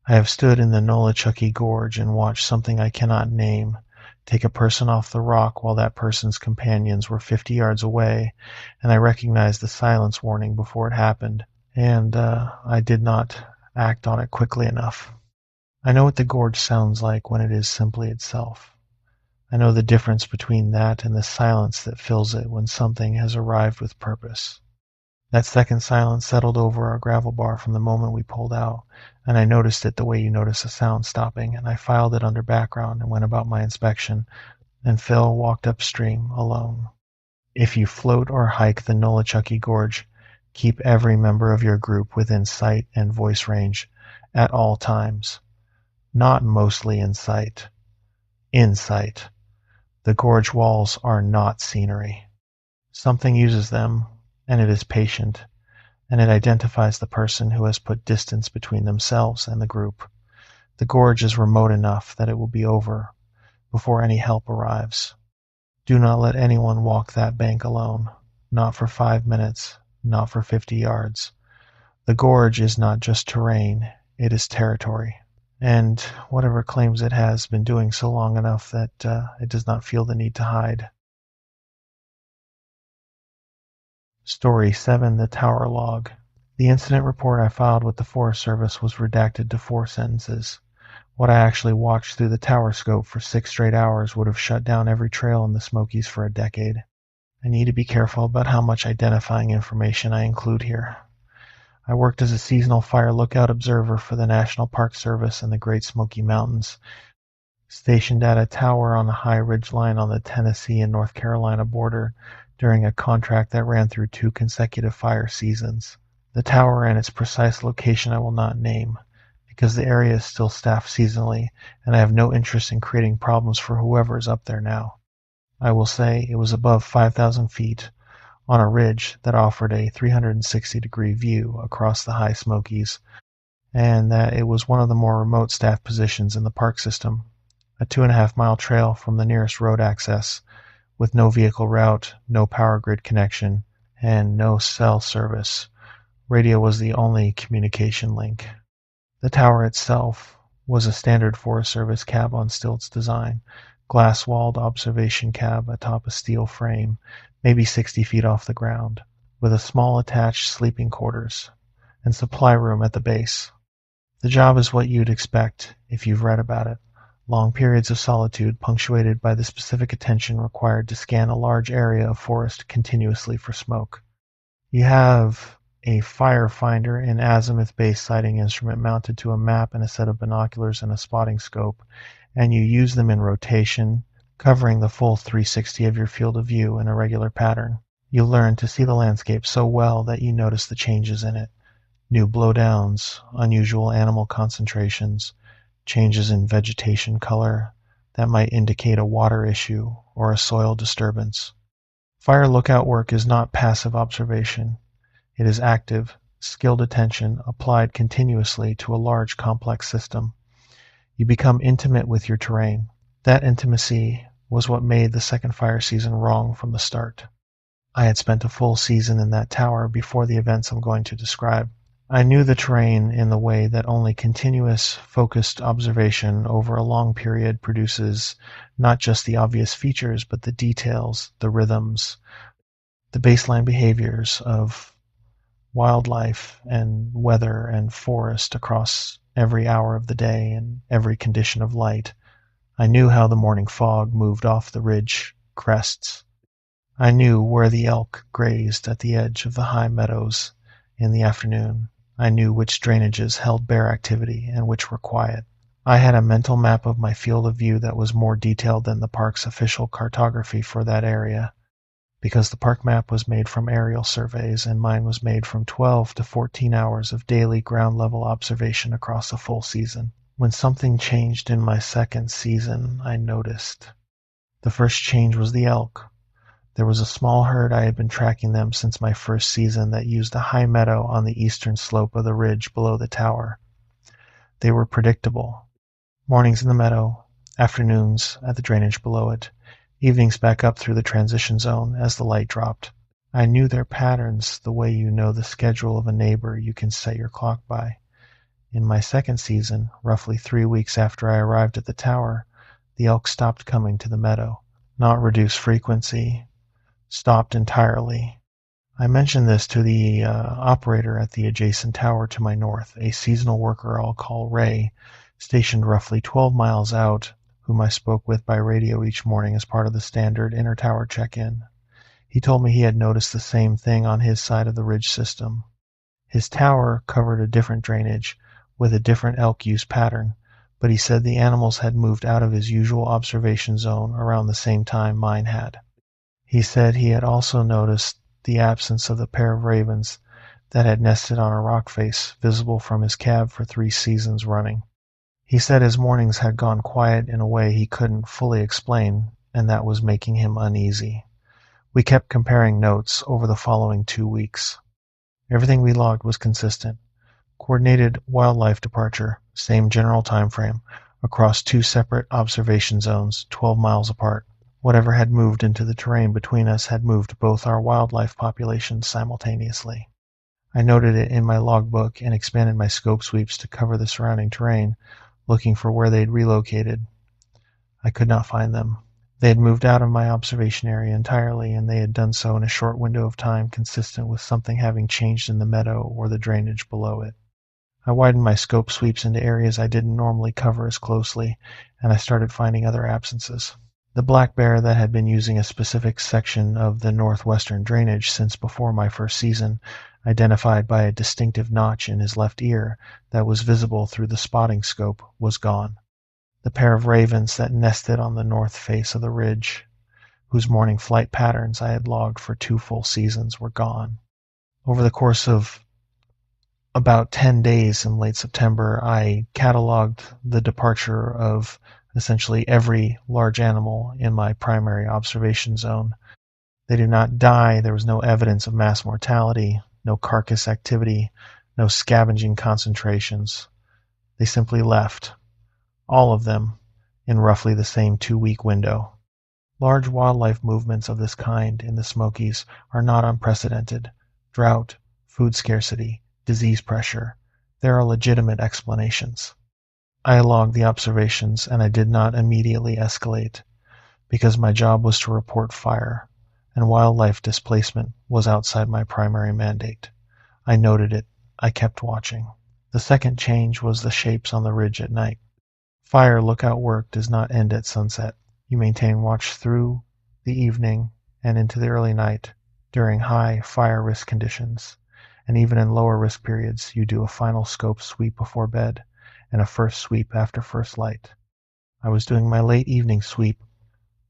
I have stood in the Nolichucky Gorge and watched something I cannot name take a person off the rock while that person's companions were 50 yards away, and I recognized the silence warning before it happened, and I did not act on it quickly enough. I know what the gorge sounds like when it is simply itself. I know the difference between that and the silence that fills it when something has arrived with purpose. That second silence settled over our gravel bar from the moment we pulled out, and I noticed it the way you notice a sound stopping, and I filed it under background and went about my inspection, and Phil walked upstream alone. If you float or hike the Nolichucky Gorge, keep every member of your group within sight and voice range at all times. Not mostly in sight. In sight. The gorge walls are not scenery. Something uses them, and it is patient, and it identifies the person who has put distance between themselves and the group. The gorge is remote enough that it will be over before any help arrives. Do not let anyone walk that bank alone, not for 5 minutes, not for 50 yards. The gorge is not just terrain, it is territory. And whatever claims it has been doing so long enough that it does not feel the need to hide. Story 7, The Tower Log. The incident report I filed with the Forest Service was redacted to 4 sentences. What I actually watched through the tower scope for 6 straight hours would have shut down every trail in the Smokies for a decade. I need to be careful about how much identifying information I include here. I worked as a seasonal fire lookout observer for the National Park Service in the Great Smoky Mountains, stationed at a tower on a high ridgeline on the Tennessee and North Carolina border during a contract that ran through 2 consecutive fire seasons, The tower and its precise location I will not name, because the area is still staffed seasonally, and I have no interest in creating problems for whoever is up there now. I will say it was above 5,000 feet, on a ridge that offered a 360-degree view across the high Smokies, and that it was one of the more remote staff positions in the park system, a 2.5-mile trail from the nearest road access, with no vehicle route, no power grid connection, and no cell service. Radio was the only communication link. The tower itself was a standard Forest Service cab on stilts design, glass-walled observation cab atop a steel frame, maybe 60 feet off the ground, with a small attached sleeping quarters and supply room at the base. The job is what you'd expect if you've read about it. Long periods of solitude punctuated by the specific attention required to scan a large area of forest continuously for smoke. You have a firefinder and azimuth-based sighting instrument mounted to a map and a set of binoculars and a spotting scope, and you use them in rotation, covering the full 360 of your field of view in a regular pattern. You learn to see the landscape so well that you notice the changes in it. New blowdowns, unusual animal concentrations, changes in vegetation color that might indicate a water issue or a soil disturbance. Fire lookout work is not passive observation. It is active, skilled attention applied continuously to a large, complex system. You become intimate with your terrain. That intimacy was what made the second fire season wrong from the start. I had spent a full season in that tower before the events I'm going to describe. I knew the terrain in the way that only continuous, focused observation over a long period produces not just the obvious features, but the details, the rhythms, the baseline behaviors of wildlife and weather and forest across every hour of the day and every condition of light. I knew how the morning fog moved off the ridge crests. I knew where the elk grazed at the edge of the high meadows in the afternoon. I knew which drainages held bear activity and which were quiet. I had a mental map of my field of view that was more detailed than the park's official cartography for that area, because the park map was made from aerial surveys and mine was made from 12 to 14 hours of daily ground-level observation across a full season. When something changed in my second season, I noticed. The first change was the elk. There was a small herd. I had been tracking them since my first season that used a high meadow on the eastern slope of the ridge below the tower. They were predictable. Mornings in the meadow, afternoons at the drainage below it, evenings back up through the transition zone as the light dropped. I knew their patterns the way you know the schedule of a neighbor you can set your clock by. In my second season, roughly 3 weeks after I arrived at the tower, the elk stopped coming to the meadow. Not reduced frequency, stopped entirely. I mentioned this to the operator at the adjacent tower to my north, a seasonal worker I'll call Ray, stationed roughly 12 miles out, whom I spoke with by radio each morning as part of the standard inter-tower check-in. He told me he had noticed the same thing on his side of the ridge system. His tower covered a different drainage with a different elk use pattern, but he said the animals had moved out of his usual observation zone around the same time mine had. He said he had also noticed the absence of the pair of ravens that had nested on a rock face visible from his cab for 3 seasons running. He said his mornings had gone quiet in a way he couldn't fully explain, and that was making him uneasy. We kept comparing notes over the following 2 weeks. Everything we logged was consistent. Coordinated wildlife departure, same general time frame, across 2 separate observation zones, 12 miles apart. Whatever had moved into the terrain between us had moved both our wildlife populations simultaneously. I noted it in my logbook and expanded my scope sweeps to cover the surrounding terrain, looking for where they'd relocated. I could not find them. They had moved out of my observation area entirely, and they had done so in a short window of time consistent with something having changed in the meadow or the drainage below it. I widened my scope sweeps into areas I didn't normally cover as closely, and I started finding other absences. The black bear that had been using a specific section of the northwestern drainage since before my first season, identified by a distinctive notch in his left ear that was visible through the spotting scope, was gone. The pair of ravens that nested on the north face of the ridge, whose morning flight patterns I had logged for 2 full seasons, were gone. Over the course of about 10 days in late September, I cataloged the departure of essentially every large animal in my primary observation zone. They did not die. There was no evidence of mass mortality, no carcass activity, no scavenging concentrations. They simply left, all of them, in roughly the same 2-week window. Large wildlife movements of this kind in the Smokies are not unprecedented. Drought, food scarcity, disease pressure. There are legitimate explanations. I logged the observations and I did not immediately escalate because my job was to report fire, and wildlife displacement was outside my primary mandate. I noted it. I kept watching. The second change was the shapes on the ridge at night. Fire lookout work does not end at sunset. You maintain watch through the evening and into the early night during high fire risk conditions, and even in lower risk periods you do a final scope sweep before bed and a first sweep after first light. I was doing my late evening sweep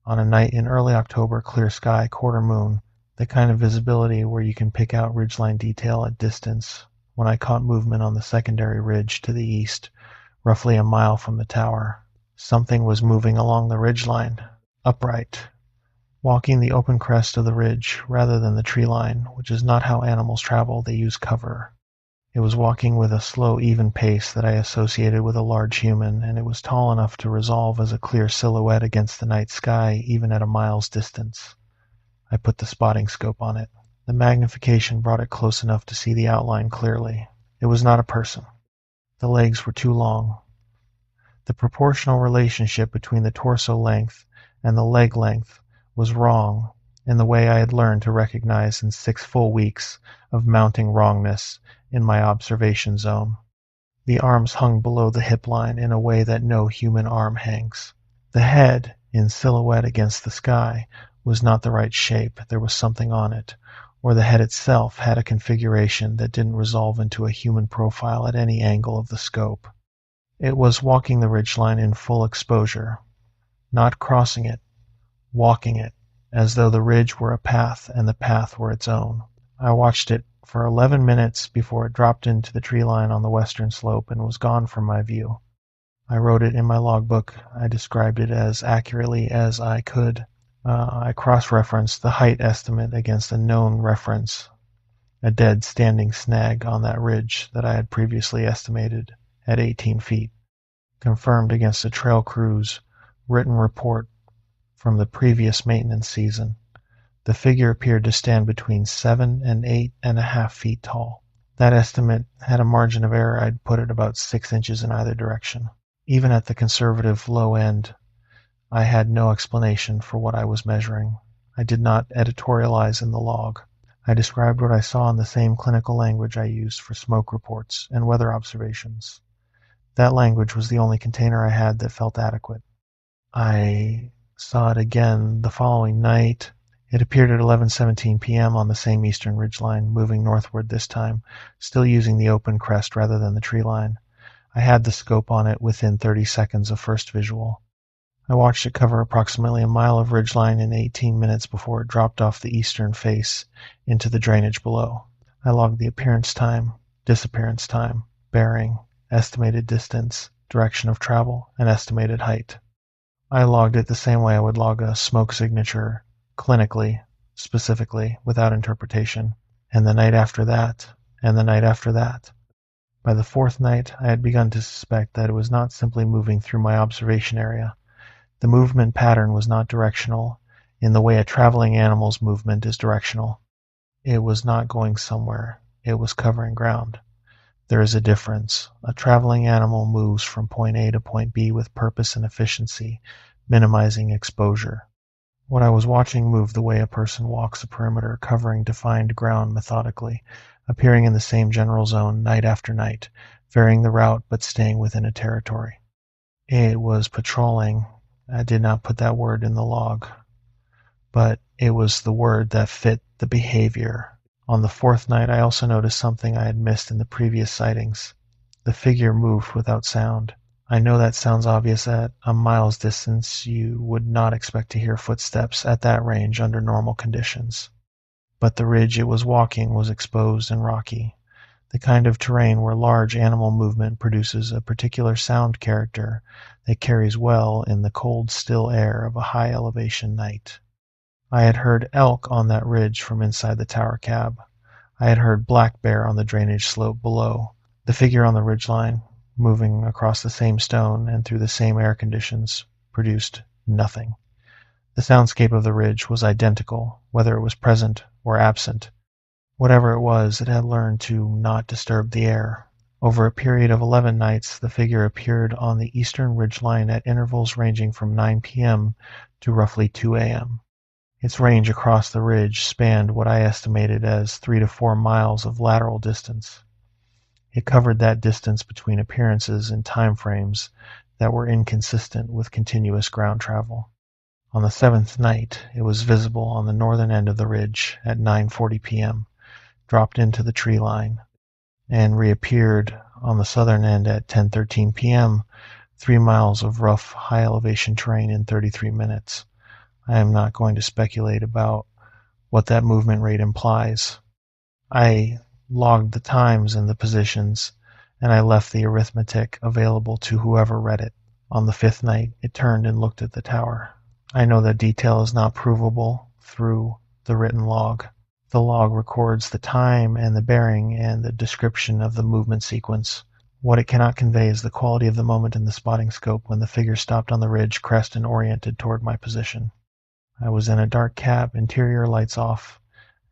on a night in early October, clear sky, quarter moon, the kind of visibility where you can pick out ridgeline detail at distance, when I caught movement on the secondary ridge to the east, roughly a mile from the tower. Something was moving along the ridgeline, upright, walking the open crest of the ridge rather than the tree line, which is not how animals travel. They use cover. It was walking with a slow, even pace that I associated with a large human, and it was tall enough to resolve as a clear silhouette against the night sky, even at a mile's distance. I put the spotting scope on it. The magnification brought it close enough to see the outline clearly. It was not a person. The legs were too long. The proportional relationship between the torso length and the leg length was wrong in the way I had learned to recognize in 6 full weeks of mounting wrongness in my observation zone. The arms hung below the hip line in a way that no human arm hangs. The head, in silhouette against the sky, was not the right shape. There was something on it, or the head itself had a configuration that didn't resolve into a human profile at any angle of the scope. It was walking the ridgeline in full exposure, not crossing it, walking it, as though the ridge were a path and the path were its own. I watched it for 11 minutes before it dropped into the tree line on the western slope and was gone from my view. I wrote it in my logbook. I described it as accurately as I could. I cross-referenced the height estimate against a known reference, a dead standing snag on that ridge that I had previously estimated at 18 feet, confirmed against a trail crew's written report from the previous maintenance season. The figure appeared to stand between 7 and 8.5 feet tall. That estimate had a margin of error. I'd put it about 6 inches in either direction. Even at the conservative low end, I had no explanation for what I was measuring. I did not editorialize in the log. I described what I saw in the same clinical language I used for smoke reports and weather observations. That language was the only container I had that felt adequate. I saw it again the following night. It appeared at 11:17 p.m. on the same eastern ridgeline, moving northward this time, still using the open crest rather than the tree line. I had the scope on it within 30 seconds of first visual. I watched it cover approximately a mile of ridgeline in 18 minutes before it dropped off the eastern face into the drainage below. I logged the appearance time, disappearance time, bearing, estimated distance, direction of travel, and estimated height. I logged it the same way I would log a smoke signature, clinically, specifically, without interpretation, and the night after that, and the night after that. By the fourth night, I had begun to suspect that it was not simply moving through my observation area. The movement pattern was not directional in the way a traveling animal's movement is directional. It was not going somewhere. It was covering ground. There is a difference. A traveling animal moves from point A to point B with purpose and efficiency, minimizing exposure. What I was watching moved the way a person walks a perimeter, covering defined ground methodically, appearing in the same general zone night after night, varying the route but staying within a territory. It was patrolling. I did not put that word in the log, but it was the word that fit the behavior. On the fourth night, I also noticed something I had missed in the previous sightings. The figure moved without sound. I know that sounds obvious. At a mile's distance, you would not expect to hear footsteps at that range under normal conditions. But the ridge it was walking was exposed and rocky. the kind of terrain where large animal movement produces a particular sound character that carries well in the cold, still air of a high elevation night. I had heard elk on that ridge from inside the tower cab. I had heard black bear on the drainage slope below. The figure on the ridgeline, moving across the same stone and through the same air conditions, produced nothing. The soundscape of the ridge was identical, whether it was present or absent. Whatever it was, it had learned to not disturb the air. Over a period of 11 nights, the figure appeared on the eastern ridgeline at intervals ranging from 9 p.m. to roughly 2 a.m. Its range across the ridge spanned what I estimated as 3 to 4 miles of lateral distance. It covered that distance between appearances in time frames that were inconsistent with continuous ground travel. On the 7th night, it was visible on the northern end of the ridge at 9:40 p.m., dropped into the tree line, and reappeared on the southern end at 10:13 p.m., 3 miles of rough, high-elevation terrain in 33 minutes. I am not going to speculate about what that movement rate implies. I logged the times and the positions, and I left the arithmetic available to whoever read it. On the 5th night, it turned and looked at the tower. I know that detail is not provable through the written log. The log records the time and the bearing and the description of the movement sequence. What it cannot convey is the quality of the moment in the spotting scope when the figure stopped on the ridge crest and oriented toward my position. I was in a dark cab, interior lights off,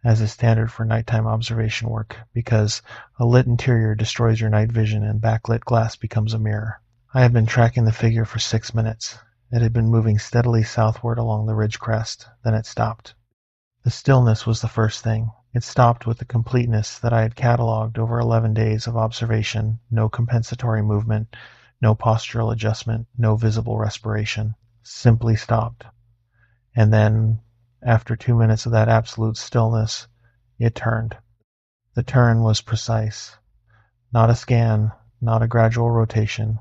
as is standard for nighttime observation work, because a lit interior destroys your night vision and backlit glass becomes a mirror. I had been tracking the figure for 6 minutes. It had been moving steadily southward along the ridge crest. Then it stopped. The stillness was the first thing. It stopped with the completeness that I had cataloged over 11 days of observation, no compensatory movement, no postural adjustment, no visible respiration. Simply stopped. And then, after 2 minutes of that absolute stillness, it turned. The turn was precise. Not a scan, not a gradual rotation.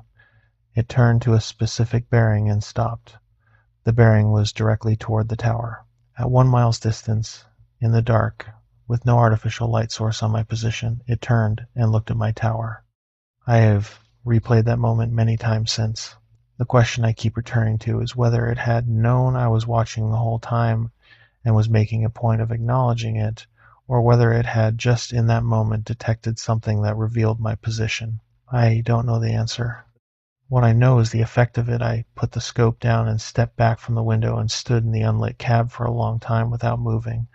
It turned to a specific bearing and stopped. The bearing was directly toward the tower. At 1 mile's distance, in the dark, with no artificial light source on my position, it turned and looked at my tower. I have replayed that moment many times since. The question I keep returning to is whether it had known I was watching the whole time and was making a point of acknowledging it, or whether it had just in that moment detected something that revealed my position. I don't know the answer. What I know is the effect of it. I put the scope down and stepped back from the window and stood in the unlit cab for a long time without moving,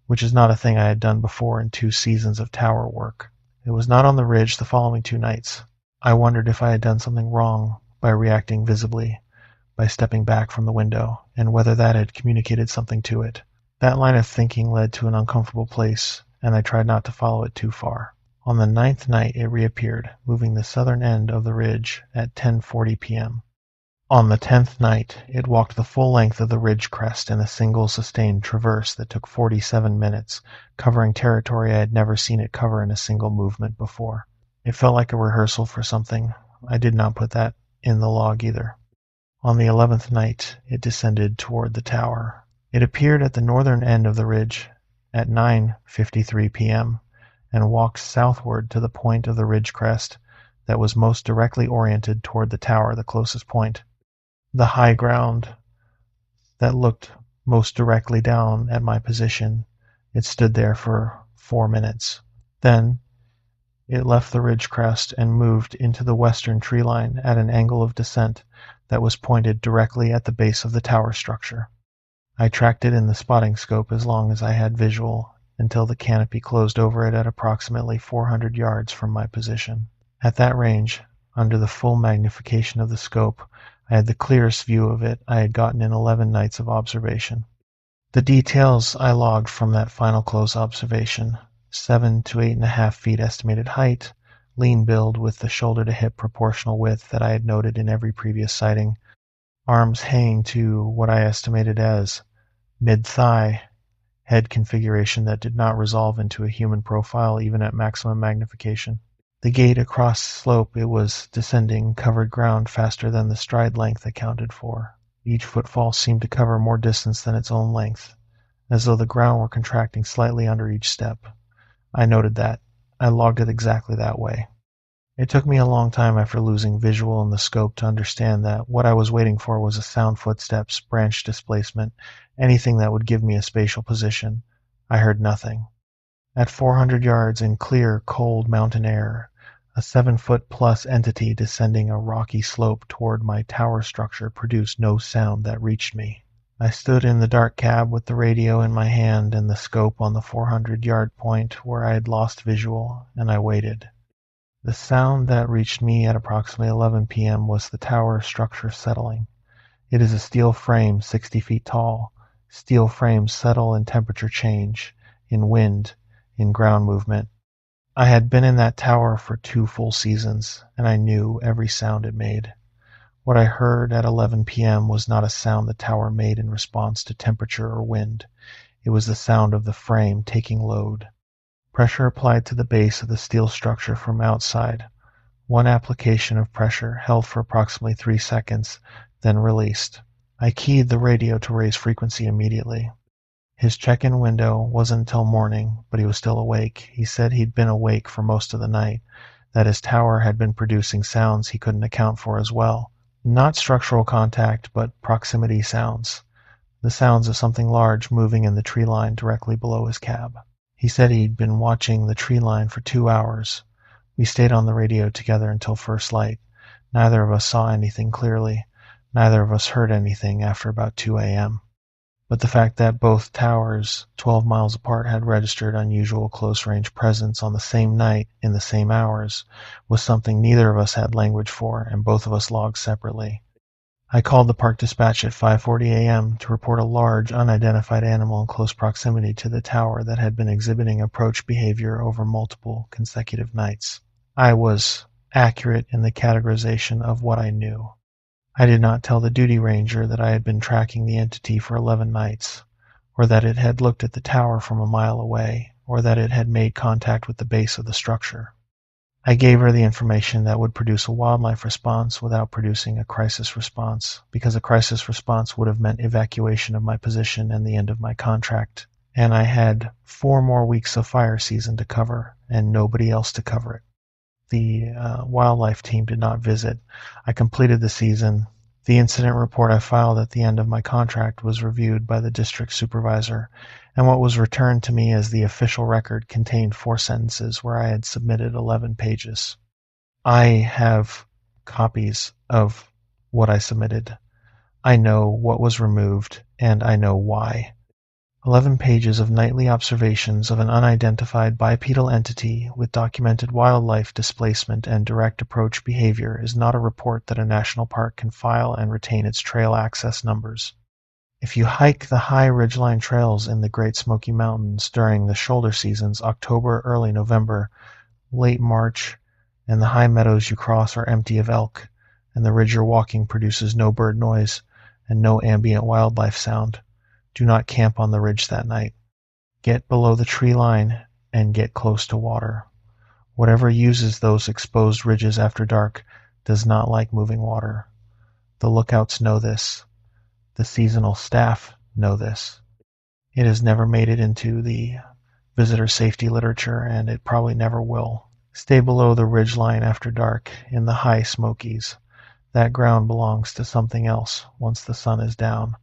which is not a thing I had done before in 2 seasons of tower work. It was not on the ridge the following 2 nights. I wondered if I had done something wrong by reacting visibly, by stepping back from the window, and whether that had communicated something to it. That line of thinking led to an uncomfortable place, and I tried not to follow it too far. On the 9th night it reappeared, moving the southern end of the ridge at 10:40 p.m. On the 10th night it walked the full length of the ridge crest in a single sustained traverse that took 47 minutes, covering territory I had never seen it cover in a single movement before. It felt like a rehearsal for something. I did not put that in the log either. On the 11th night it descended toward the tower. It appeared at the northern end of the ridge at 9:53 p.m. and walked southward to the point of the ridge crest that was most directly oriented toward the tower, the closest point. The high ground that looked most directly down at my position. It stood there for 4 minutes. Then it left the ridge crest and moved into the western tree line at an angle of descent that was pointed directly at the base of the tower structure. I tracked it in the spotting scope as long as I had visual, until the canopy closed over it at approximately 400 yards from my position. At that range, under the full magnification of the scope, I had the clearest view of it I had gotten in 11 nights of observation. The details I logged from that final close observation: 7 to 8.5 feet estimated height, lean build with the shoulder to hip proportional width that I had noted in every previous sighting, arms hanging to what I estimated as mid-thigh, head configuration that did not resolve into a human profile even at maximum magnification. The gait across slope it was descending covered ground faster than the stride length accounted for. Each footfall seemed to cover more distance than its own length, as though the ground were contracting slightly under each step. I noted that. I logged it exactly that way. It took me a long time after losing visual in the scope to understand that what I was waiting for was a sound footsteps, branch displacement, anything that would give me a spatial position. I heard nothing. At 400 yards in clear, cold mountain air, a 7-foot-plus entity descending a rocky slope toward my tower structure produced no sound that reached me. I stood in the dark cab with the radio in my hand and the scope on the 400-yard point where I had lost visual, and I waited. The sound that reached me at approximately 11 p.m. was the tower structure settling. It is a steel frame 60 feet tall. Steel frames settle in temperature change, in wind, in ground movement. I had been in that tower for 2 full seasons, and I knew every sound it made. What I heard at 11 p.m. was not a sound the tower made in response to temperature or wind. It was the sound of the frame taking load. Pressure applied to the base of the steel structure from outside. One application of pressure held for approximately 3 seconds, then released. I keyed the radio to raise frequency immediately. His check-in window wasn't until morning, but he was still awake. He said he'd been awake for most of the night, that his tower had been producing sounds he couldn't account for as well. Not structural contact, but proximity sounds. The sounds of something large moving in the tree line directly below his cab. He said he'd been watching the tree line for 2 hours. We stayed on the radio together until first light. Neither of us saw anything clearly. Neither of us heard anything after about 2 a.m. But the fact that both towers, 12 miles apart, had registered unusual close-range presence on the same night in the same hours was something neither of us had language for, and both of us logged separately. I called the park dispatch at 5:40 a.m. to report a large, unidentified animal in close proximity to the tower that had been exhibiting approach behavior over multiple consecutive nights. I was accurate in the categorization of what I knew. I did not tell the duty ranger that I had been tracking the entity for 11 nights, or that it had looked at the tower from a mile away, or that it had made contact with the base of the structure. I gave her the information that would produce a wildlife response without producing a crisis response, because a crisis response would have meant evacuation of my position and the end of my contract, and I had 4 more weeks of fire season to cover, and nobody else to cover it. The wildlife team did not visit. I completed the season. The incident report I filed at the end of my contract was reviewed by the district supervisor, and what was returned to me as the official record contained 4 sentences where I had submitted 11 pages. I have copies of what I submitted. I know what was removed, and I know why. 11 pages of nightly observations of an unidentified bipedal entity with documented wildlife displacement and direct approach behavior is not a report that a national park can file and retain its trail access numbers. If you hike the high ridgeline trails in the Great Smoky Mountains during the shoulder seasons, October, early November, late March, and the high meadows you cross are empty of elk, and the ridge you're walking produces no bird noise and no ambient wildlife sound, do not camp on the ridge that night. Get below the tree line and get close to water. Whatever uses those exposed ridges after dark does not like moving water. The lookouts know this. The seasonal staff know this. It has never made it into the visitor safety literature, and it probably never will. Stay below the ridge line after dark in the high Smokies. That ground belongs to something else once the sun is down.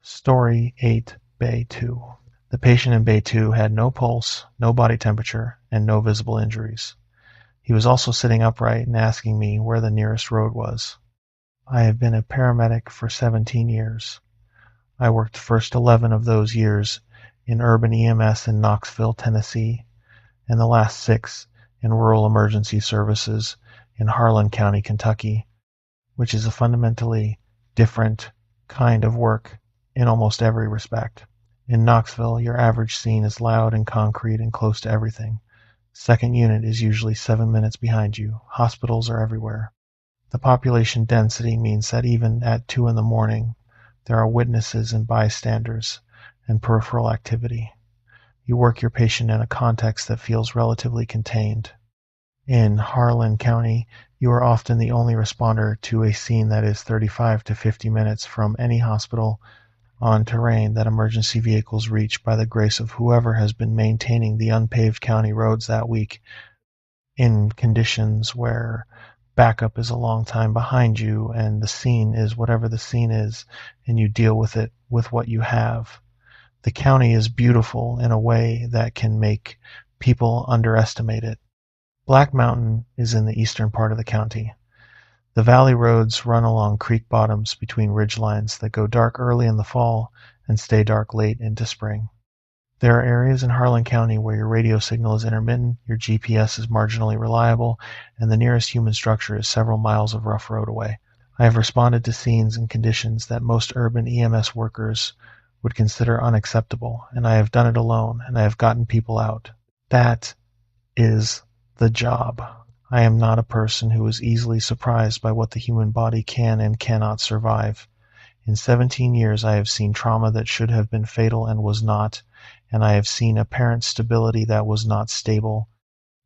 Story 8, Bay 2. The patient in Bay 2 had no pulse, no body temperature, and no visible injuries. He was also sitting upright and asking me where the nearest road was. I have been a paramedic for 17 years. I worked the first 11 of those years in urban EMS in Knoxville, Tennessee, and the last 6 in rural emergency services in Harlan County, Kentucky, which is a fundamentally different kind of work in almost every respect. In Knoxville, your average scene is loud and concrete and close to everything. Second unit is usually 7 minutes behind you. Hospitals are everywhere. The population density means that even at 2 in the morning, there are witnesses and bystanders and peripheral activity. You work your patient in a context that feels relatively contained. In Harlan County, you are often the only responder to a scene that is 35 to 50 minutes from any hospital on terrain that emergency vehicles reach by the grace of whoever has been maintaining the unpaved county roads that week, in conditions where backup is a long time behind you and the scene is whatever the scene is, and you deal with it with what you have. The county is beautiful in a way that can make people underestimate it. Black Mountain is in the eastern part of the county. The valley roads run along creek bottoms between ridge lines that go dark early in the fall and stay dark late into spring. There are areas in Harlan County where your radio signal is intermittent, your GPS is marginally reliable, and the nearest human structure is several miles of rough road away. I have responded to scenes and conditions that most urban EMS workers would consider unacceptable, and I have done it alone, and I have gotten people out. That is the job. I am not a person who is easily surprised by what the human body can and cannot survive. In 17 years I have seen trauma that should have been fatal and was not, and I have seen apparent stability that was not stable,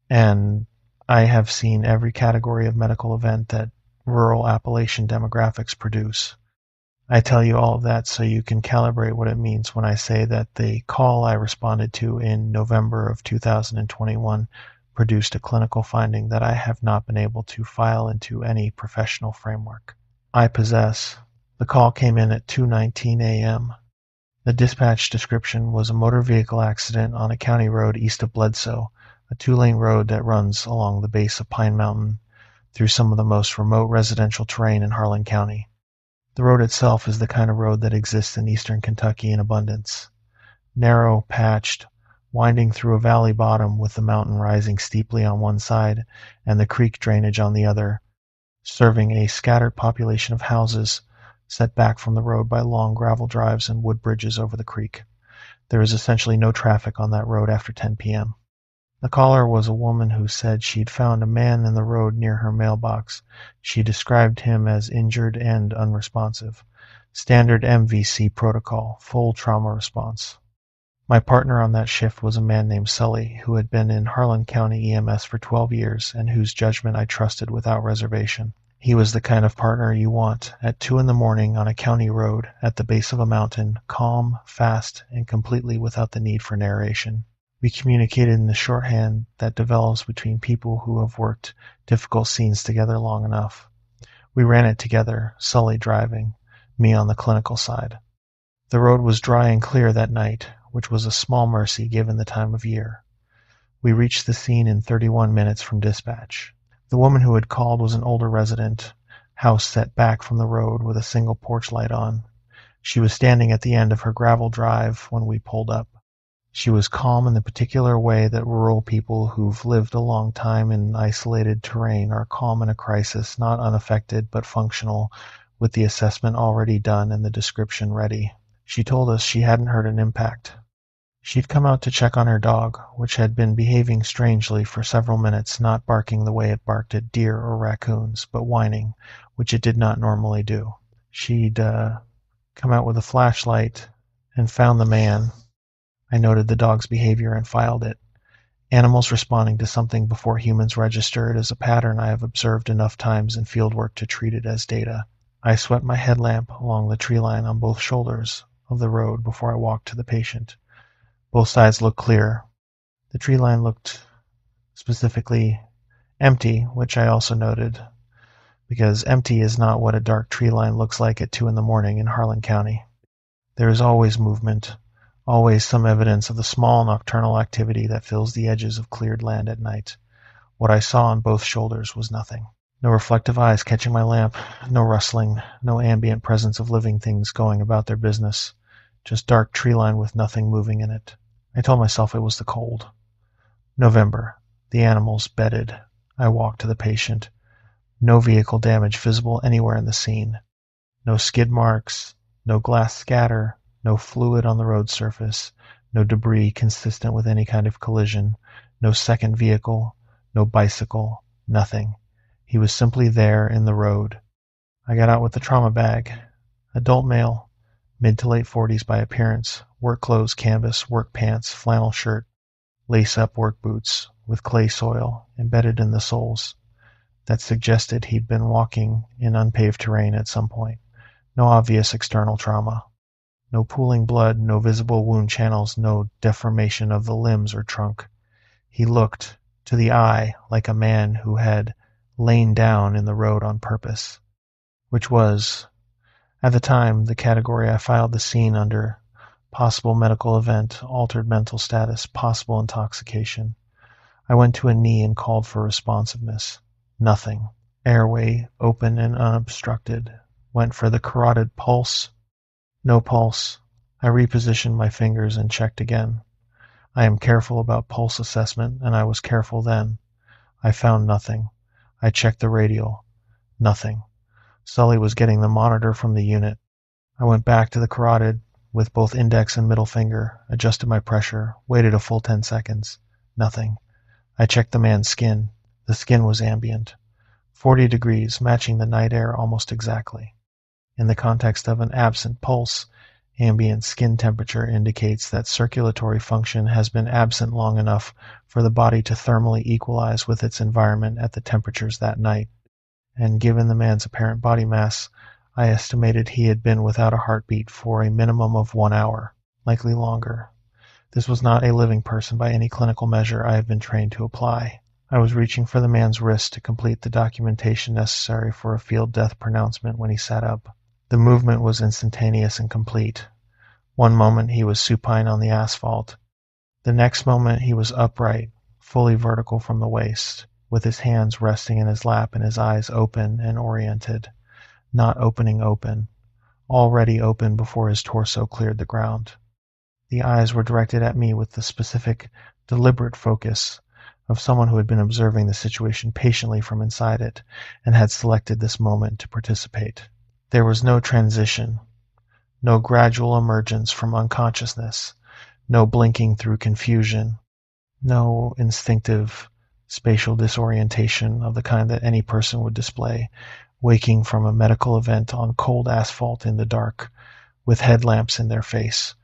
and I have seen every category of medical event that rural Appalachian demographics produce. I tell you all of that so you can calibrate what it means when I say that the call I responded to in November of 2021 produced a clinical finding that I have not been able to file into any professional framework. I possess. The call came in at 2:19 a.m. The dispatch description was a motor vehicle accident on a county road east of Bledsoe, a two-lane road that runs along the base of Pine Mountain through some of the most remote residential terrain in Harlan County. The road itself is the kind of road that exists in eastern Kentucky in abundance. Narrow, patched, winding through a valley bottom with the mountain rising steeply on one side and the creek drainage on the other, serving a scattered population of houses set back from the road by long gravel drives and wood bridges over the creek. There is essentially no traffic on that road after 10 p.m. The caller was a woman who said she'd found a man in the road near her mailbox. She described him as injured and unresponsive. Standard MVC protocol, full trauma response. My partner on that shift was a man named Sully, who had been in Harlan County EMS for 12 years and whose judgment I trusted without reservation. He was the kind of partner you want at 2 a.m. on a county road at the base of a mountain, calm, fast, and completely without the need for narration. We communicated in the shorthand that develops between people who have worked difficult scenes together long enough. We ran it together, Sully driving, me on the clinical side. The road was dry and clear that night, which was a small mercy given the time of year. We reached the scene in 31 minutes from dispatch. The woman who had called was an older resident, house set back from the road with a single porch light on. She was standing at the end of her gravel drive when we pulled up. She was calm in the particular way that rural people who've lived a long time in isolated terrain are calm in a crisis, not unaffected but functional, with the assessment already done and the description ready. She told us she hadn't heard an impact. She'd come out to check on her dog, which had been behaving strangely for several minutes, not barking the way it barked at deer or raccoons, but whining, which it did not normally do. She'd come out with a flashlight and found the man. I noted the dog's behavior and filed it. Animals responding to something before humans register it is a pattern I have observed enough times in fieldwork to treat it as data. I swept my headlamp along the tree line on both shoulders of the road before I walked to the patient. Both sides looked clear. The tree line looked specifically empty, which I also noted, because empty is not what a dark tree line looks like at 2 a.m. in Harlan County. There is always movement, always some evidence of the small nocturnal activity that fills the edges of cleared land at night. What I saw on both shoulders was nothing. No reflective eyes catching my lamp, no rustling, no ambient presence of living things going about their business. Just dark tree line with nothing moving in it. I told myself it was the cold. November. The animals bedded. I walked to the patient. No vehicle damage visible anywhere in the scene. No skid marks, no glass scatter, no fluid on the road surface, no debris consistent with any kind of collision, no second vehicle, no bicycle, nothing. He was simply there in the road. I got out with the trauma bag. Adult male, mid to late 40s by appearance, work clothes, canvas, work pants, flannel shirt, lace-up work boots with clay soil embedded in the soles. That suggested he'd been walking in unpaved terrain at some point. No obvious external trauma. No pooling blood, no visible wound channels, no deformation of the limbs or trunk. He looked, to the eye, like a man who had lain down in the road on purpose, which was, at the time, the category I filed the scene under: possible medical event, altered mental status, possible intoxication. I went to a knee and called for responsiveness. Nothing. Airway open and unobstructed. Went for the carotid pulse. No pulse. I repositioned my fingers and checked again. I am careful about pulse assessment, and I was careful then. I found nothing. I checked the radial. Nothing. Sully was getting the monitor from the unit. I went back to the carotid with both index and middle finger, adjusted my pressure, waited a full 10 seconds. Nothing. I checked the man's skin. The skin was ambient. 40 degrees, matching the night air almost exactly. In the context of an absent pulse, ambient skin temperature indicates that circulatory function has been absent long enough for the body to thermally equalize with its environment at the temperatures that night. And given the man's apparent body mass, I estimated he had been without a heartbeat for a minimum of 1 hour, likely longer. This was not a living person by any clinical measure I have been trained to apply. I was reaching for the man's wrist to complete the documentation necessary for a field death pronouncement when he sat up. The movement was instantaneous and complete. One moment he was supine on the asphalt. The next moment he was upright, fully vertical from the waist, with his hands resting in his lap and his eyes open and oriented. Not opening open. Already open before his torso cleared the ground. The eyes were directed at me with the specific, deliberate focus of someone who had been observing the situation patiently from inside it and had selected this moment to participate. There was no transition, no gradual emergence from unconsciousness, no blinking through confusion, no instinctive spatial disorientation of the kind that any person would display, waking from a medical event on cold asphalt in the dark, with headlamps in their face.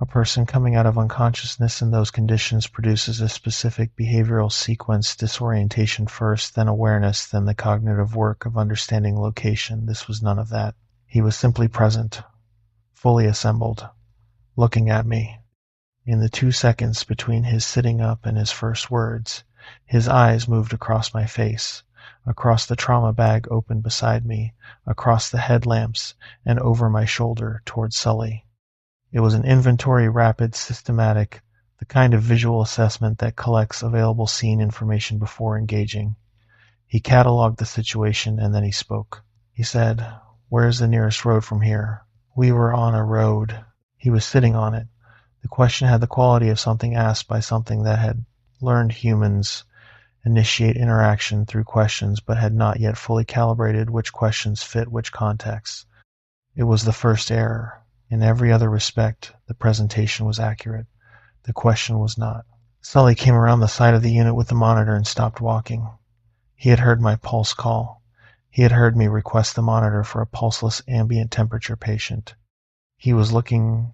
A person coming out of unconsciousness in those conditions produces a specific behavioral sequence: disorientation first, then awareness, then the cognitive work of understanding location. This was none of that. He was simply present, fully assembled, looking at me. In the 2 seconds between his sitting up and his first words, his eyes moved across my face, across the trauma bag open beside me, across the headlamps, and over my shoulder towards Sully. It was an inventory, rapid, systematic, the kind of visual assessment that collects available scene information before engaging. He cataloged the situation and then he spoke. He said, "Where's the nearest road from here?" We were on a road. He was sitting on it. The question had the quality of something asked by something that had learned humans initiate interaction through questions but had not yet fully calibrated which questions fit which contexts. It was the first error. In every other respect, the presentation was accurate. The question was not. Sully came around the side of the unit with the monitor and stopped walking. He had heard my pulse call. He had heard me request the monitor for a pulseless ambient temperature patient. He was looking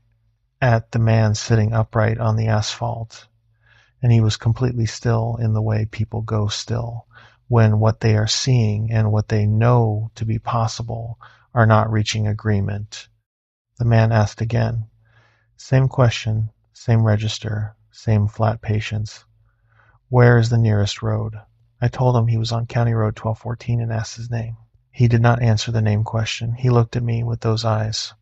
at the man sitting upright on the asphalt, and he was completely still in the way people go still when what they are seeing and what they know to be possible are not reaching agreement. The man asked again. Same question, same register, same flat patience. "Where is the nearest road?" I told him he was on County Road 1214 and asked his name. He did not answer the name question. He looked at me with those eyes.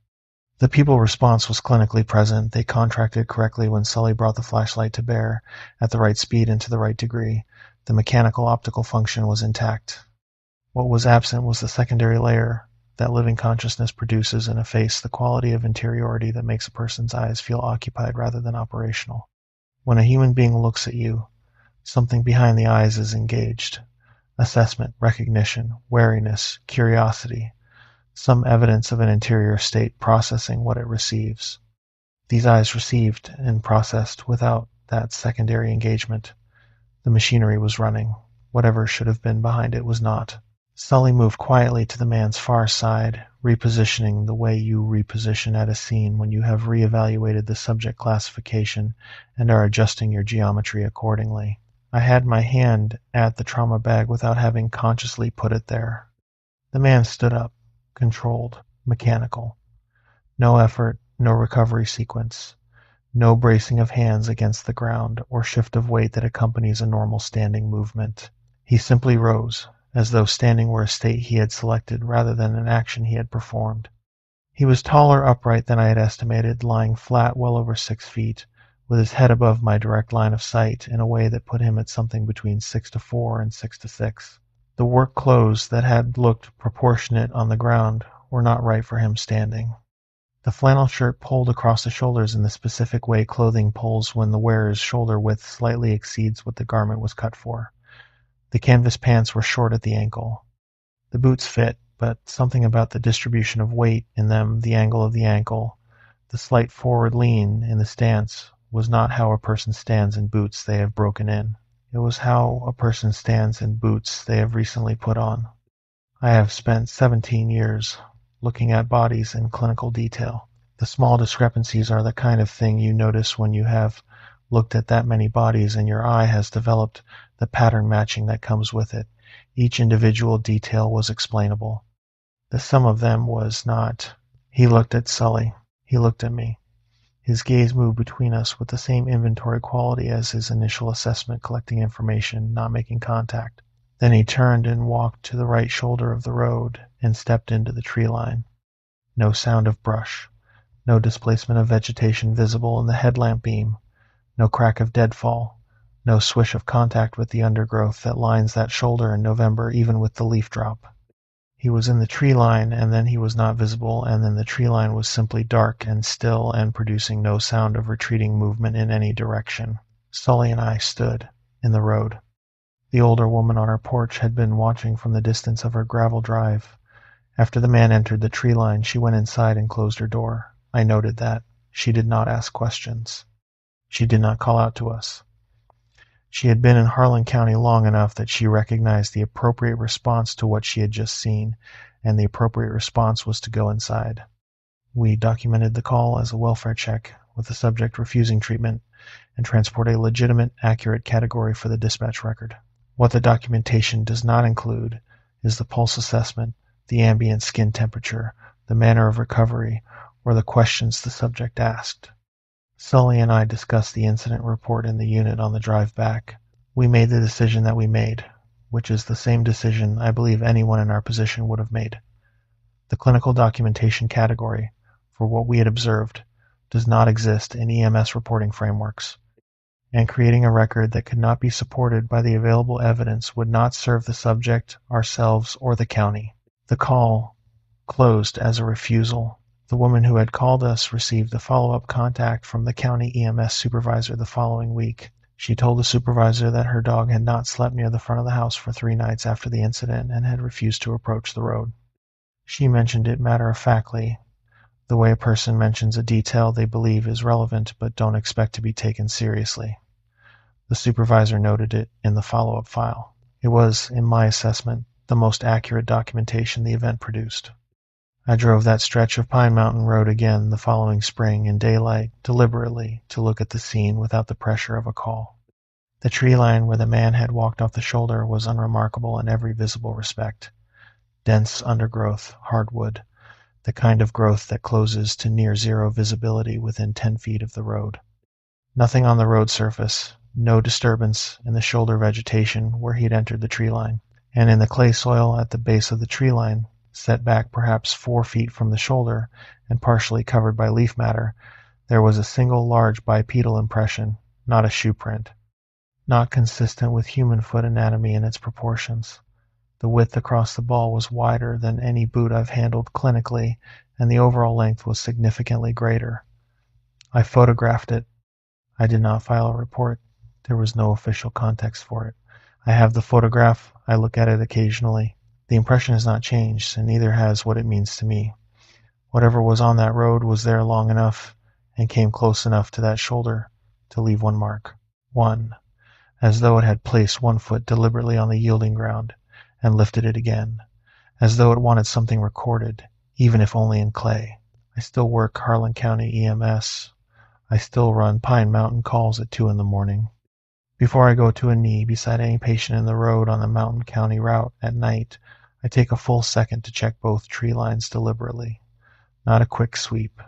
The people response was clinically present. They contracted correctly when Sully brought the flashlight to bear at the right speed and to the right degree. The mechanical optical function was intact. What was absent was the secondary layer that living consciousness produces in a face, the quality of interiority that makes a person's eyes feel occupied rather than operational. When a human being looks at you, something behind the eyes is engaged. Assessment, recognition, wariness, curiosity, some evidence of an interior state processing what it receives. These eyes received and processed without that secondary engagement. The machinery was running. Whatever should have been behind it was not. Sully moved quietly to the man's far side, repositioning the way you reposition at a scene when you have reevaluated the subject classification and are adjusting your geometry accordingly. I had my hand at the trauma bag without having consciously put it there. The man stood up, controlled, mechanical. No effort, No recovery sequence. No bracing of hands against the ground or shift of weight that accompanies a normal standing movement. He simply rose, as though standing were a state he had selected rather than an action he had performed. He was taller upright than I had estimated, lying flat well over 6 feet, with his head above my direct line of sight in a way that put him at something between 6'4" and 6'6". The work clothes that had looked proportionate on the ground were not right for him standing. The flannel shirt pulled across the shoulders in the specific way clothing pulls when the wearer's shoulder width slightly exceeds what the garment was cut for. The canvas pants were short at the ankle. The boots fit, but something about the distribution of weight in them, the angle of the ankle, the slight forward lean in the stance, was not how a person stands in boots they have broken in. It was how a person stands in boots they have recently put on. I have spent 17 years looking at bodies in clinical detail. The small discrepancies are the kind of thing you notice when you have looked at that many bodies and your eye has developed the pattern matching that comes with it. Each individual detail was explainable. The sum of them was not. He looked at Sully. He looked at me. His gaze moved between us with the same inventory quality as his initial assessment, collecting information, not making contact. Then he turned and walked to the right shoulder of the road and stepped into the tree line. No sound of brush. No displacement of vegetation visible in the headlamp beam. No crack of deadfall. No swish of contact with the undergrowth that lines that shoulder in November, even with the leaf drop. He was in the tree line, and then he was not visible, and then the tree line was simply dark and still and producing no sound of retreating movement in any direction. Sully and I stood in the road. The older woman on our porch had been watching from the distance of her gravel drive. After the man entered the tree line, she went inside and closed her door. I noted that. She did not ask questions. She did not call out to us. She had been in Harlan County long enough that she recognized the appropriate response to what she had just seen, and the appropriate response was to go inside. We documented the call as a welfare check, with the subject refusing treatment, and transport a legitimate, accurate category for the dispatch record. What the documentation does not include is the pulse assessment, the ambient skin temperature, the manner of recovery, or the questions the subject asked. Sully and I discussed the incident report in the unit on the drive back. We made the decision that we made, which is the same decision I believe anyone in our position would have made. The clinical documentation category, for what we had observed, does not exist in EMS reporting frameworks, and creating a record that could not be supported by the available evidence would not serve the subject, ourselves, or the county. The call closed as a refusal. The woman who had called us received the follow-up contact from the county EMS supervisor the following week. She told the supervisor that her dog had not slept near the front of the house for 3 nights after the incident and had refused to approach the road. She mentioned it matter-of-factly, the way a person mentions a detail they believe is relevant but don't expect to be taken seriously. The supervisor noted it in the follow-up file. It was, in my assessment, the most accurate documentation the event produced. I drove that stretch of Pine Mountain Road again the following spring in daylight, deliberately, to look at the scene without the pressure of a call. The tree line where the man had walked off the shoulder was unremarkable in every visible respect. Dense undergrowth, hardwood, the kind of growth that closes to near zero visibility within 10 feet of the road. Nothing on the road surface, no disturbance in the shoulder vegetation where he had entered the tree line, and in the clay soil at the base of the tree line, set back perhaps 4 feet from the shoulder and partially covered by leaf matter, there was a single large bipedal impression, not a shoe print, not consistent with human foot anatomy in its proportions. The width across the ball was wider than any boot I've handled clinically, and the overall length was significantly greater. I photographed it. I did not file a report. There was no official context for it. I have the photograph. I look at it occasionally. The impression has not changed, and neither has what it means to me. Whatever was on that road was there long enough and came close enough to that shoulder to leave one mark. One, as though it had placed one foot deliberately on the yielding ground and lifted it again, as though it wanted something recorded, even if only in clay. I still work Harlan County EMS. I still run Pine Mountain calls at 2 a.m. Before I go to a knee beside any patient in the road on the Mountain County route at night, I take a full second to check both tree lines deliberately, not a quick sweep.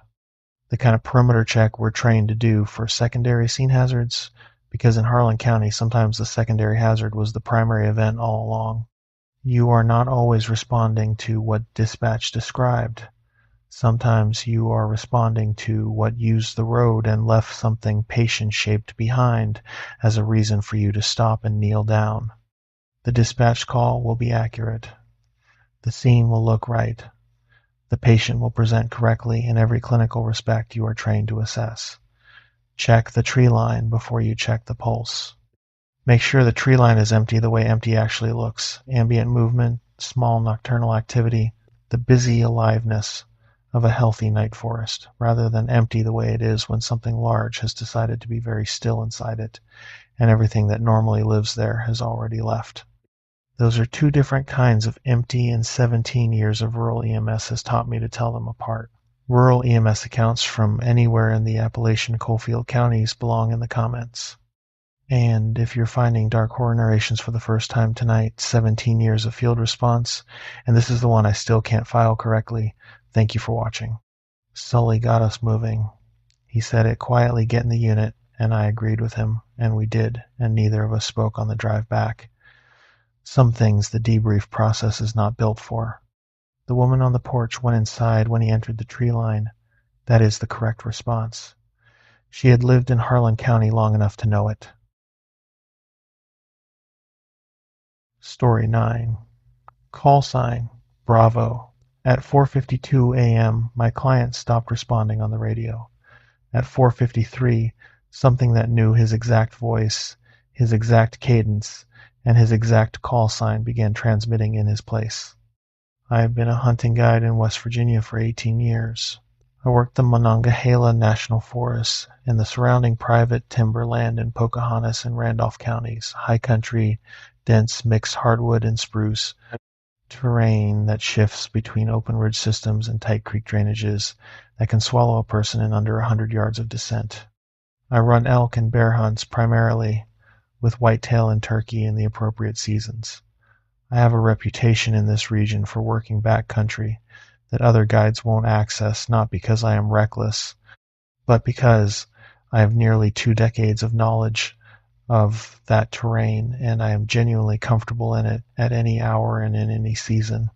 The kind of perimeter check we're trained to do for secondary scene hazards, because in Harlan County sometimes the secondary hazard was the primary event all along. You are not always responding to what dispatch described. Sometimes you are responding to what used the road and left something patient-shaped behind as a reason for you to stop and kneel down. The dispatch call will be accurate. The scene will look right. The patient will present correctly in every clinical respect you are trained to assess. Check the tree line before you check the pulse. Make sure the tree line is empty the way empty actually looks. Ambient movement, small nocturnal activity, the busy aliveness of a healthy night forest, rather than empty the way it is when something large has decided to be very still inside it, and everything that normally lives there has already left. Those are two different kinds of empty, and 17 years of rural EMS has taught me to tell them apart. Rural EMS accounts from anywhere in the Appalachian coalfield counties belong in the comments. And if you're finding dark horror narrations for the first time tonight, 17 years of field response, and this is the one I still can't file correctly, thank you for watching. Sully got us moving. He said it quietly, get in the unit, and I agreed with him, and we did, and neither of us spoke on the drive back. Some things the debrief process is not built for. The woman on the porch went inside when he entered the tree line. That is the correct response. She had lived in Harlan County long enough to know it. Story 9. Call sign, Bravo. At 4:52 a.m., my client stopped responding on the radio. At 4:53, something that knew his exact voice, his exact cadence, and his exact call sign began transmitting in his place. I have been a hunting guide in West Virginia for 18 years. I worked the Monongahela National Forest and the surrounding private timber land in Pocahontas and Randolph counties, high country, dense mixed hardwood and spruce, terrain that shifts between open ridge systems and tight creek drainages that can swallow a person in under 100 yards of descent. I run elk and bear hunts primarily, with whitetail and turkey in the appropriate seasons. I have a reputation in this region for working back country that other guides won't access, not because I am reckless, but because I have nearly 2 decades of knowledge of that terrain, and I am genuinely comfortable in it at any hour and in any season.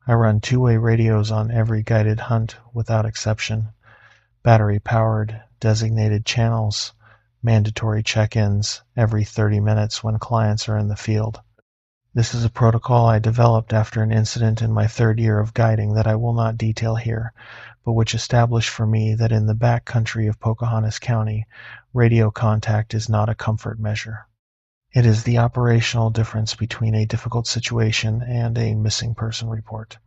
I run two-way radios on every guided hunt without exception, battery-powered, designated channels, mandatory check-ins every 30 minutes when clients are in the field. This is a protocol I developed after an incident in my 3rd year of guiding that I will not detail here, but which established for me that in the back country of Pocahontas County, radio contact is not a comfort measure. It is the operational difference between a difficult situation and a missing person report.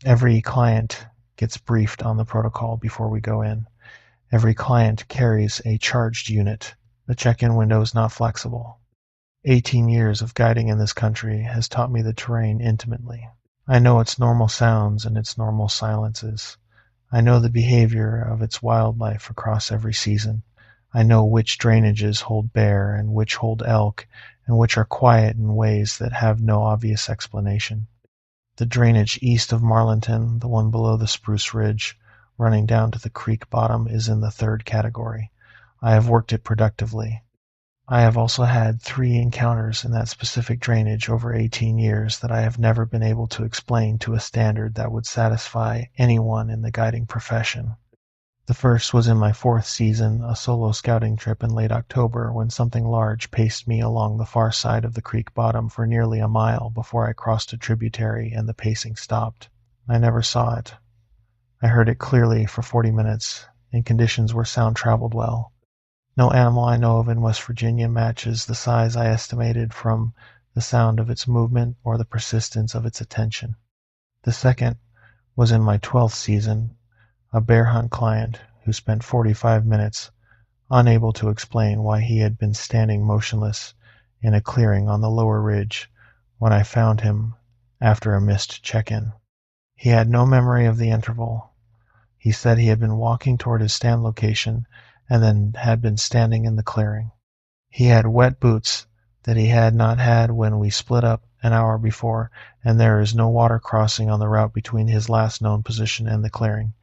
Every client gets briefed on the protocol before we go in. Every client carries a charged unit. The check-in window is not flexible. 18 years of guiding in this country has taught me the terrain intimately. I know its normal sounds and its normal silences. I know the behavior of its wildlife across every season. I know which drainages hold bear and which hold elk and which are quiet in ways that have no obvious explanation. The drainage east of Marlinton, the one below the Spruce Ridge, running down to the creek bottom, is in the 3rd category. I have worked it productively. I have also had 3 encounters in that specific drainage over 18 years that I have never been able to explain to a standard that would satisfy anyone in the guiding profession. The first was in my 4th season, a solo scouting trip in late October, when something large paced me along the far side of the creek bottom for nearly a mile before I crossed a tributary and the pacing stopped. I never saw it. I heard it clearly for 40 minutes, in conditions where sound traveled well. No animal I know of in West Virginia matches the size I estimated from the sound of its movement or the persistence of its attention. The second was in my 12th season, a bear hunt client who spent 45 minutes unable to explain why he had been standing motionless in a clearing on the lower ridge when I found him after a missed check-in. He had no memory of the interval. He said he had been walking toward his stand location and then had been standing in the clearing. He had wet boots that he had not had when we split up an hour before, and there is no water crossing on the route between his last known position and the clearing.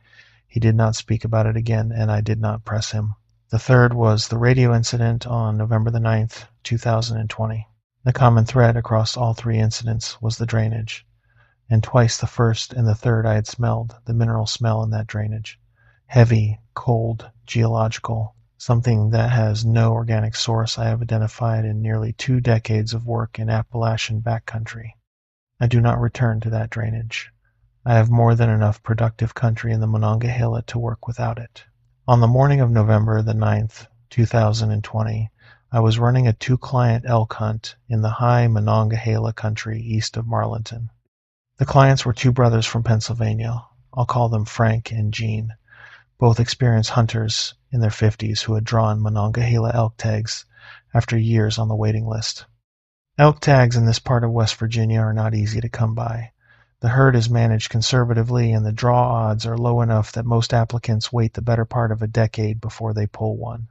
He did not speak about it again, and I did not press him. The third was the radio incident on November the 9th, 2020. The common thread across all three incidents was the drainage, and twice the first and the third I had smelled the mineral smell in that drainage. Heavy, cold, geological, something that has no organic source I have identified in nearly 2 decades of work in Appalachian backcountry. I do not return to that drainage. I have more than enough productive country in the Monongahela to work without it. On the morning of November the 9th, 2020, I was running a 2-client elk hunt in the high Monongahela country east of Marlinton. The clients were 2 brothers from Pennsylvania. I'll call them Frank and Gene, both experienced hunters in their 50s who had drawn Monongahela elk tags after years on the waiting list. Elk tags in this part of West Virginia are not easy to come by. The herd is managed conservatively, and the draw odds are low enough that most applicants wait the better part of a decade before they pull one.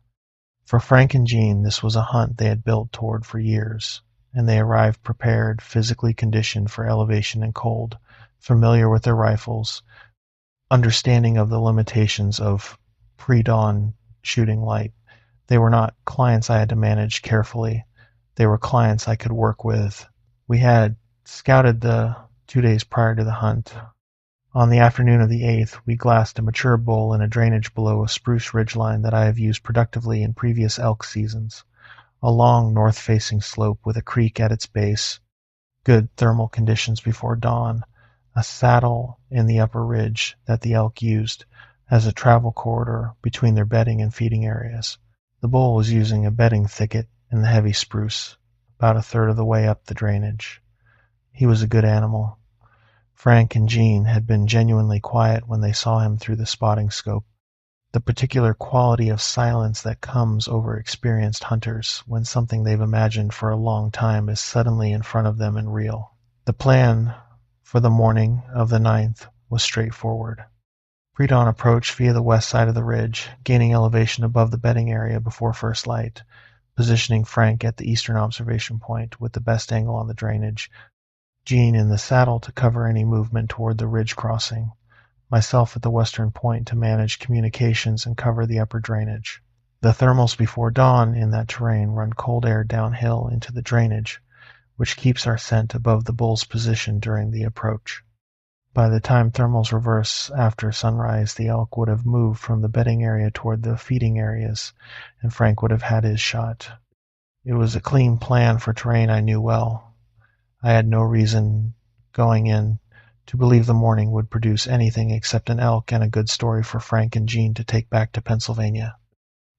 For Frank and Jean, this was a hunt they had built toward for years, and they arrived prepared, physically conditioned for elevation and cold, familiar with their rifles, understanding of the limitations of pre-dawn shooting light. They were not clients I had to manage carefully. They were clients I could work with. We had scouted the 2 days prior to the hunt. On the afternoon of the 8th, we glassed a mature bull in a drainage below a spruce ridgeline that I have used productively in previous elk seasons. A long north-facing slope with a creek at its base, good thermal conditions before dawn, a saddle in the upper ridge that the elk used as a travel corridor between their bedding and feeding areas. The bull was using a bedding thicket in the heavy spruce, about a third of the way up the drainage. He was a good animal. Frank and Jean had been genuinely quiet when they saw him through the spotting scope. The particular quality of silence that comes over experienced hunters when something they've imagined for a long time is suddenly in front of them and real. The plan for the morning of the 9th was straightforward. Pre-dawn approach via the west side of the ridge, gaining elevation above the bedding area before first light, positioning Frank at the eastern observation point with the best angle on the drainage, Jean in the saddle to cover any movement toward the ridge crossing, myself at the western point to manage communications and cover the upper drainage. The thermals before dawn in that terrain run cold air downhill into the drainage, which keeps our scent above the bull's position during the approach. By the time thermals reverse after sunrise, the elk would have moved from the bedding area toward the feeding areas, and Frank would have had his shot. It was a clean plan for terrain I knew well. I had no reason going in to believe the morning would produce anything except an elk and a good story for Frank and Jean to take back to Pennsylvania.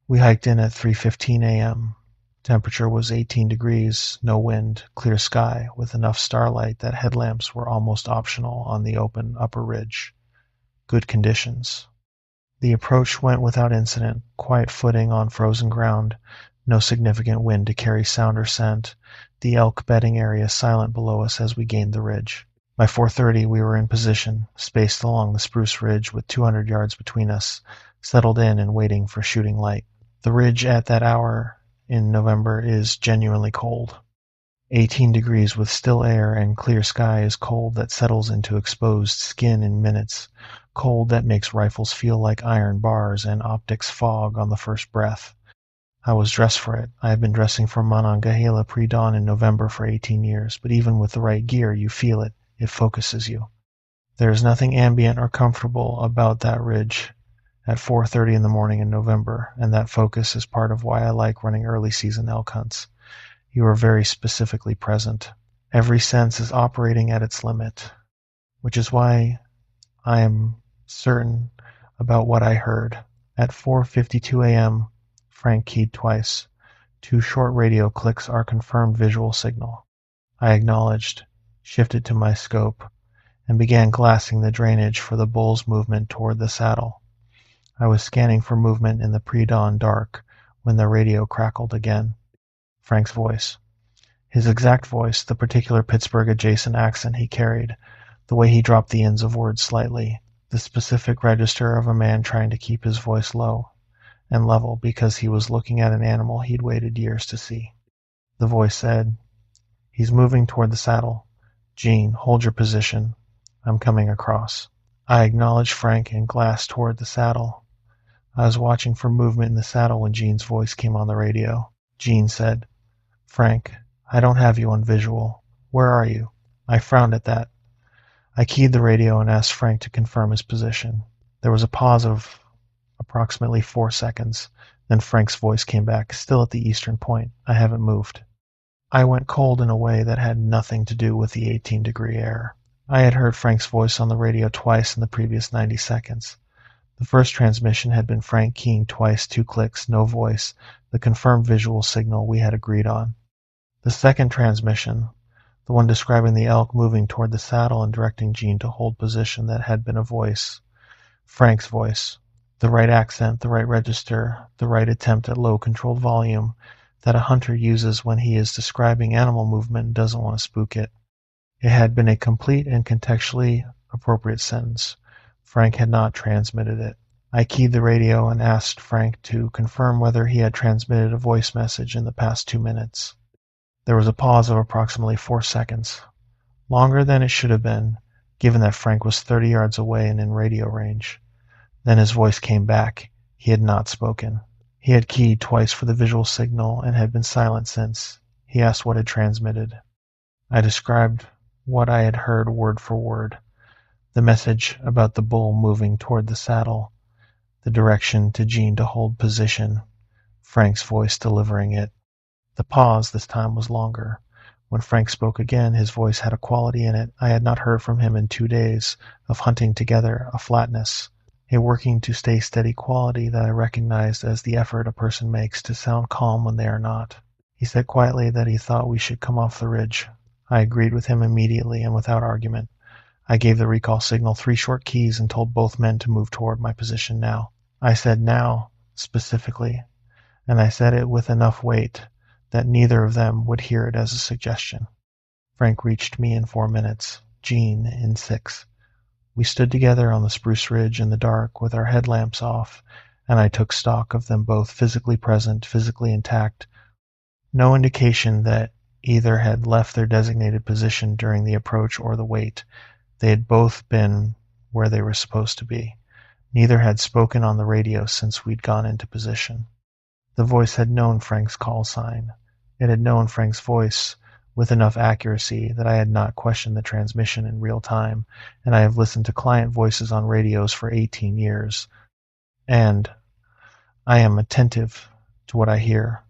We hiked in at 3:15 a.m. Temperature was 18 degrees, no wind, clear sky, with enough starlight that headlamps were almost optional on the open upper ridge. Good conditions. The approach went without incident, quiet footing on frozen ground, no significant wind to carry sound or scent, the elk bedding area silent below us as we gained the ridge. By 4:30 we were in position, spaced along the spruce ridge with 200 yards between us, settled in and waiting for shooting light. The ridge at that hour in November is genuinely cold. 18 degrees with still air and clear sky is cold that settles into exposed skin in minutes, cold that makes rifles feel like iron bars and optics fog on the first breath. I was dressed for it. I have been dressing for Monongahela pre-dawn in November for 18 years, but even with the right gear, you feel it. It focuses you. There is nothing ambient or comfortable about that ridge at 4:30 in the morning in November, and that focus is part of why I like running early season elk hunts. You are very specifically present. Every sense is operating at its limit, which is why I am certain about what I heard. At 4:52 a.m., Frank keyed twice. 2 short radio clicks are confirmed visual signal. I acknowledged, shifted to my scope, and began glassing the drainage for the bull's movement toward the saddle. I was scanning for movement in the pre-dawn dark when the radio crackled again. Frank's voice. His exact voice, the particular Pittsburgh-adjacent accent he carried, the way he dropped the ends of words slightly, the specific register of a man trying to keep his voice low and level because he was looking at an animal he'd waited years to see. The voice said, "He's moving toward the saddle. Jean, hold your position. I'm coming across." I acknowledged Frank and glanced toward the saddle. I was watching for movement in the saddle when Jean's voice came on the radio. Jean said, "Frank, I don't have you on visual. Where are you?" I frowned at that. I keyed the radio and asked Frank to confirm his position. There was a pause of approximately 4 seconds. Then Frank's voice came back, "Still at the eastern point. I haven't moved." I went cold in a way that had nothing to do with the 18-degree air. I had heard Frank's voice on the radio twice in the previous 90 seconds. The first transmission had been Frank keying twice, 2 clicks, no voice, the confirmed visual signal we had agreed on. The second transmission, the one describing the elk moving toward the saddle and directing Jean to hold position, that had been a voice. Frank's voice. The right accent, the right register, the right attempt at low controlled volume that a hunter uses when he is describing animal movement and doesn't want to spook it. It had been a complete and contextually appropriate sentence. Frank had not transmitted it. I keyed the radio and asked Frank to confirm whether he had transmitted a voice message in the past 2 minutes. There was a pause of approximately 4 seconds, longer than it should have been, given that Frank was 30 yards away and in radio range. Then his voice came back. He had not spoken. He had keyed twice for the visual signal and had been silent since. He asked what had transmitted. I described what I had heard word for word. The message about the bull moving toward the saddle, the direction to Jean to hold position, Frank's voice delivering it. The pause this time was longer. When Frank spoke again, his voice had a quality in it I had not heard from him in 2 days of hunting together, a flatness, a working to stay steady quality that I recognized as the effort a person makes to sound calm when they are not. He said quietly that he thought we should come off the ridge. I agreed with him immediately and without argument. I gave the recall signal 3 short keys and told both men to move toward my position now. I said now, specifically, and I said it with enough weight that neither of them would hear it as a suggestion. Frank reached me in 4 minutes, Jean in 6. We stood together on the spruce ridge in the dark with our headlamps off, and I took stock of them both, physically present, physically intact. No indication that either had left their designated position during the approach or the wait. They had both been where they were supposed to be. Neither had spoken on the radio since we'd gone into position. The voice had known Frank's call sign. It had known Frank's voice with enough accuracy that I had not questioned the transmission in real time, and I have listened to client voices on radios for 18 years. And I am attentive to what I hear,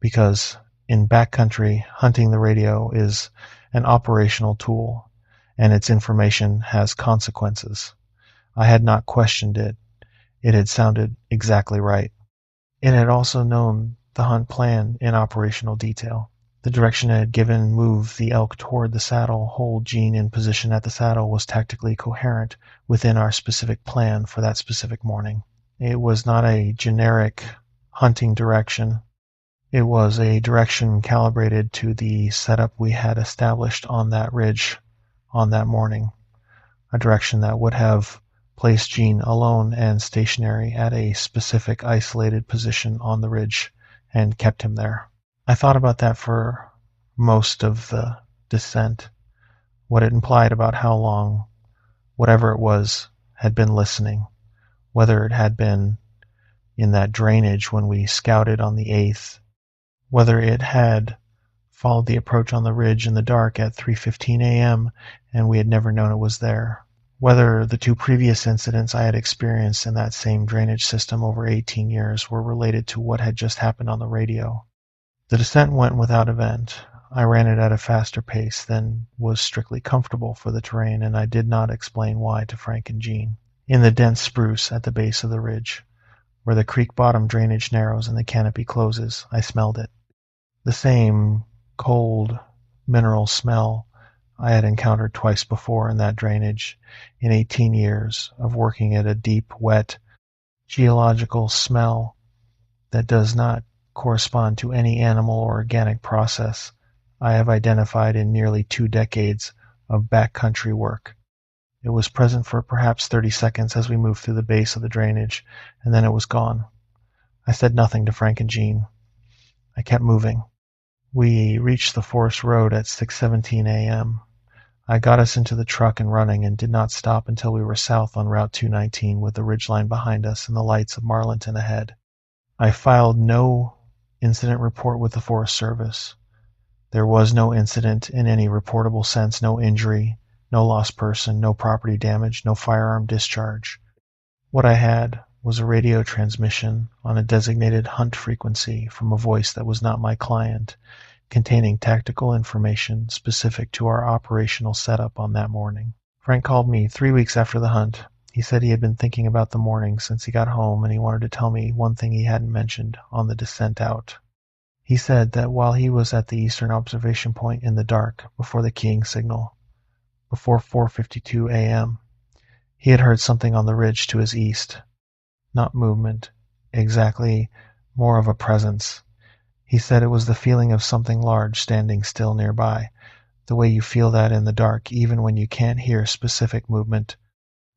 because in backcountry, hunting the radio is an operational tool, and its information has consequences. I had not questioned it. It had sounded exactly right. It had also known the hunt plan in operational detail. The direction it had given, move the elk toward the saddle, hold Jean in position at the saddle, was tactically coherent within our specific plan for that specific morning. It was not a generic hunting direction. It was a direction calibrated to the setup we had established on that ridge on that morning, a direction that would have placed Jean alone and stationary at a specific isolated position on the ridge and kept him there. I thought about that for most of the descent, what it implied about how long, whatever it was, had been listening, whether it had been in that drainage when we scouted on the 8th, whether it had followed the approach on the ridge in the dark at 3:15 a.m. and we had never known it was there, whether the 2 previous incidents I had experienced in that same drainage system over 18 years were related to what had just happened on the radio. The descent went without event. I ran it at a faster pace than was strictly comfortable for the terrain, and I did not explain why to Frank and Jean. In the dense spruce at the base of the ridge, where the creek bottom drainage narrows and the canopy closes, I smelled it. The same cold, mineral smell I had encountered twice before in that drainage in 18 years of working at a deep, wet, geological smell that does not correspond to any animal or organic process I have identified in nearly 2 decades of backcountry work. It was present for perhaps 30 seconds as we moved through the base of the drainage, and then it was gone. I said nothing to Frank and Jean. I kept moving. We reached the forest road at 6:17 a.m. I got us into the truck and running and did not stop until we were south on Route 219 with the ridgeline behind us and the lights of Marlinton ahead. I filed no incident report with the Forest Service. There was no incident in any reportable sense, no injury, no lost person, no property damage, no firearm discharge. What I had was a radio transmission on a designated hunt frequency from a voice that was not my client, containing tactical information specific to our operational setup on that morning. Frank called me 3 weeks after the hunt. He said he had been thinking about the morning since he got home, and he wanted to tell me one thing he hadn't mentioned on the descent out. He said that while he was at the eastern observation point in the dark before the keying signal, before 4:52 a.m., he had heard something on the ridge to his east. Not movement, exactly, more of a presence. He said it was the feeling of something large standing still nearby, the way you feel that in the dark even when you can't hear specific movement,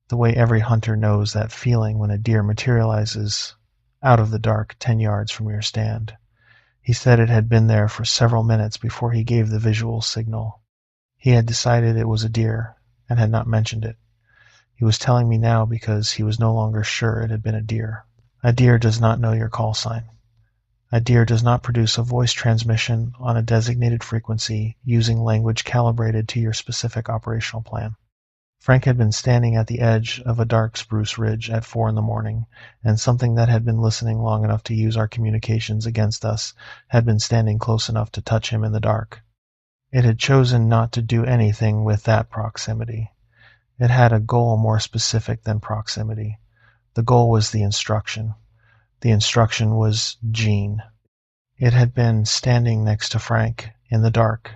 the way every hunter knows that feeling when a deer materializes out of the dark 10 yards from your stand. He said it had been there for several minutes before he gave the visual signal. He had decided it was a deer and had not mentioned it. He was telling me now because he was no longer sure it had been a deer. A deer does not know your call sign. A deer does not produce a voice transmission on a designated frequency using language calibrated to your specific operational plan. Frank had been standing at the edge of a dark spruce ridge at 4 in the morning, and something that had been listening long enough to use our communications against us had been standing close enough to touch him in the dark. It had chosen not to do anything with that proximity. It had a goal more specific than proximity. The goal was the instruction. The instruction was Gene. It had been standing next to Frank in the dark,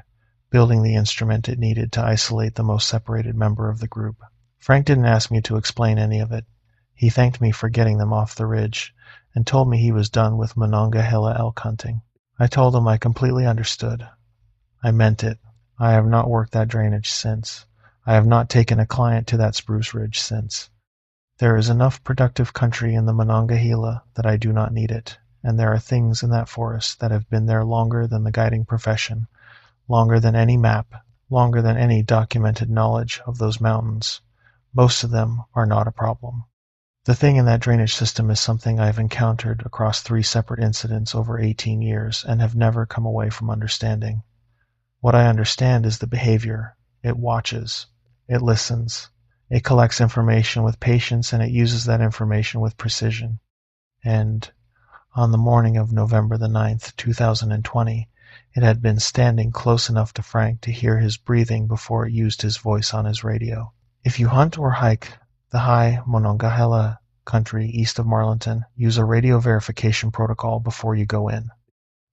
building the instrument it needed to isolate the most separated member of the group. Frank didn't ask me to explain any of it. He thanked me for getting them off the ridge and told me he was done with Monongahela elk hunting. I told him I completely understood. I meant it. I have not worked that drainage since. I have not taken a client to that spruce ridge since. There is enough productive country in the Monongahela that I do not need it, and there are things in that forest that have been there longer than the guiding profession, longer than any map, longer than any documented knowledge of those mountains. Most of them are not a problem. The thing in that drainage system is something I have encountered across 3 separate incidents over 18 years and have never come away from understanding. What I understand is the behavior. It watches. It listens. It collects information with patience, and it uses that information with precision. And on the morning of November the 9th, 2020, it had been standing close enough to Frank to hear his breathing before it used his voice on his radio. If you hunt or hike the high Monongahela country east of Marlinton, use a radio verification protocol before you go in.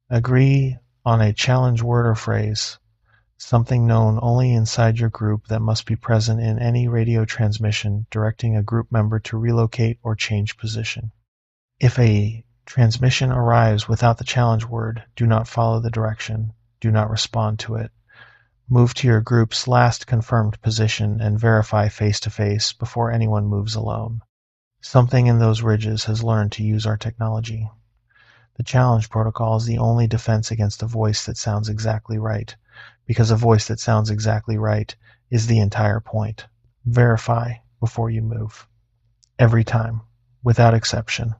Agree on a challenge word or phrase, something known only inside your group that must be present in any radio transmission directing a group member to relocate or change position. If a transmission arrives without the challenge word, do not follow the direction, do not respond to it. Move to your group's last confirmed position and verify face-to-face before anyone moves alone. Something in those ridges has learned to use our technology. The challenge protocol is the only defense against a voice that sounds exactly right, because a voice that sounds exactly right is the entire point. Verify before you move. Every time, without exception.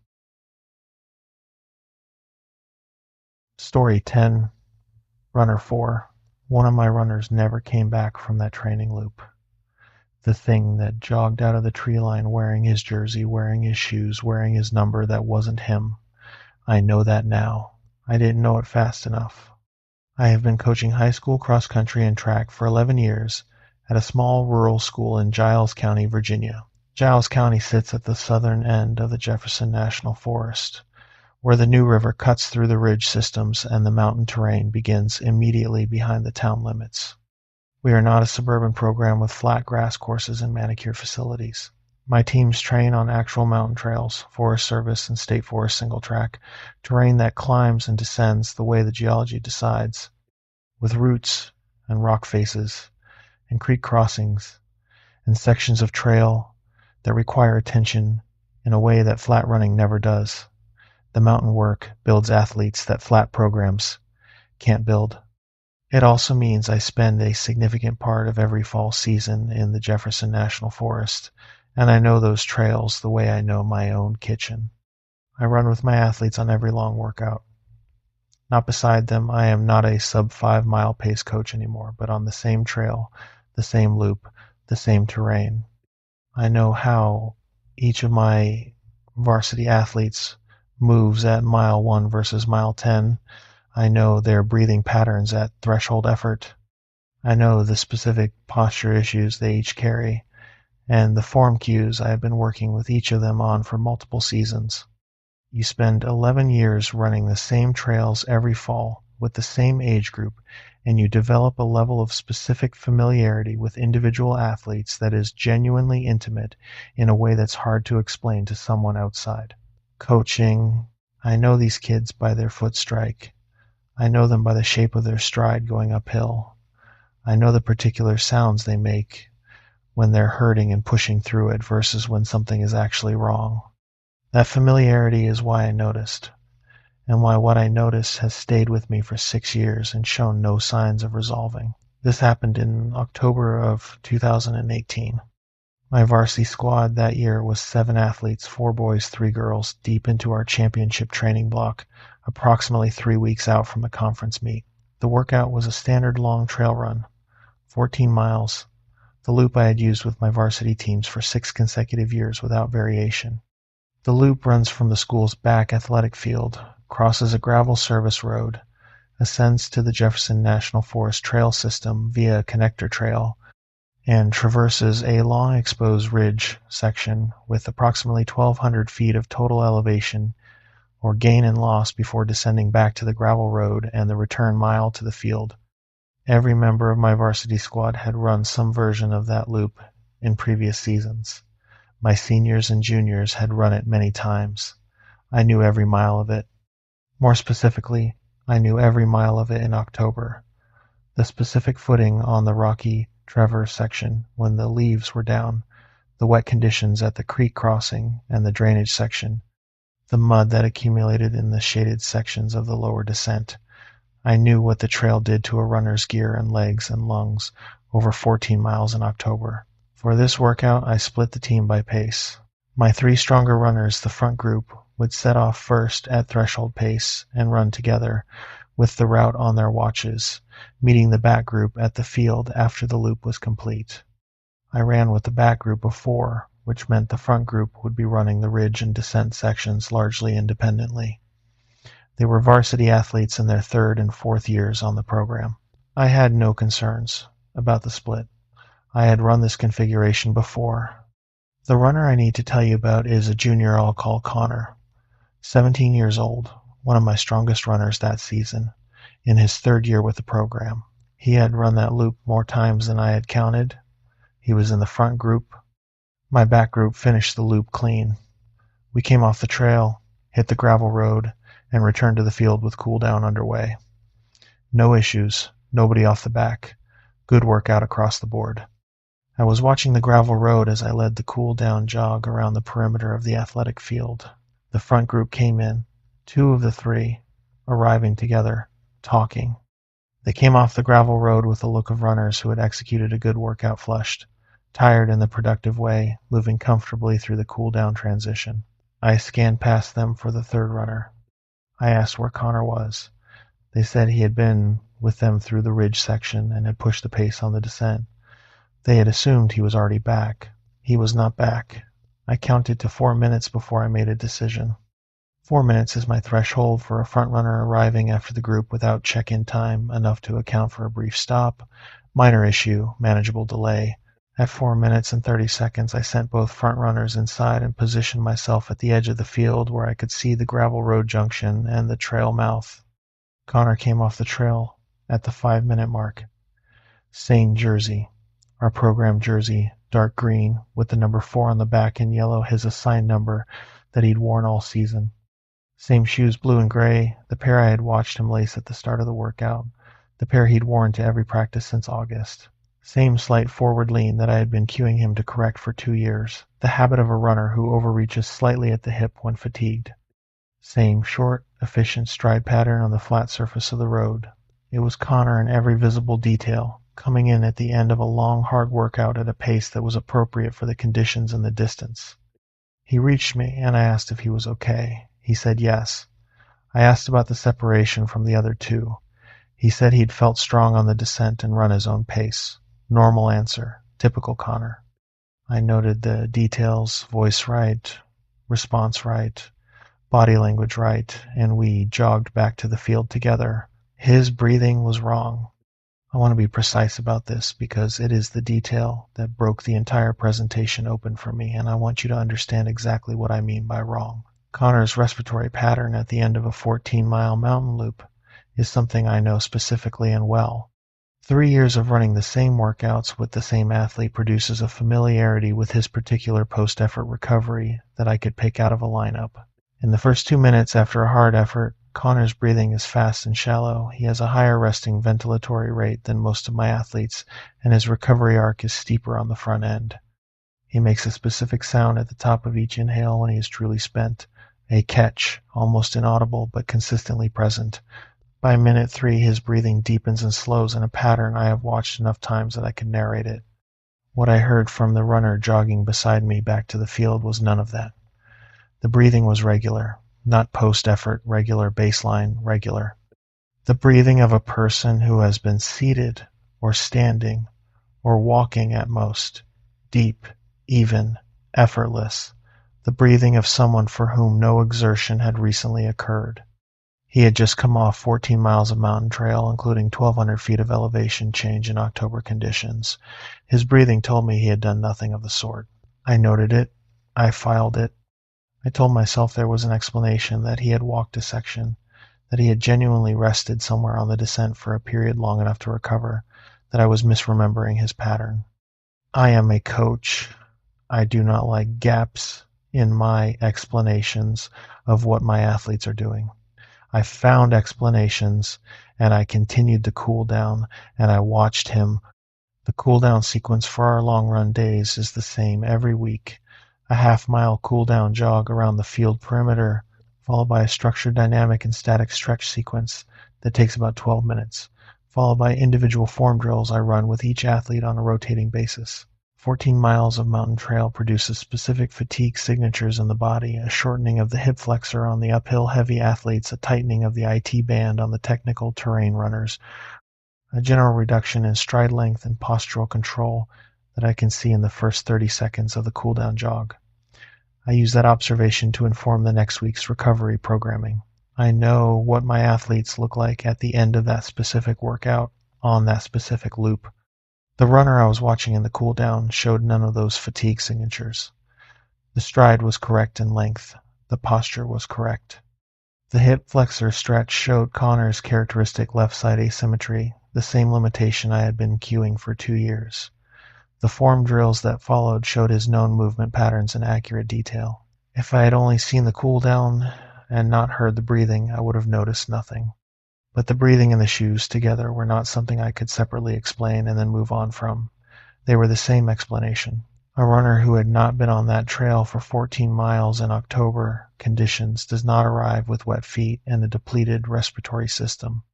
Story 10, Runner 4. One of my runners never came back from that training loop. The thing that jogged out of the tree line wearing his jersey, wearing his shoes, wearing his number that wasn't him. I know that now. I didn't know it fast enough. I have been coaching high school cross country and track for 11 years at a small rural school in Giles County, Virginia. Giles County sits at the southern end of the Jefferson National Forest, where the New River cuts through the ridge systems and the mountain terrain begins immediately behind the town limits. We are not a suburban program with flat grass courses and manicure facilities. My teams train on actual mountain trails, Forest Service and State Forest single track, terrain that climbs and descends the way the geology decides, with roots and rock faces and creek crossings and sections of trail that require attention in a way that flat running never does. The mountain work builds athletes that flat programs can't build. It also means I spend a significant part of every fall season in the Jefferson National Forest, and I know those trails the way I know my own kitchen. I run with my athletes on every long workout. Not beside them, I am not a sub 5 mile pace coach anymore, but on the same trail, the same loop, the same terrain. I know how each of my varsity athletes moves at mile 1 versus mile 10. I know their breathing patterns at threshold effort. I know the specific posture issues they each carry, and the form cues I have been working with each of them on for multiple seasons. You spend 11 years running the same trails every fall with the same age group, and you develop a level of specific familiarity with individual athletes that is genuinely intimate in a way that's hard to explain to someone outside. Coaching, I know these kids by their foot strike. I know them by the shape of their stride going uphill. I know the particular sounds they make when they're hurting and pushing through it versus when something is actually wrong. That familiarity is why I noticed, and why what I noticed has stayed with me for 6 years and shown no signs of resolving. This happened in October of 2018. My varsity squad that year was 7 athletes, 4 boys, 3 girls, deep into our championship training block, approximately 3 weeks out from the conference meet. The workout was a standard long trail run, 14 miles, the loop I had used with my varsity teams for 6 consecutive years without variation. The loop runs from the school's back athletic field, crosses a gravel service road, ascends to the Jefferson National Forest trail system via a connector trail, and traverses a long exposed ridge section with approximately 1,200 feet of total elevation or gain and loss before descending back to the gravel road and the return mile to the field. Every member of my varsity squad had run some version of that loop in previous seasons. My seniors and juniors had run it many times. I knew every mile of it. More specifically, I knew every mile of it in October. The specific footing on the rocky traverse section when the leaves were down, the wet conditions at the creek crossing and the drainage section, the mud that accumulated in the shaded sections of the lower descent. I knew what the trail did to a runner's gear and legs and lungs over 14 miles in October. For this workout, I split the team by pace. My 3 stronger runners, the front group, would set off first at threshold pace and run together with the route on their watches, meeting the back group at the field after the loop was complete. I ran with the back group of 4, which meant the front group would be running the ridge and descent sections largely independently. They were varsity athletes in their 3rd and 4th years on the program. I had no concerns about the split. I had run this configuration before. The runner I need to tell you about is a junior I'll call Connor, 17 years old, one of my strongest runners that season, in his 3rd year with the program. He had run that loop more times than I had counted. He was in the front group. My back group finished the loop clean. We came off the trail, hit the gravel road, and returned to the field with cool down underway. No issues, nobody off the back. Good workout across the board. I was watching the gravel road as I led the cool-down jog around the perimeter of the athletic field. The front group came in, 2 of the 3, arriving together, talking. They came off the gravel road with the look of runners who had executed a good workout flushed, tired in the productive way, moving comfortably through the cool-down transition. I scanned past them for the 3rd runner. I asked where Connor was. They said he had been with them through the ridge section and had pushed the pace on the descent. They had assumed he was already back. He was not back. I counted to 4 minutes before I made a decision. 4 minutes is my threshold for a front runner arriving after the group without check-in time, enough to account for a brief stop, minor issue, manageable delay. At 4 minutes and 30 seconds, I sent both front runners inside and positioned myself at the edge of the field where I could see the gravel road junction and the trail mouth. Connor came off the trail at the 5-minute mark. Same jersey. Our program jersey, dark green, with the number 4 on the back in yellow, his assigned number that he'd worn all season. Same shoes, blue and gray, the pair I had watched him lace at the start of the workout, the pair he'd worn to every practice since August. Same slight forward lean that I had been cueing him to correct for 2 years, the habit of a runner who overreaches slightly at the hip when fatigued. Same short, efficient stride pattern on the flat surface of the road. It was Connor in every visible detail, coming in at the end of a long, hard workout at a pace that was appropriate for the conditions and the distance. He reached me, and I asked if he was okay. He said yes. I asked about the separation from the other two. He said he'd felt strong on the descent and run his own pace. Normal answer. Typical Connor. I noted the details, voice right, response right, body language right, and we jogged back to the field together. His breathing was wrong. I want to be precise about this because it is the detail that broke the entire presentation open for me, and I want you to understand exactly what I mean by wrong. Connor's respiratory pattern at the end of a 14-mile mountain loop is something I know specifically and well. 3 years of running the same workouts with the same athlete produces a familiarity with his particular post-effort recovery that I could pick out of a lineup. In the first 2 minutes after a hard effort, Connor's breathing is fast and shallow. He has a higher resting ventilatory rate than most of my athletes, and his recovery arc is steeper on the front end. He makes a specific sound at the top of each inhale when he is truly spent, a catch, almost inaudible but consistently present. By minute 3, his breathing deepens and slows in a pattern I have watched enough times that I can narrate it. What I heard from the runner jogging beside me back to the field was none of that. The breathing was regular, not post-effort, regular, baseline, regular. The breathing of a person who has been seated or standing or walking at most, deep, even, effortless. The breathing of someone for whom no exertion had recently occurred. He had just come off 14 miles of mountain trail, including 1,200 feet of elevation change in October conditions. His breathing told me he had done nothing of the sort. I noted it. I filed it. I told myself there was an explanation, that he had walked a section, that he had genuinely rested somewhere on the descent for a period long enough to recover, that I was misremembering his pattern. I am a coach. I do not like gaps in my explanations of what my athletes are doing. I found explanations, and I continued the cool down, and I watched him. The cool down sequence for our long run days is the same every week. A half-mile cool down jog around the field perimeter, followed by a structured dynamic and static stretch sequence that takes about 12 minutes, followed by individual form drills I run with each athlete on a rotating basis. 14 miles of mountain trail produces specific fatigue signatures in the body, a shortening of the hip flexor on the uphill heavy athletes, a tightening of the IT band on the technical terrain runners, a general reduction in stride length and postural control that I can see in the first 30 seconds of the cool-down jog. I use that observation to inform the next week's recovery programming. I know what my athletes look like at the end of that specific workout on that specific loop. The runner I was watching in the cool-down showed none of those fatigue signatures. The stride was correct in length. The posture was correct. The hip flexor stretch showed Connor's characteristic left side asymmetry, the same limitation I had been cueing for 2 years. The form drills that followed showed his known movement patterns in accurate detail. If I had only seen the cool-down and not heard the breathing, I would have noticed nothing. But the breathing and the shoes together were not something I could separately explain and then move on from. They were the same explanation. A runner who had not been on that trail for 14 miles in October conditions does not arrive with wet feet and a depleted respiratory system.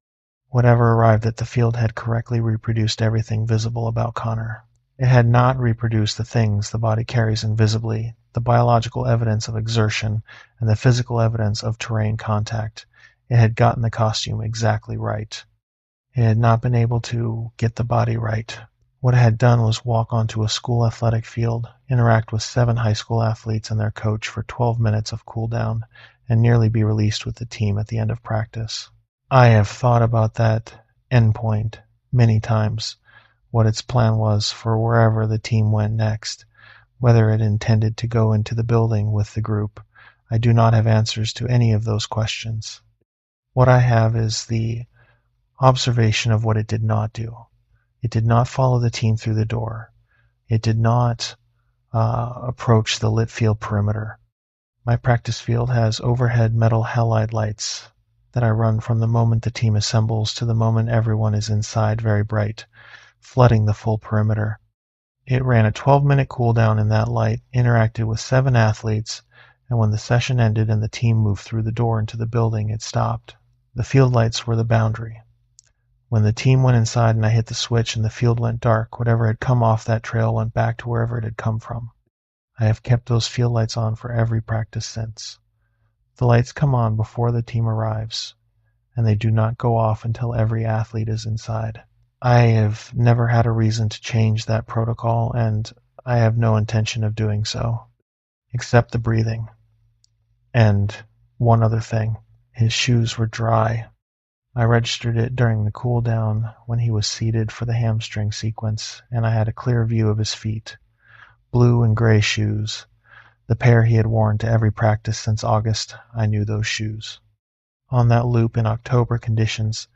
Whatever arrived at the field had correctly reproduced everything visible about Connor. It had not reproduced the things the body carries invisibly, the biological evidence of exertion and the physical evidence of terrain contact. It had gotten the costume exactly right. It had not been able to get the body right. What it had done was walk onto a school athletic field, interact with 7 high school athletes and their coach for 12 minutes of cool down, and nearly be released with the team at the end of practice. I have thought about that endpoint many times, what its plan was for wherever the team went next, whether it intended to go into the building with the group. I do not have answers to any of those questions. What I have is the observation of what it did not do. It did not follow the team through the door. It did not approach the lit field perimeter. My practice field has overhead metal halide lights that I run from the moment the team assembles to the moment everyone is inside, very bright, flooding the full perimeter. It ran a 12-minute cool down in that light, interacted with 7 athletes, and when the session ended and the team moved through the door into the building, it stopped. The field lights were the boundary. When the team went inside and I hit the switch and the field went dark, whatever had come off that trail went back to wherever it had come from. I have kept those field lights on for every practice since. The lights come on before the team arrives, and they do not go off until every athlete is inside. I have never had a reason to change that protocol, and I have no intention of doing so, except the breathing. And one other thing, his shoes were dry. I registered it during the cool down when he was seated for the hamstring sequence, and I had a clear view of his feet. Blue and gray shoes, the pair he had worn to every practice since August. I knew those shoes. On that loop in October conditions,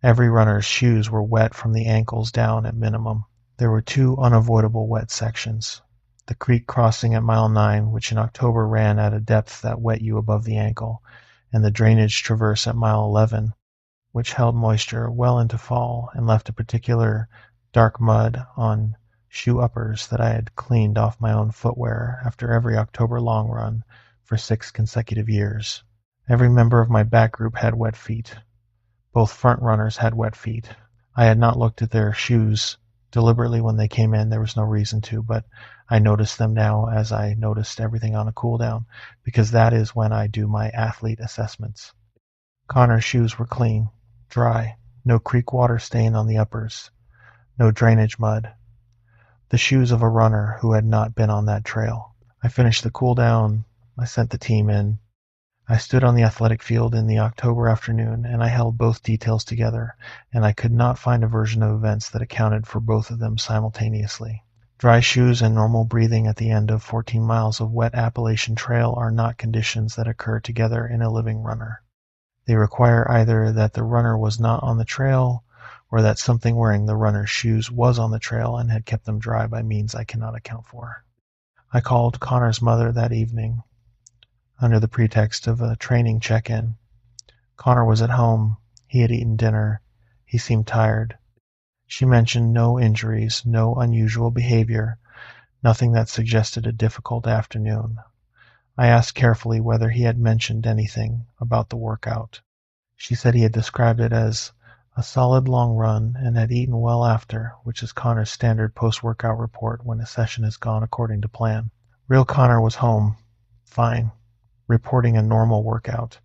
every runner's shoes were wet from the ankles down at minimum. There were two unavoidable wet sections. The creek crossing at mile 9, which in October ran at a depth that wet you above the ankle, and the drainage traverse at mile 11, which held moisture well into fall and left a particular dark mud on shoe uppers that I had cleaned off my own footwear after every October long run for 6 consecutive years. Every member of my back group had wet feet. Both front runners had wet feet. I had not looked at their shoes deliberately when they came in. There was no reason to, but I noticed them now as I noticed everything on a cool down, because that is when I do my athlete assessments. Connor's shoes were clean, dry, no creek water stain on the uppers, no drainage mud. The shoes of a runner who had not been on that trail. I finished the cool down. I sent the team in. I stood on the athletic field in the October afternoon, and I held both details together, and I could not find a version of events that accounted for both of them simultaneously. Dry shoes and normal breathing at the end of 14 miles of wet Appalachian trail are not conditions that occur together in a living runner. They require either that the runner was not on the trail, or that something wearing the runner's shoes was on the trail and had kept them dry by means I cannot account for. I called Connor's mother that evening, under the pretext of a training check-in. Connor was at home. He had eaten dinner. He seemed tired. She mentioned no injuries, no unusual behavior, nothing that suggested a difficult afternoon. I asked carefully whether he had mentioned anything about the workout. She said he had described it as a solid long run and had eaten well after, which is Connor's standard post-workout report when a session has gone according to plan. Real Connor was home, fine, reporting a normal workout.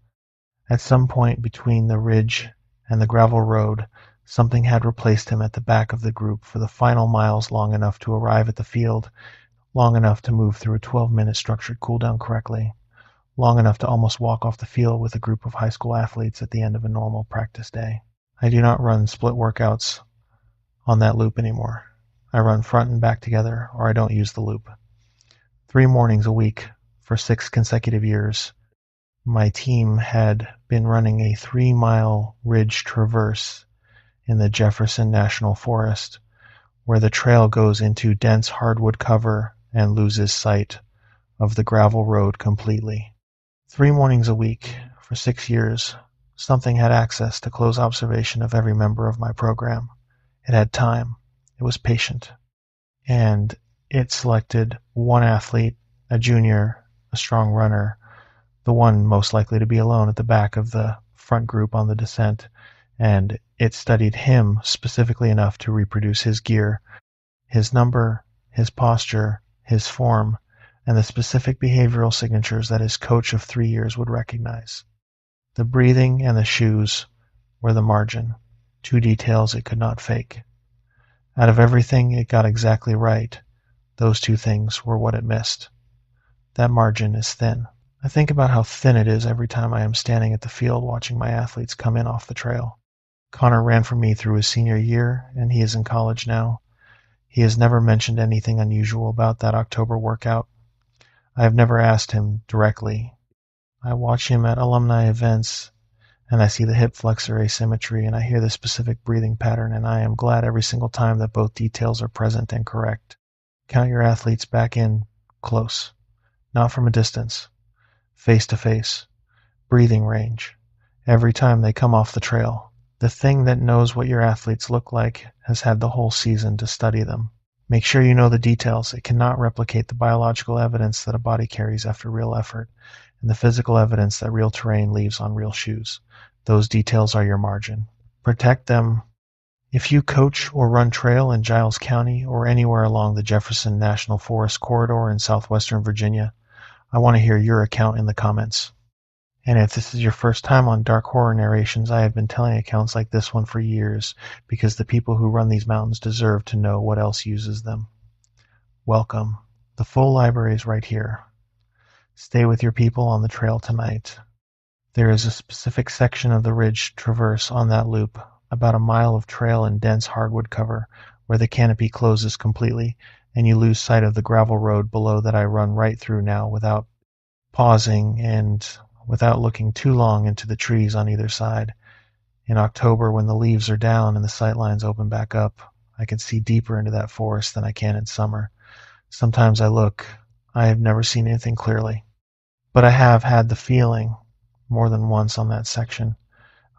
At some point between the ridge and the gravel road, something had replaced him at the back of the group for the final miles long enough to arrive at the field, long enough to move through a 12-minute structured cool-down correctly, long enough to almost walk off the field with a group of high school athletes at the end of a normal practice day. I do not run split workouts on that loop anymore. I run front and back together, or I don't use the loop. 3 mornings a week for 6 consecutive years, my team had been running a 3-mile ridge traverse in the Jefferson National Forest, where the trail goes into dense hardwood cover and loses sight of the gravel road completely. 3 mornings a week for 6 years, something had access to close observation of every member of my program. It had time. It was patient. And it selected one athlete, a junior, a strong runner, the one most likely to be alone at the back of the front group on the descent, and it studied him specifically enough to reproduce his gear, his number, his posture, his form, and the specific behavioral signatures that his coach of 3 years would recognize. The breathing and the shoes were the margin, 2 details it could not fake. Out of everything it got exactly right, those 2 things were what it missed. That margin is thin. I think about how thin it is every time I am standing at the field watching my athletes come in off the trail. Connor ran for me through his senior year, and he is in college now. He has never mentioned anything unusual about that October workout. I have never asked him directly. I watch him at alumni events, and I see the hip flexor asymmetry, and I hear the specific breathing pattern, and I am glad every single time that both details are present and correct. Count your athletes back in close, not from a distance, face to face, breathing range, every time they come off the trail. The thing that knows what your athletes look like has had the whole season to study them. Make sure you know the details. It cannot replicate the biological evidence that a body carries after real effort, and the physical evidence that real terrain leaves on real shoes. Those details are your margin. Protect them If you coach or run trail in Giles County or anywhere along the Jefferson National Forest corridor in southwestern Virginia, I want to hear your account in the comments. And if this is your first time on Dark Horror Narrations, I have been telling accounts like this one for years because the people who run these mountains deserve to know what else uses them. Welcome. The full library is right here. Stay with your people on the trail tonight. There is a specific section of the ridge traverse on that loop, about a mile of trail and dense hardwood cover, where the canopy closes completely, and you lose sight of the gravel road below that I run right through now without pausing and without looking too long into the trees on either side. In October, when the leaves are down and the sightlines open back up, I can see deeper into that forest than I can in summer. Sometimes I look. I have never seen anything clearly. But I have had the feeling, more than once on that section,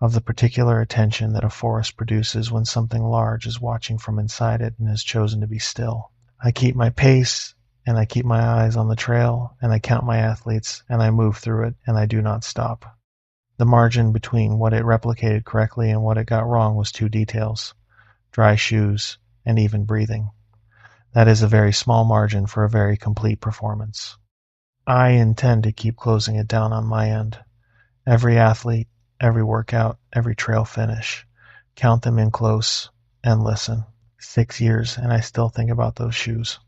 of the particular attention that a forest produces when something large is watching from inside it and has chosen to be still. I keep my pace, and I keep my eyes on the trail, and I count my athletes, and I move through it, and I do not stop. The margin between what it replicated correctly and what it got wrong was 2 details: dry shoes and even breathing. That is a very small margin for a very complete performance. I intend to keep closing it down on my end. Every athlete, every workout, every trail finish. Count them in close and listen. 6 years and I still think about those shoes.